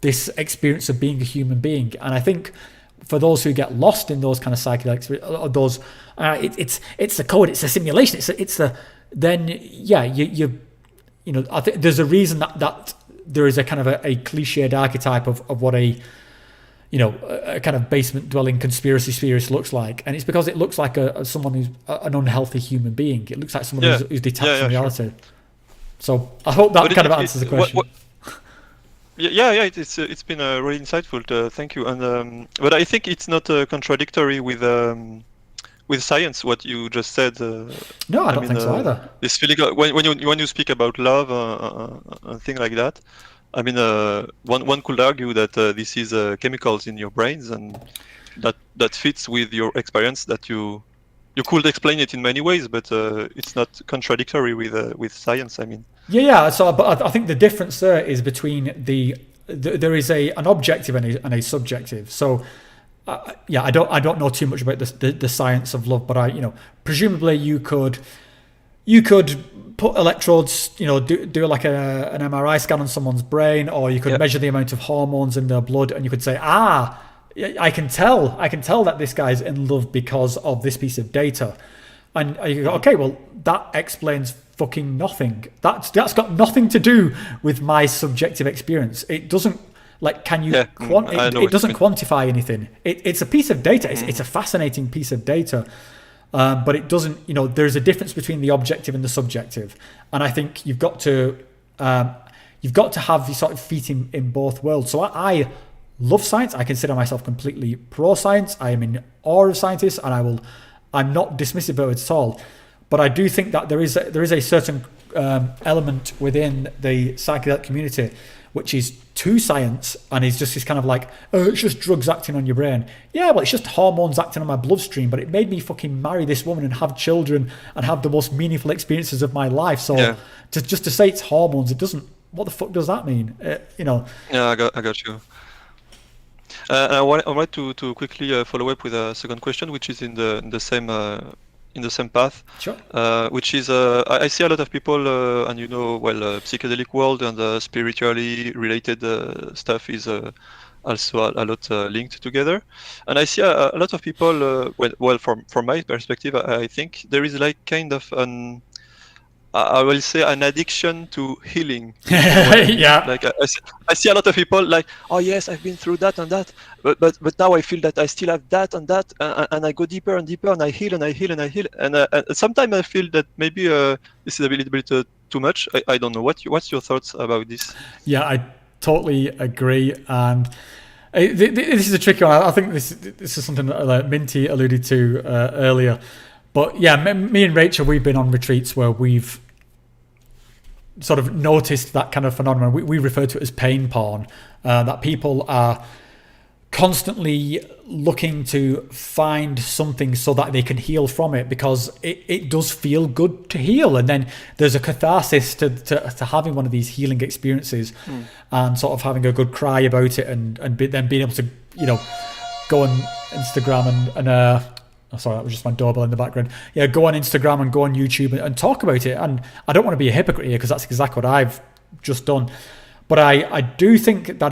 this experience of being a human being. And I think for those who get lost in those kind of psychedelics, those it's the code, it's a simulation, I think there's a reason that there is a kind of a cliched archetype of what a kind of basement dwelling conspiracy theorist looks like, and it's because it looks like someone who's an unhealthy human being. It looks like someone who's detached from reality. Sure. So I hope that kind of answers the question. It's been really insightful. Thank you. And but I think it's not contradictory with science what you just said. No, I don't think so either. This feeling when you speak about love and things like that. I mean, one could argue that this is chemicals in your brains, and that fits with your experience. That you could explain it in many ways, but it's not contradictory with science. I mean. Yeah. So, but I think the difference there is between there is an objective and a subjective. So, I don't know too much about the science of love, but presumably you could put electrodes, do like an MRI scan on someone's brain, or you could measure the amount of hormones in their blood, and you could say, I can tell that this guy's in love because of this piece of data. And you go, okay, well, that explains fucking nothing. That's got nothing to do with my subjective experience. It doesn't, like, can you it doesn't quantify anything. It's a piece of data. It's a fascinating piece of data. But it doesn't, there's a difference between the objective and the subjective. And I think you've got to have these sort of feet in both worlds. So I love science. I consider myself completely pro-science. I am in awe of scientists, and I'm not dismissive of it at all. But I do think that there is a certain element within the psychedelic community which is to science, and is just this kind of like, it's just drugs acting on your brain. Yeah, well, it's just hormones acting on my bloodstream, but it made me fucking marry this woman and have children and have the most meaningful experiences of my life. So to say it's hormones, it doesn't. What the fuck does that mean? Yeah, I got you. I want to quickly follow up with a second question, which is in the same path. Sure. Which is I see a lot of people, and psychedelic world and spiritually related stuff is also a lot linked together, and I see a lot of people. From my perspective, I think there is like kind of I will say an addiction to healing. Yeah. Like I see a lot of people like, oh yes, I've been through that and that, but now I feel that I still have that and that, and I go deeper and deeper, and I heal and I heal and I heal, and sometimes I feel that maybe this is a little bit too much. I don't know. What's your thoughts about this? Yeah, I totally agree, and this is a tricky one. I think this is something that Minty alluded to earlier. But yeah, me and Rachel, we've been on retreats where we've sort of noticed that kind of phenomenon. We refer to it as pain porn, that people are constantly looking to find something so that they can heal from it, because it does feel good to heal. And then there's a catharsis to having one of these healing experiences and sort of having a good cry about it and then being able to, go on Instagram and oh, sorry, that was just my doorbell in the background. Yeah, go on Instagram and go on YouTube and talk about it. And I don't want to be a hypocrite here, because that's exactly what I've just done. But I do think that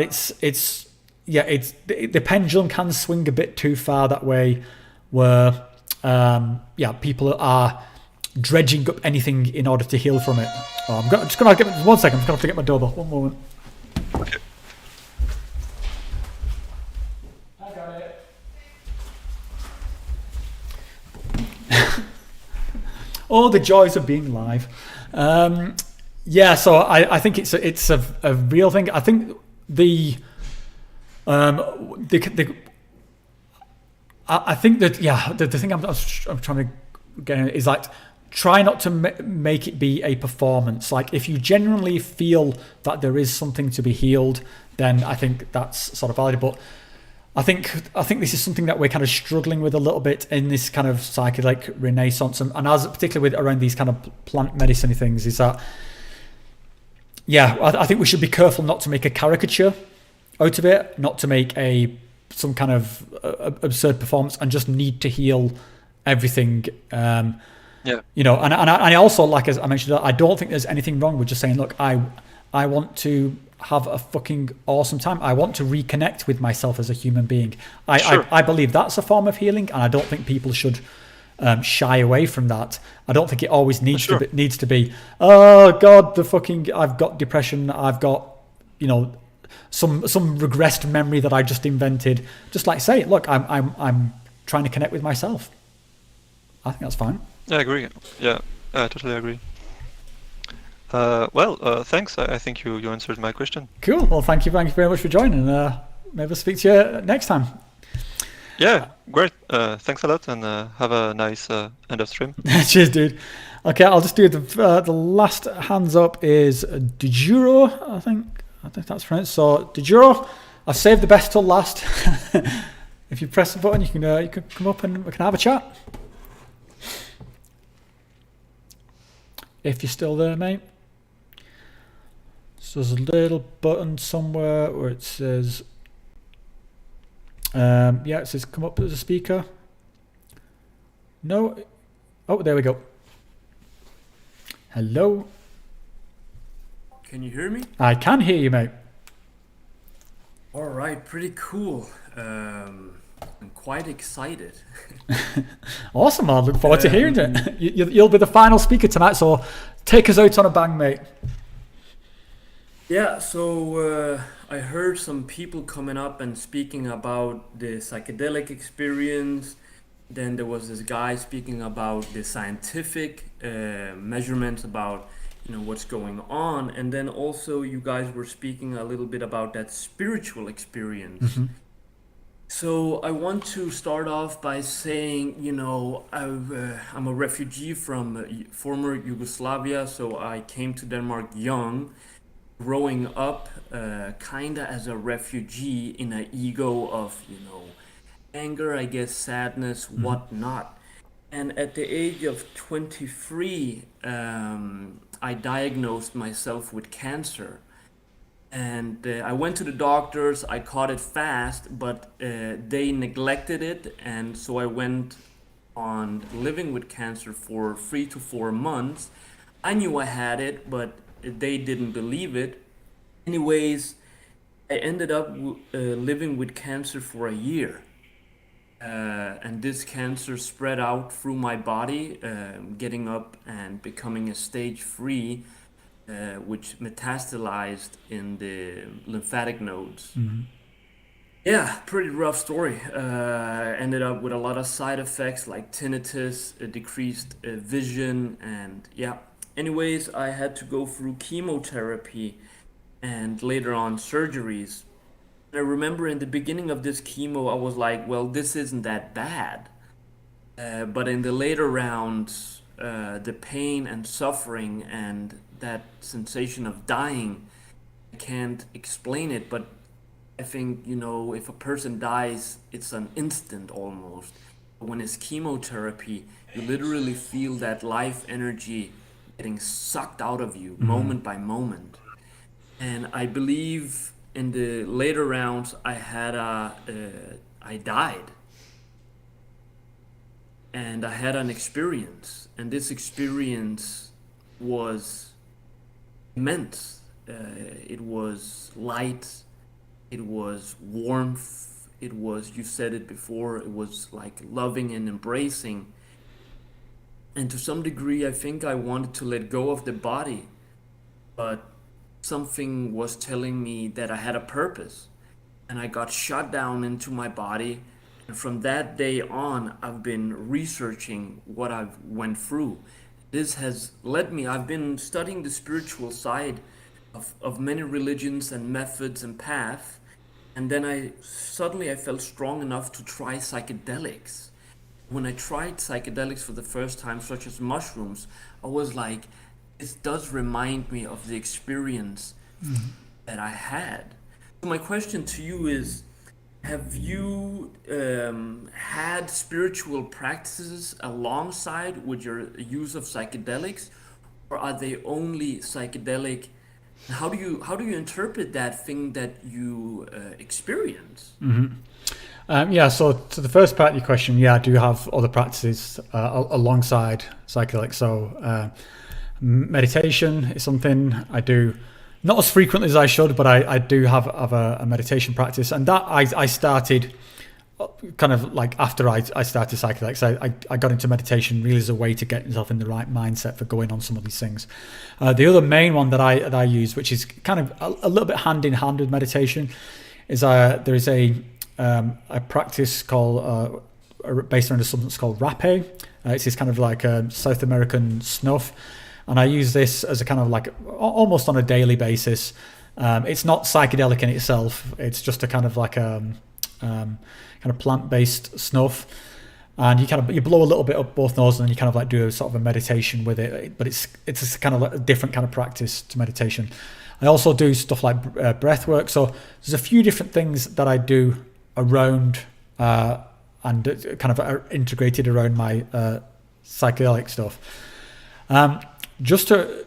the pendulum can swing a bit too far that way, where people are dredging up anything in order to heal from it. Oh, I'm just gonna get 1 second. I'm just gonna have to get my doorbell. 1 moment. Okay. I got it. Oh, the joys of being live. So I think it's a real thing. I think I think that the thing I'm trying to get at is like, try not to make it be a performance. Like, if you genuinely feel that there is something to be healed, then I think that's sort of valid. But I think this is something that we're kind of struggling with a little bit in this kind of psychedelic renaissance, and as particularly with around these kind of plant medicine things, is that I think we should be careful not to make a caricature out of it, not to make some kind of absurd performance and just need to heal everything. And I also, like as I mentioned, I don't think there's anything wrong with just saying, look, I want to have a fucking awesome time. I want to reconnect with myself as a human being. I believe that's a form of healing, and I don't think people should shy away from that. I don't think it always needs to be, oh God, I've got depression. I've got, some regressed memory that I just invented. Just like say, look, I'm trying to connect with myself. I think that's fine. I agree. Yeah, I totally agree. Thanks. I think you answered my question. Cool. Well, thank you very much for joining. Maybe I'll speak to you next time. Yeah, great. Thanks a lot, and have a nice end of stream. Cheers, dude. Okay, I'll just do the last hands up is Dejuro, I think that's pronounced. So Dejuro, I've saved the best till last. If you press the button, you can come up and we can have a chat. If you're still there, mate. So there's a little button somewhere where it says, it says come up as a speaker. No. Oh, there we go. Hello. Can you hear me? I can hear you, mate. All right, pretty cool. I'm quite excited. Awesome, I look forward to hearing it. You'll be the final speaker tonight, so take us out on a bang, mate. Yeah, so I heard some people coming up and speaking about the psychedelic experience. Then there was this guy speaking about the scientific measurements about what's going on, and then also you guys were speaking a little bit about that spiritual experience. Mm-hmm. So I want to start off by saying, I'm a refugee from former Yugoslavia, so I came to Denmark young, growing up kind of as a refugee in an ego of, anger, I guess, sadness, whatnot. And at the age of 23, I diagnosed myself with cancer. And I went to the doctors. I caught it fast, but they neglected it, and so I went on living with cancer for 3 to 4 months. I knew I had it, but they didn't believe it. Anyways, I ended up living with cancer for a year. And this cancer spread out through my body, getting up and becoming a stage 3, which metastasized in the lymphatic nodes. Yeah, pretty rough story. Ended up with a lot of side effects like tinnitus, decreased vision, and yeah. Anyways, I had to go through chemotherapy and later on surgeries. I remember in the beginning of this chemo, I was like, well, this isn't that bad. But in the later rounds, the pain and suffering and that sensation of dying, I can't explain it, but I think, if a person dies, it's an instant almost. But when it's chemotherapy, you literally feel that life energy getting sucked out of you moment by moment. And I believe in the later rounds, I died. And I had an experience, and this experience was immense. It was light, it was warmth, it was, you said it before, it was like loving and embracing. And to some degree, I think I wanted to let go of the body, but something was telling me that I had a purpose, and I got shut down into my body. And from that day on, I've been researching what I've went through. This has led me, I've been studying the spiritual side of many religions and methods and paths. And then I felt strong enough to try psychedelics. When I tried psychedelics for the first time, such as mushrooms, I was like, this does remind me of the experience that I had. So my question to you is, have you had spiritual practices alongside with your use of psychedelics, or are they only psychedelic? How do you interpret that thing that you experience? So to the first part of your question, I do have other practices alongside psychedelics. So meditation is something I do. Not as frequently as I should, but I do have a meditation practice, and that I started kind of like after I started psychedelics. I got into meditation really as a way to get myself in the right mindset for going on some of these things. The other main one that I use, which is kind of a little bit hand in hand with meditation, is there is a practice called based on a substance called Rape. It's this kind of like a South American snuff. And I use this as a kind of like almost on a daily basis. It's not psychedelic in itself. It's just a kind of like kind of plant-based snuff. And you blow a little bit up both noses, and you kind of like do a sort of a meditation with it. But it's a kind of like a different kind of practice to meditation. I also do stuff like breath work. So there's a few different things that I do around and kind of are integrated around my psychedelic stuff. Just to,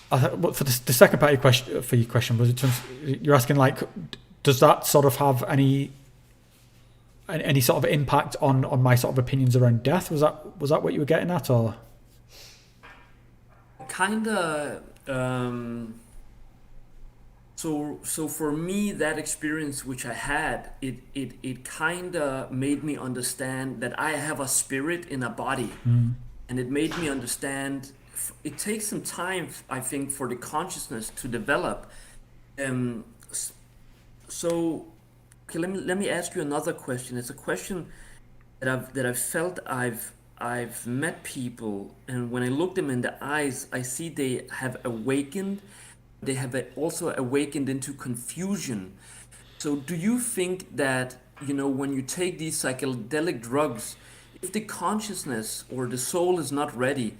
for the second part of your question, was it you're asking like, does that sort of have any sort of impact on my sort of opinions around death? Was that what you were getting at, or? Kinda. So for me, that experience which I had, it kinda made me understand that I have a spirit in a body, and it made me understand. It takes some time, I think, for the consciousness to develop. So, okay, let me ask you another question. It's a question that I've felt. I've met people, and when I look them in the eyes, I see they have awakened. They have also awakened into confusion. So, do you think that when you take these psychedelic drugs, if the consciousness or the soul is not ready,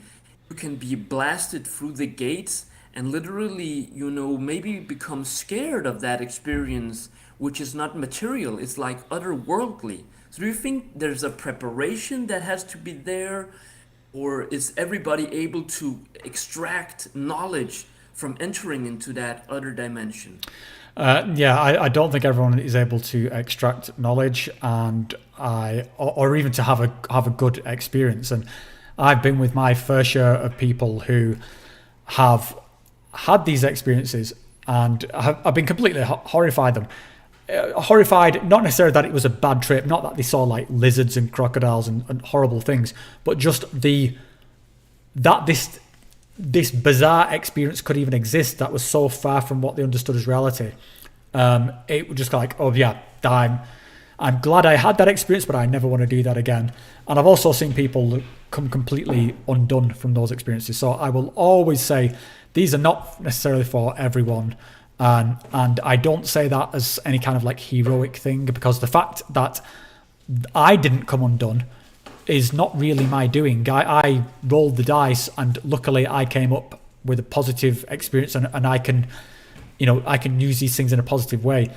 you can be blasted through the gates and literally, maybe become scared of that experience, which is not material. It's like otherworldly. So do you think there's a preparation that has to be there, or is everybody able to extract knowledge from entering into that other dimension? Yeah, I don't think everyone is able to extract knowledge or even to have a good experience. And I've been with my fair share of people who have had these experiences and I've been completely horrified them. Horrified, not necessarily that it was a bad trip, not that they saw like lizards and crocodiles and horrible things, but just that this bizarre experience could even exist that was so far from what they understood as reality. It was just like, oh yeah, I'm glad I had that experience, but I never want to do that again. And I've also seen people come completely undone from those experiences. So I will always say these are not necessarily for everyone. And I don't say that as any kind of like heroic thing, because the fact that I didn't come undone is not really my doing. I rolled the dice and luckily I came up with a positive experience and I can use these things in a positive way.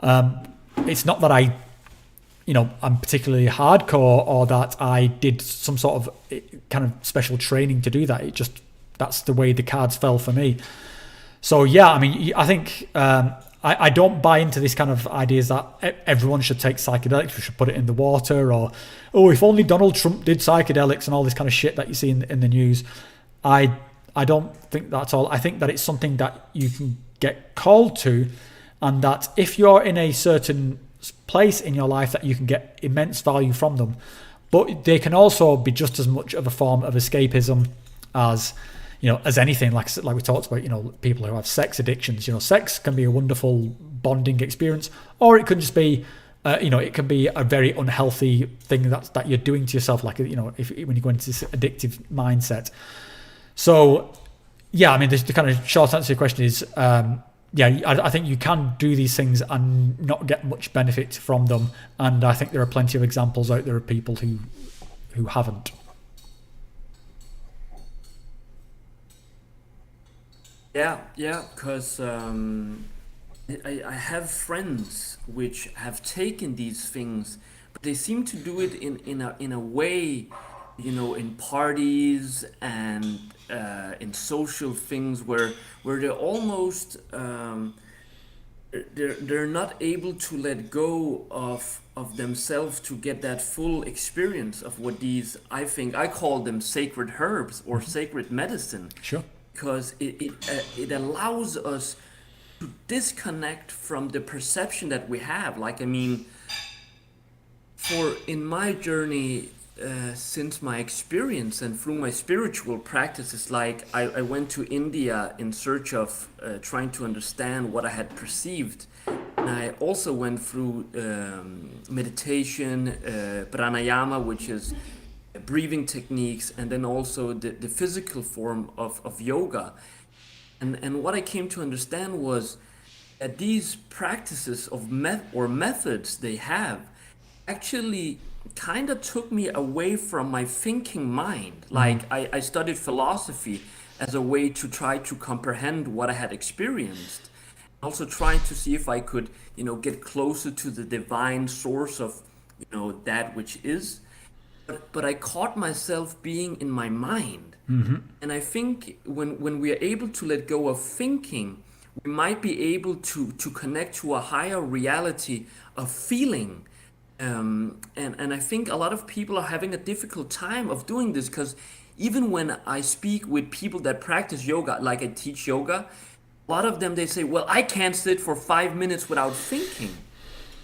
It's not that I'm particularly hardcore or that I did some sort of kind of special training to do that. That's the way the cards fell for me. So yeah, I mean, I think I don't buy into this kind of ideas that everyone should take psychedelics, we should put it in the water, or if only Donald Trump did psychedelics and all this kind of shit that you see in the news. I don't think that's all. I think that it's something that you can get called to, and that if you're in a certain place in your life that you can get immense value from them, but they can also be just as much of a form of escapism as anything, like we talked about, people who have sex addictions. Sex can be a wonderful bonding experience, or it could just be, it can be a very unhealthy thing that you're doing to yourself, like, when you go into this addictive mindset. So, yeah, I mean, the kind of short answer to your question is, I think you can do these things and not get much benefit from them. And I think there are plenty of examples out there of people who haven't. Yeah, because I have friends which have taken these things, but they seem to do it in a way, in parties and in social things where they're almost they're not able to let go of themselves to get that full experience of what I call them sacred herbs or sacred medicine. Sure. Because it allows us to disconnect from the perception that we have. Like, I mean, in my journey, since my experience and through my spiritual practices, like I went to India in search of trying to understand what I had perceived. And I also went through meditation, pranayama, which is breathing techniques, and then also the physical form of yoga. And what I came to understand was that these practices of methods they have actually kind of took me away from my thinking mind. Like I studied philosophy as a way to try to comprehend what I had experienced. Also trying to see if I could, get closer to the divine source of, that which is. But I caught myself being in my mind. Mm-hmm. And I think when we are able to let go of thinking, we might be able to connect to a higher reality of feeling. And I think a lot of people are having a difficult time of doing this, because even when I speak with people that practice yoga, like I teach yoga, a lot of them, they say, well, I can't sit for 5 minutes without thinking.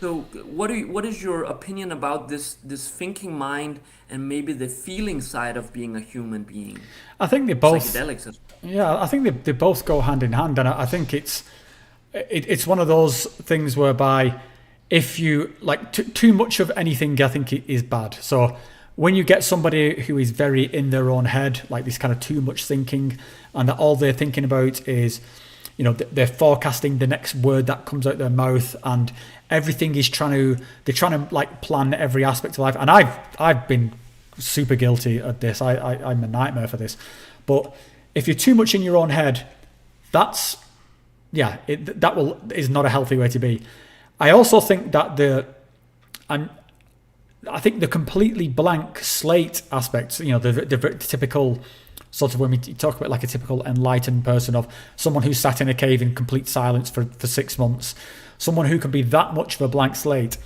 So what is your opinion about this thinking mind and maybe the feeling side of being a human being? I think they both. Psychedelics as well. Yeah, I think they both go hand in hand, and I think it's one of those things whereby if you like too much of anything, I think it is bad. So when you get somebody who is very in their own head, like this kind of too much thinking, and that all they're thinking about is, they're forecasting the next word that comes out their mouth, and everything is they're trying to like plan every aspect of life. And I've been super guilty at this. I'm a nightmare for this. But if you're too much in your own head, is not a healthy way to be. I also think that I think the completely blank slate aspects, the typical, sort of when we talk about like a typical enlightened person, of someone who's sat in a cave in complete silence for 6 months, someone who can be that much of a blank slate.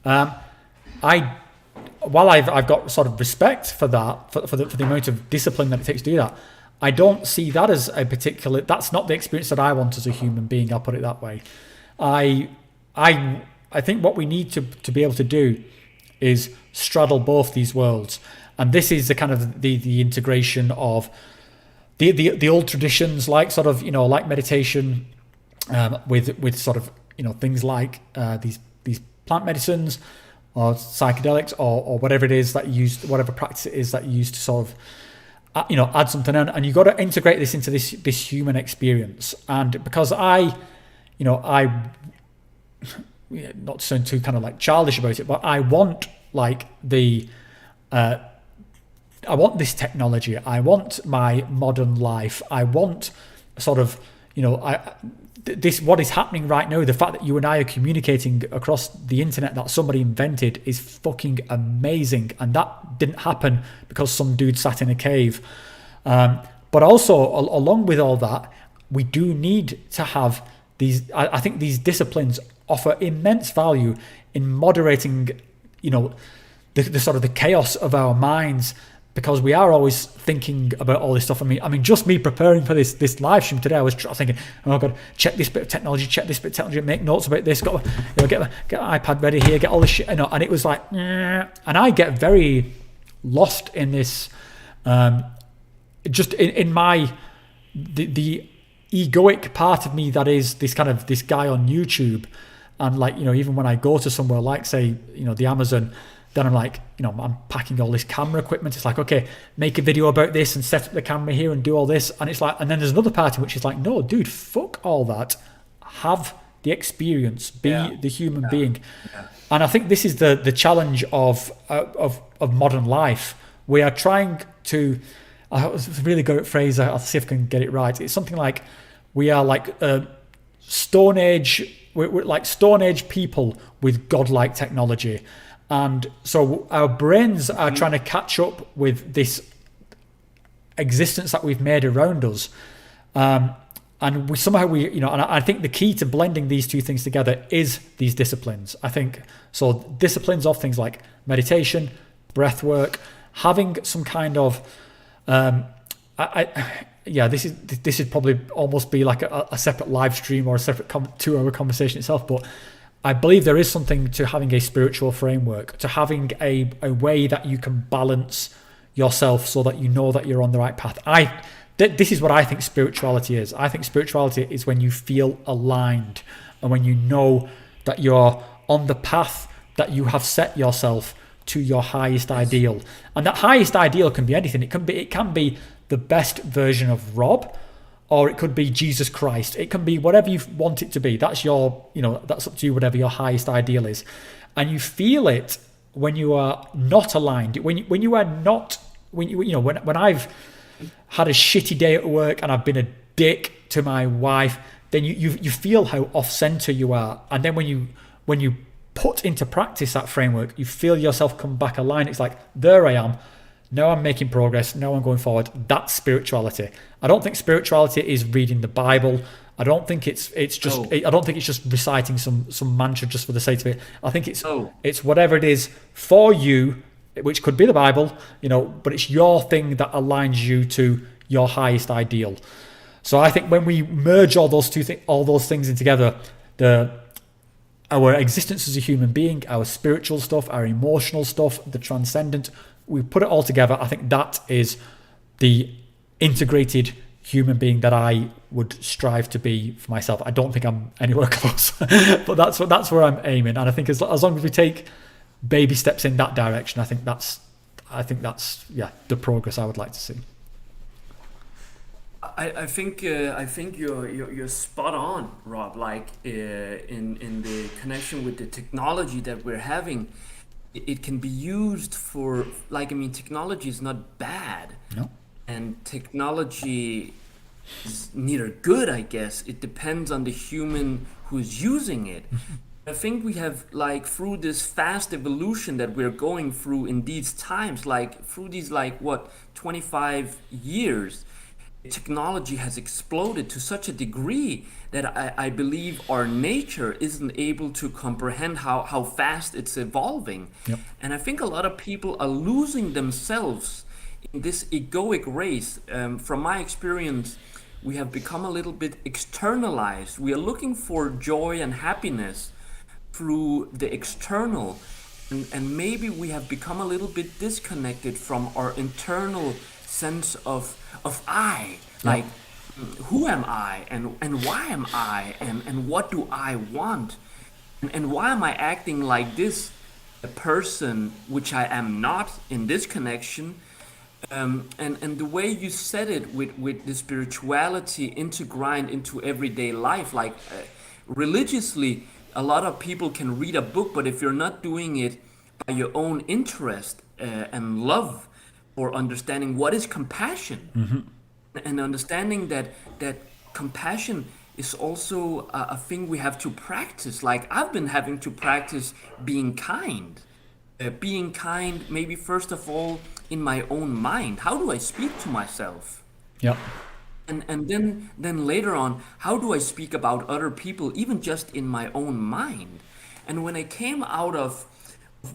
While I've got sort of respect for that, for the amount of discipline that it takes to do that, I don't see that as a particular. That's not the experience that I want as a human being. I'll put it that way. I think what we need to be able to do is straddle both these worlds, and this is the kind of the integration of the old traditions, like sort of like meditation, with sort of things like these plant medicines, or psychedelics, or whatever it is that you use, whatever practice it is that you use to sort of add something in, and you got to integrate this into this human experience. And because I not to sound too kind of like childish about it, but I want like I want this technology, I want my modern life, I want sort of this, what is happening right now, the fact that you and I are communicating across the internet that somebody invented, is fucking amazing. And that didn't happen because some dude sat in a cave. But also, along with all that, we do need to have these, I think these disciplines offer immense value in moderating, the sort of the chaos of our minds, because we are always thinking about all this stuff. I mean, just me preparing for this live stream today, I was thinking, oh God, check this bit of technology, make notes about this, got get an iPad ready here, get all this shit, and it was like, and I get very lost in this, just in my the egoic part of me that is this guy on YouTube, and like even when I go to somewhere like say the Amazon. Then I'm like, I'm packing all this camera equipment. It's like, okay, make a video about this and set up the camera here and do all this. And it's like, and then there's another part which is like, no, dude, fuck all that. Have the experience, be the human being. Yeah. And I think this is the challenge of modern life. We are trying to, I was a really good phrase. I'll see if I can get it right. It's something like, we are like Stone Age, we're like Stone Age people with godlike technology. And so our brains are trying to catch up with this existence that we've made around us. And and I think the key to blending these two things together is these disciplines. I think, so disciplines of things like meditation, breath work, having some kind of, this would probably almost be like a separate live stream or a separate 2-hour conversation itself, but I believe there is something to having a spiritual framework, to having a way that you can balance yourself so that you know that you're on the right path. This is what I think spirituality is. I think spirituality is when you feel aligned and when you know that you're on the path that you have set yourself to your highest ideal. And that highest ideal can be anything. It can be the best version of Rob, or it could be Jesus Christ. It can be whatever you want it to be. That's that's up to you, whatever your highest ideal is. And you feel it when you are not aligned. When I've had a shitty day at work and I've been a dick to my wife, then you feel how off center you are. And then when you put into practice that framework, you feel yourself come back aligned. It's like, there I am. Now I'm making progress. Now I'm going forward. That's spirituality. I don't think spirituality is reading the Bible. I don't think it's just. I don't think it's just reciting some mantra just for the sake of it. I think it's whatever it is for you, which could be the Bible, but it's your thing that aligns you to your highest ideal. So I think when we merge all those things in together, our existence as a human being, our spiritual stuff, our emotional stuff, the transcendent, we put it all together. I think that is the integrated human being that I would strive to be for myself. I don't think I'm anywhere close, but that's where I'm aiming. And I think as long as we take baby steps in that direction, I think that's the progress I would like to see. I think you're spot on, Rob. Like in the connection with the technology that we're having, it can be used for, technology is not bad. No. And technology is neither good, I guess. It depends on the human who is using it. I think we have, like, through this fast evolution that we're going through in these times, like through these, like, what, 25 years, technology has exploded to such a degree that I believe our nature isn't able to comprehend how fast it's evolving. Yep. And I think a lot of people are losing themselves in this egoic race. From my experience, we have become a little bit externalized. We are looking for joy and happiness through the external, and maybe we have become a little bit disconnected from our internal sense of I, like, who am I, and why am I, and what do I want, and why am I acting like this, a person which I am not in this connection. And the way you said it with the spirituality grind into everyday life, like, religiously, a lot of people can read a book, but if you're not doing it by your own interest and love, or understanding what is compassion, and understanding that compassion is also a thing we have to practice. Like, I've been having to practice being kind. Being kind, maybe first of all in my own mind. How do I speak to myself? Yeah. And then later on, how do I speak about other people, even just in my own mind? And when I came out of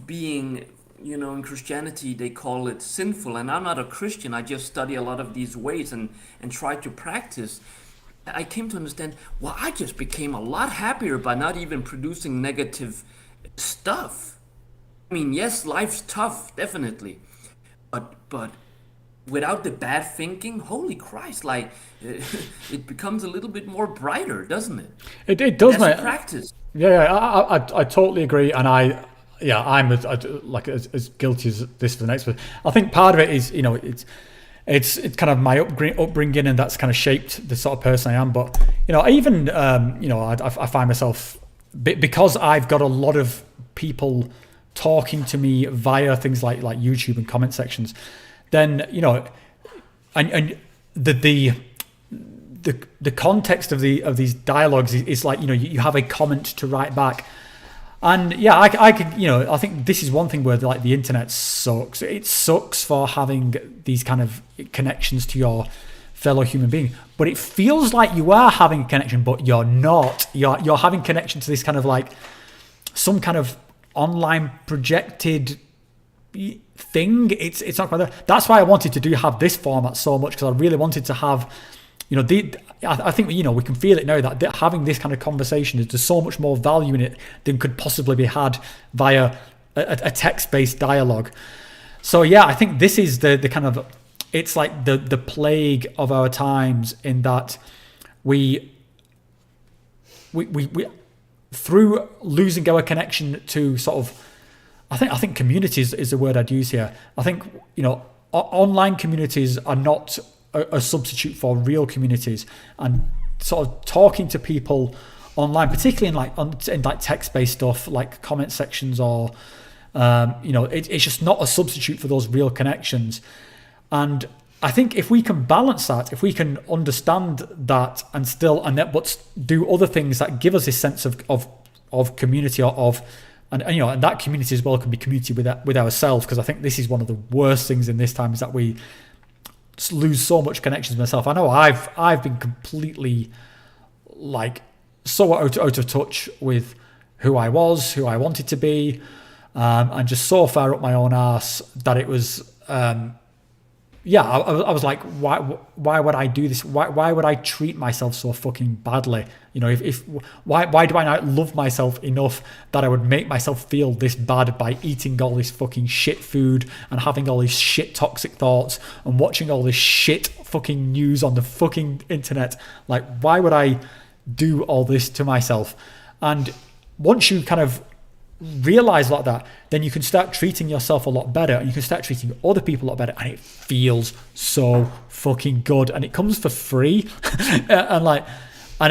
being, in Christianity they call it sinful, and I'm not a Christian, I just study a lot of these ways and try to practice. I came to understand, well, I just became a lot happier by not even producing negative stuff. I mean, yes, life's tough, definitely, but without the bad thinking, holy Christ, like, it becomes a little bit more brighter, doesn't it? It does, mate. Practice. Yeah, I totally agree, and I'm as guilty as this for the next one. I think part of it is, it's kind of my upbringing, and that's kind of shaped the sort of person I am. But even I find myself, because I've got a lot of people talking to me via things like YouTube and comment sections, then and the context of these dialogues is like, you have a comment to write back. And yeah, I could, I think this is one thing where, like, the internet sucks. It sucks for having these kind of connections to your fellow human being, but it feels like you are having a connection, but you're not. You're having connection to this kind of, like, some kind of online projected thing. It's not quite there. That's why I wanted to have this format so much, because I really wanted to have, I think we can feel it now that having this kind of conversation, there's so much more value in it than could possibly be had via a text-based dialogue. So yeah, I think this is the kind of, it's like the plague of our times, in that we through losing our connection to sort of, I think communities is the word I'd use here. I think online communities are not a substitute for real communities, and sort of talking to people online, particularly in text-based stuff like comment sections, or it's just not a substitute for those real connections. And I think if we can balance that, if we can understand that, but do other things that give us this sense of community, and that community as well can be community with ourselves, because I think this is one of the worst things in this time, is that we lose so much connections with myself. I know I've been completely, like, so out of touch with who I was, who I wanted to be, and just so far up my own arse that it was I was like, why would I do this? Why would I treat myself so fucking badly? Why do I not love myself enough that I would make myself feel this bad by eating all this fucking shit food and having all these shit toxic thoughts and watching all this shit fucking news on the fucking internet? Like, why would I do all this to myself? And once you kind of realize like that, then you can start treating yourself a lot better, and you can start treating other people a lot better, and it feels so fucking good, and it comes for free. and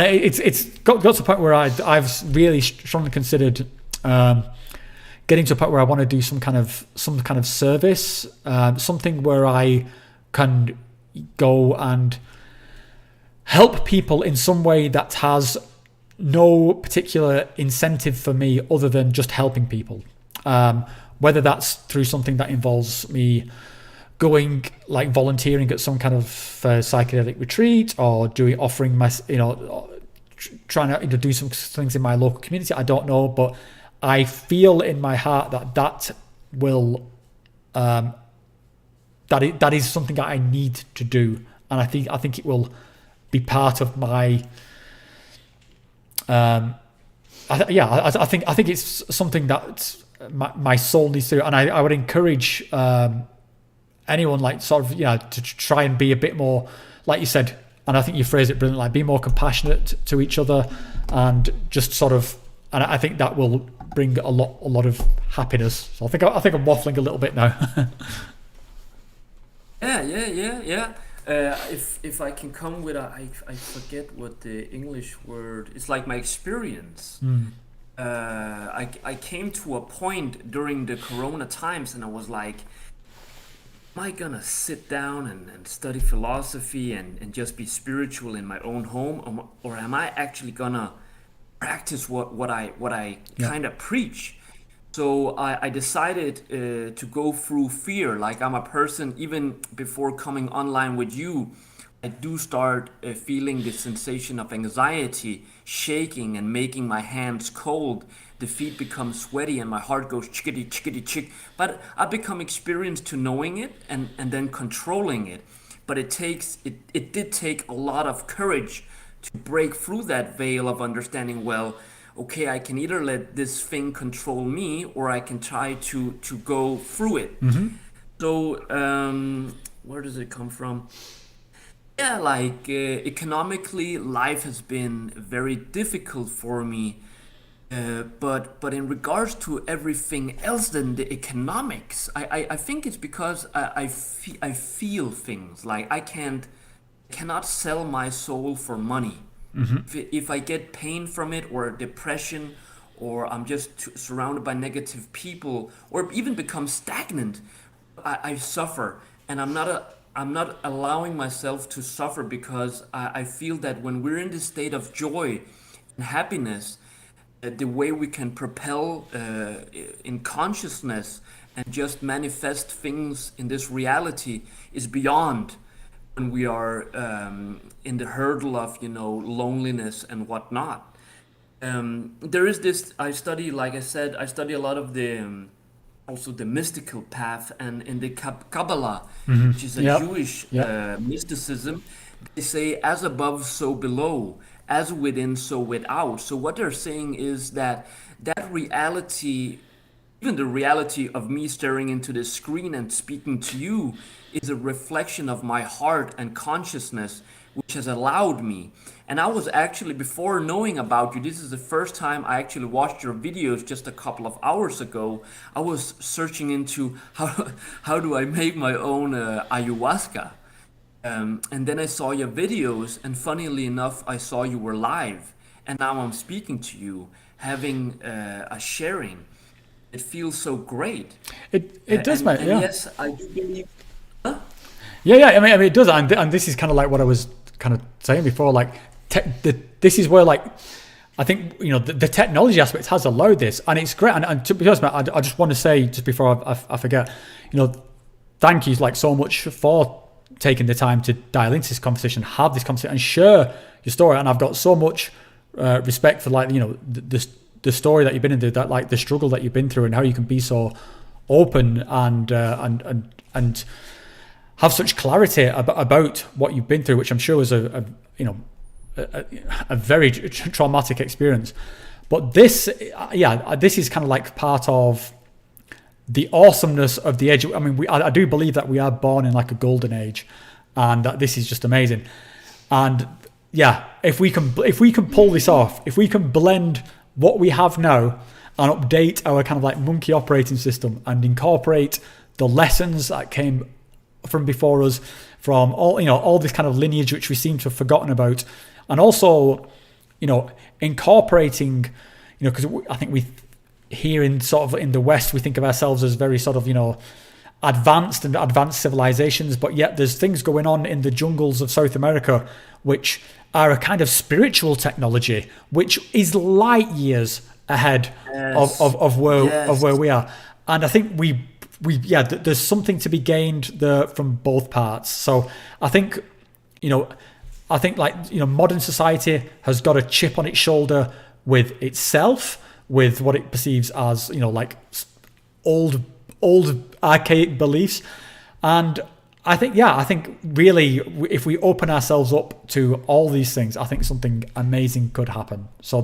it's got to the point where I've really strongly considered getting to a point where I want to do some kind of service, something where I can go and help people in some way that has no particular incentive for me other than just helping people. Whether that's through something that involves me going like volunteering at some kind of psychedelic retreat, or offering my, trying to do some things in my local community. I don't know, but I feel in my heart that will, that is something that I need to do, and I think it will be part of my. I think it's something that my soul needs to do, and I would encourage anyone like sort of to try and be a bit more, like you said, and I think you phrased it brilliantly, like be more compassionate to each other, and just sort of, and I think that will bring a lot of happiness. So I think I'm waffling a little bit now. Yeah. If I can come with I forget what the English word. It's like my experience. I came to a point during the Corona times, and I was like, am I gonna sit down and study philosophy and just be spiritual in my own home, or am I actually gonna practice what I kind of preach? So I decided to go through fear. Like, I'm a person, even before coming online with you, I do start feeling the sensation of anxiety, shaking and making my hands cold. The feet become sweaty and my heart goes chickadee, chickadee, chick. But I become experienced to knowing it and then controlling it. But it did take a lot of courage to break through that veil of understanding, well, okay, I can either let this thing control me, or I can try to go through it. So where does it come from? Yeah, like economically, life has been very difficult for me. But in regards to everything else than the economics, I think it's because I feel things. Like, I cannot sell my soul for money. If I get pain from it, or depression, or I'm just surrounded by negative people, or even become stagnant, I suffer, and I'm not allowing myself to suffer, because I feel that when we're in this state of joy and happiness, the way we can propel in consciousness and just manifest things in this reality is beyond when we are in the hurdle of loneliness and whatnot. There is this, I study, like I said, I study a lot of the also the mystical path, and in the Kabbalah, which is a Jewish mysticism, they say, as above so below, as within so without. So what they're saying is that reality, even the reality of me staring into the screen and speaking to you, is a reflection of my heart and consciousness, which has allowed me. And I was actually, before knowing about you, this is the first time I actually watched your videos just a couple of hours ago. I was searching into how do I make my own ayahuasca. And then I saw your videos, and funnily enough, I saw you were live. And now I'm speaking to you, having a sharing. It feels so great. It does, mate. And yeah. Yes, I do believe. Huh? Yeah. I mean, it does, and this is kind of like what I was kind of saying before. Like, this is where, like, I think the technology aspect has allowed this, and it's great. And to be honest, mate, I just want to say, just before I forget, thank you like so much for taking the time to dial into this conversation, have this conversation, and share your story. And I've got so much respect for, like, the story that you've been into, that, like, the struggle that you've been through, and how you can be so open and have such clarity about what you've been through, which I'm sure was a very traumatic experience. But this is kind of like part of the awesomeness of the age. I mean, I do believe that we are born in like a golden age, and that this is just amazing. And yeah, if we can pull this off, if we can blend what we have now and update our kind of like monkey operating system, and incorporate the lessons that came from before us, from all this kind of lineage which we seem to have forgotten about, and also incorporating, because I think we here in the West, we think of ourselves as very sort of advanced civilizations, but yet there's things going on in the jungles of South America which are a kind of spiritual technology, which is light years ahead of where we are. And I think there's something to be gained there from both parts. So I think, modern society has got a chip on its shoulder with itself, with what it perceives as, old archaic beliefs. And I think really, if we open ourselves up to all these things, I think something amazing could happen. So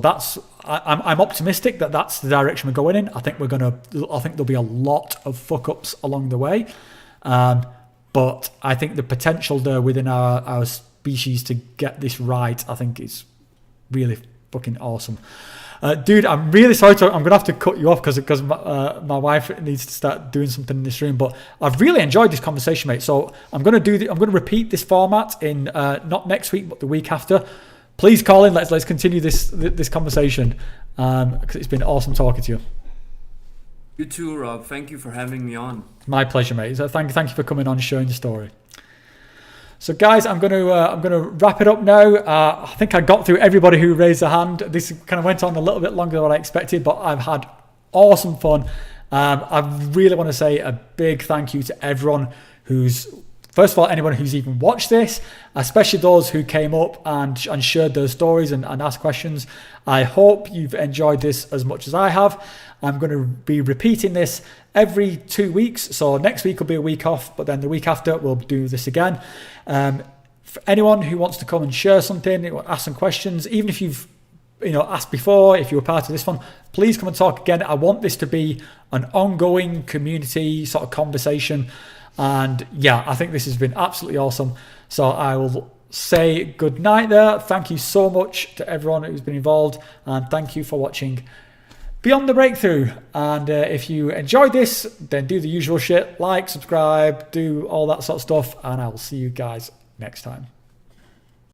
I'm optimistic that that's the direction we're going in. I think there'll be a lot of fuck ups along the way. But I think the potential there within our species to get this right, I think is really fucking awesome. Dude, I'm really sorry. I'm gonna have to cut you off because my wife needs to start doing something in this room. But I've really enjoyed this conversation, mate. So I'm gonna repeat this format in not next week, but the week after. Please call in. Let's continue this conversation because it's been awesome talking to you. You too, Rob. Thank you for having me on. My pleasure, mate. So thank you for coming on and sharing the story. So guys, I'm gonna wrap it up now. I think I got through everybody who raised their hand. This kind of went on a little bit longer than what I expected, but I've had awesome fun. I really want to say a big thank you to everyone first of all, anyone who's even watched this, especially those who came up and shared their stories and asked questions. I hope you've enjoyed this as much as I have. I'm going to be repeating this every 2 weeks. So next week will be a week off, but then the week after we'll do this again. For anyone who wants to come and share something, ask some questions, even if you've asked before, if you were part of this one, please come and talk again. I want this to be an ongoing community sort of conversation. And yeah, I think this has been absolutely awesome. So I will say good night there. Thank you so much to everyone who's been involved, and thank you for watching Beyond the Breakthrough. And if you enjoyed this, then do the usual shit, like, subscribe, do all that sort of stuff, and I will see you guys next time.